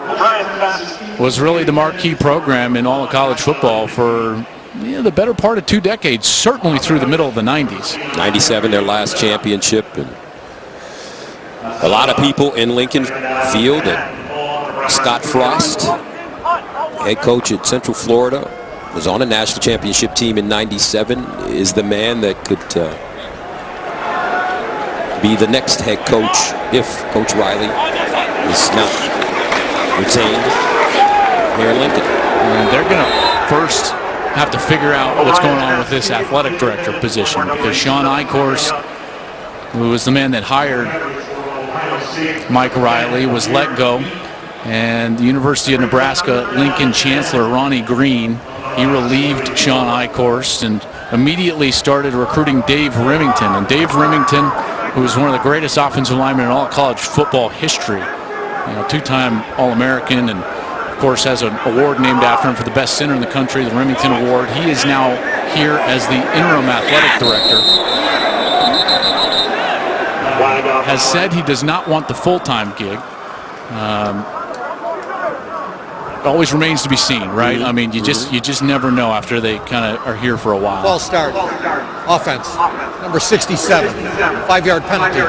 was really the marquee program in all of college football for the better part of 2 decades, certainly through the middle of the 90s. 97, their last championship. And a lot of people in Lincoln feel that Scott Frost, head coach at Central Florida, was on a national championship team in 97, is the man that could be the next head coach if Coach Riley is not retained here in Lincoln. And they're going to first have to figure out what's going on with this athletic director position, because Sean Eichhorst, who was the man that hired Mike Riley, was let go, and the University of Nebraska Lincoln Chancellor Ronnie Green, he relieved Sean Eichhorst and immediately started recruiting Dave Remington. And Dave Remington, who is one of the greatest offensive linemen in all college football history, 2-time All-American, and of course has an award named after him for the best center in the country, the Remington Award. He is now here as the interim athletic director. Has said he does not want the full-time gig. always remains to be seen, right? I mean, you just never know after they kind of are here for a while. False start. Offense. Number 67. 5-yard penalty.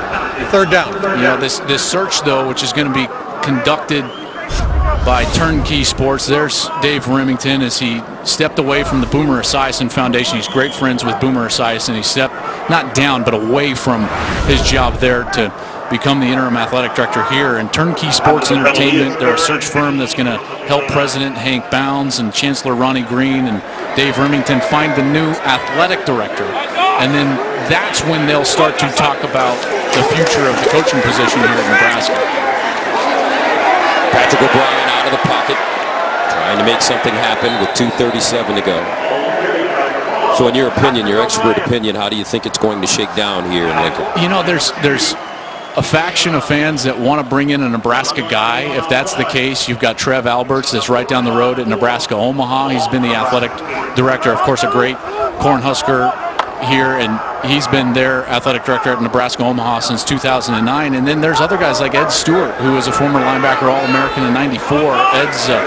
3rd down. You know, this search, though, which is going to be conducted by Turnkey Sports. There's Dave Remington as he stepped away from the Boomer Esiason Foundation. He's great friends with Boomer Esiason. He stepped not down, but away from his job there to become the interim athletic director here. And Turnkey Sports Entertainment, they're a search firm that's going to help President Hank Bounds and Chancellor Ronnie Green and Dave Remington find the new athletic director. And then that's when they'll start to talk about the future of the coaching position here at Nebraska. Patrick O'Brien out of the pocket, trying to make something happen with 2:37 to go. So in your opinion, your expert opinion, how do you think it's going to shake down here in Lincoln? You know, there's a faction of fans that want to bring in a Nebraska guy. If that's the case, you've got Trev Alberts that's right down the road at Nebraska Omaha. He's been the athletic director, of course, a great Cornhusker here, and he's been their athletic director at Nebraska Omaha since 2009. And then there's other guys like Ed Stewart, who is a former linebacker All-American in '94. Ed's a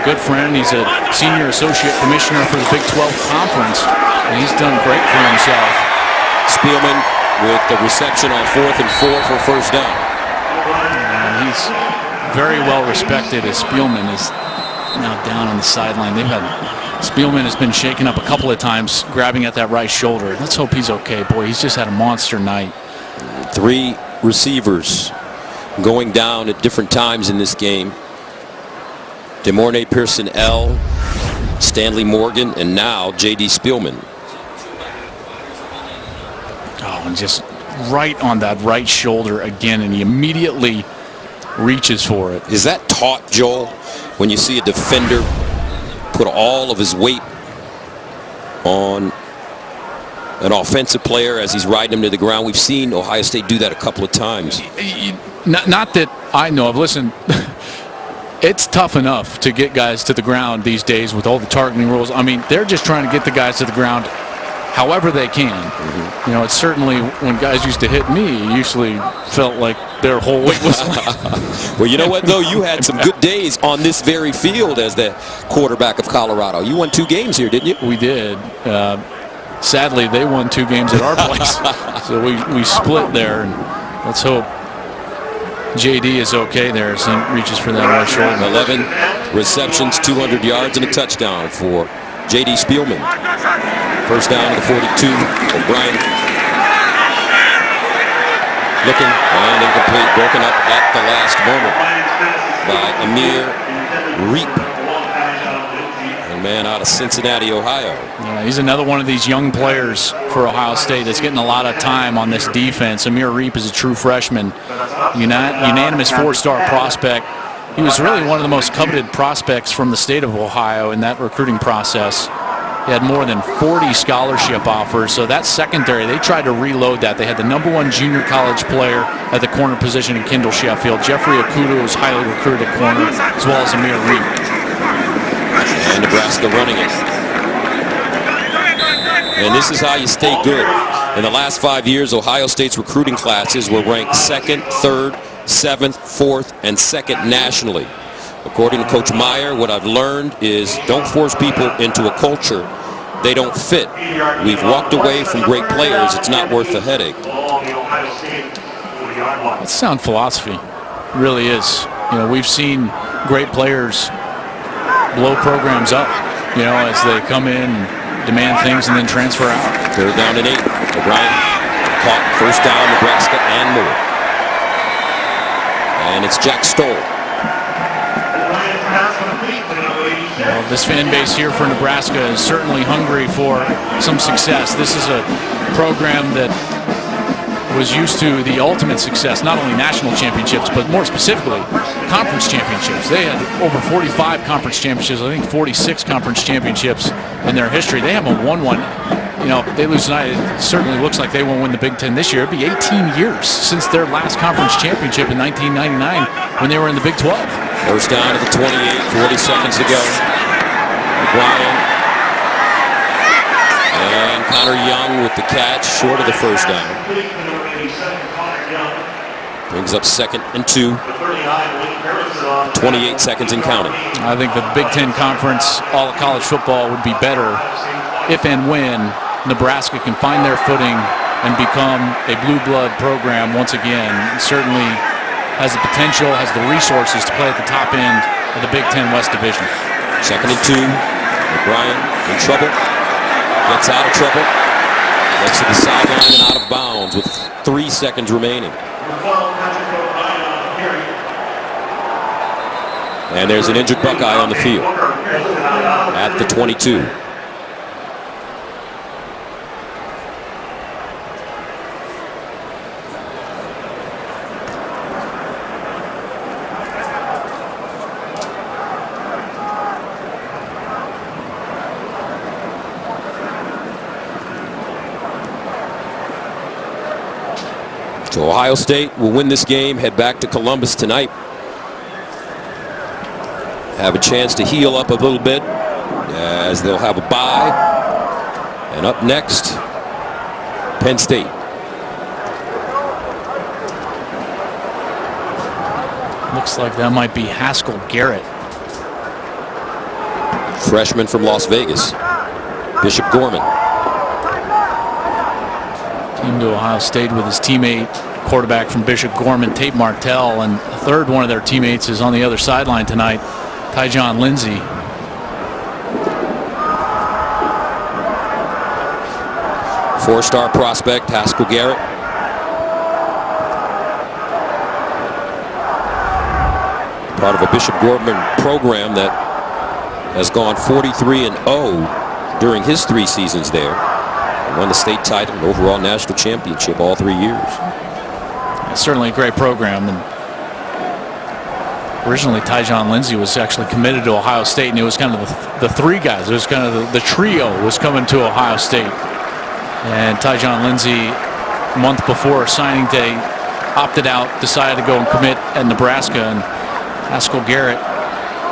good friend. He's a senior associate commissioner for the Big 12 Conference, and he's done great for himself. Spielman with the reception on 4th and 4 for 1st down. And he's very well respected as Spielman is now down on the sideline. Spielman has been shaken up a couple of times, grabbing at that right shoulder. Let's hope he's okay. Boy, he's just had a monster night. 3 receivers going down at different times in this game. DeMornay Pearson L, Stanley Morgan, and now J.D. Spielman. Oh, and just right on that right shoulder again, and he immediately reaches for it. Is that taught, Joel, when you see a defender put all of his weight on an offensive player as he's riding him to the ground? We've seen Ohio State do that a couple of times. Not that I know of. Listen, it's tough enough to get guys to the ground these days with all the targeting rules. I mean, they're just trying to get the guys to the ground however they can. You know, it's certainly when guys used to hit me, it usually felt like their whole weight was Well, you know what, though? You had some good days on this very field as the quarterback of Colorado. You won 2 games here, didn't you? We did. Sadly, they won 2 games at our place. So we split there, and let's hope J.D. is okay there as he reaches for that right shoulder. 11 receptions, 200 yards, and a touchdown for J.D. Spielman. 1st down to the 42. O'Brien looking and incomplete, broken up at the last moment by Amir Reap, a man out of Cincinnati, Ohio. Yeah, he's another one of these young players for Ohio State that's getting a lot of time on this defense. Amir Reap is a true freshman, unanimous 4-star prospect. He was really one of the most coveted prospects from the state of Ohio in that recruiting process. He had more than 40 scholarship offers. So that secondary, they tried to reload that. They had the #1 junior college player at the corner position in Kendall Sheffield. Jeffrey Okuda was highly recruited at corner, as well as Amir Reap. And Nebraska running it. And this is how you stay good. In the last 5 years, Ohio State's recruiting classes were ranked 2nd, 3rd, 7th, 4th, and 2nd nationally. According to Coach Meyer, what I've learned is don't force people into a culture they don't fit. We've walked away from great players. It's not worth the headache. That's sound philosophy. It really is. You know, we've seen great players blow programs up, you know, as they come in and demand things and then transfer out. 3rd down and 8. O'Brien caught 1st down, Nebraska and more. And it's Jack Stoll. Well, this fan base here for Nebraska is certainly hungry for some success. This is a program that was used to the ultimate success, not only national championships, but more specifically, conference championships. They had over 45 conference championships, I think 46 conference championships in their history. They haven't won one. You know, they lose tonight, it certainly looks like they won't win the Big Ten this year. It'd be 18 years since their last conference championship in 1999 when they were in the Big 12. 1st down to the 28, 40 seconds to go. O'Brien and Connor Young with the catch, short of the 1st down. Brings up 2nd and 2. 28 seconds and counting. I think the Big Ten Conference, all of college football, would be better if and when Nebraska can find their footing and become a blue blood program once again. It certainly has the potential, has the resources to play at the top end of the Big Ten West Division. 2nd and 2. McLauren in trouble. Gets out of trouble. Gets to the sideline and out of bounds with 3 seconds remaining. And there's an injured Buckeye on the field at the 22. So Ohio State will win this game, head back to Columbus tonight. Have a chance to heal up a little bit as they'll have a bye. And up next, Penn State. Looks like that might be Haskell Garrett. Freshman from Las Vegas. Bishop Gorman. Came to Ohio State with his teammate, quarterback from Bishop Gorman, Tate Martell, and a third one of their teammates is on the other sideline tonight, Tyjon Lindsey. Four-star prospect, Haskell Garrett. Part of a Bishop Gorman program that has gone 43-0 during his 3 seasons there. And won the state title and overall national championship all 3 years. It's certainly a great program. And originally, Tyjon Lindsey was actually committed to Ohio State, and it was kind of the 3 guys. It was kind of the trio was coming to Ohio State. And Tyjon Lindsey, a month before signing day, opted out, decided to go and commit at Nebraska. And Haskell Garrett,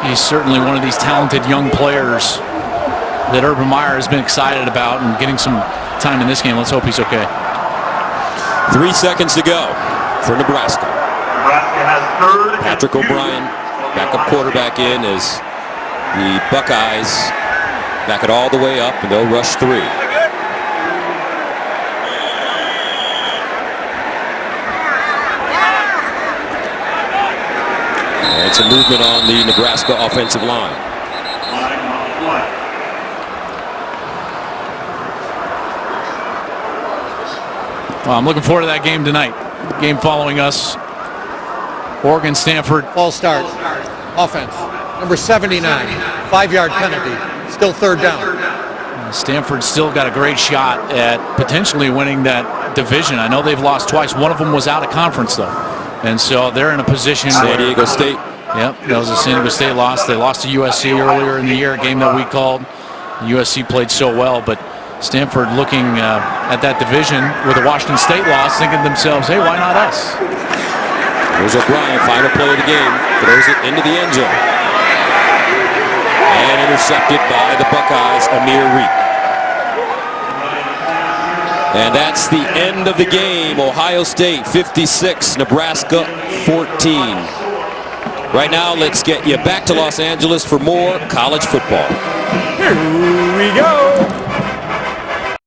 he's certainly one of these talented young players that Urban Meyer has been excited about, and getting some time in this game. Let's hope he's okay. 3 seconds to go for Nebraska. Nebraska has 3rd. Patrick O'Brien, backup quarterback in as the Buckeyes back it all the way up, and they'll rush 3. And some movement on the Nebraska offensive line. Well, I'm looking forward to that game tonight. Game following us. Oregon, Stanford. False start. Offense. Number 79. 5-yard penalty. Still 3rd down. Stanford still got a great shot at potentially winning that division. I know they've lost twice. One of them was out of conference, though. And so they're in a position San Diego State. Yep, that was a San Diego State loss. They lost to USC earlier in the year, a game that we called. USC played so well, but Stanford looking at that division with a Washington State loss, thinking to themselves, hey, why not us? Here's O'Brien, final play of the game, throws it into the end zone. And intercepted by the Buckeyes, Amir Reek. And that's the end of the game. Ohio State 56, Nebraska 14. Right now, let's get you back to Los Angeles for more college football. Here we go.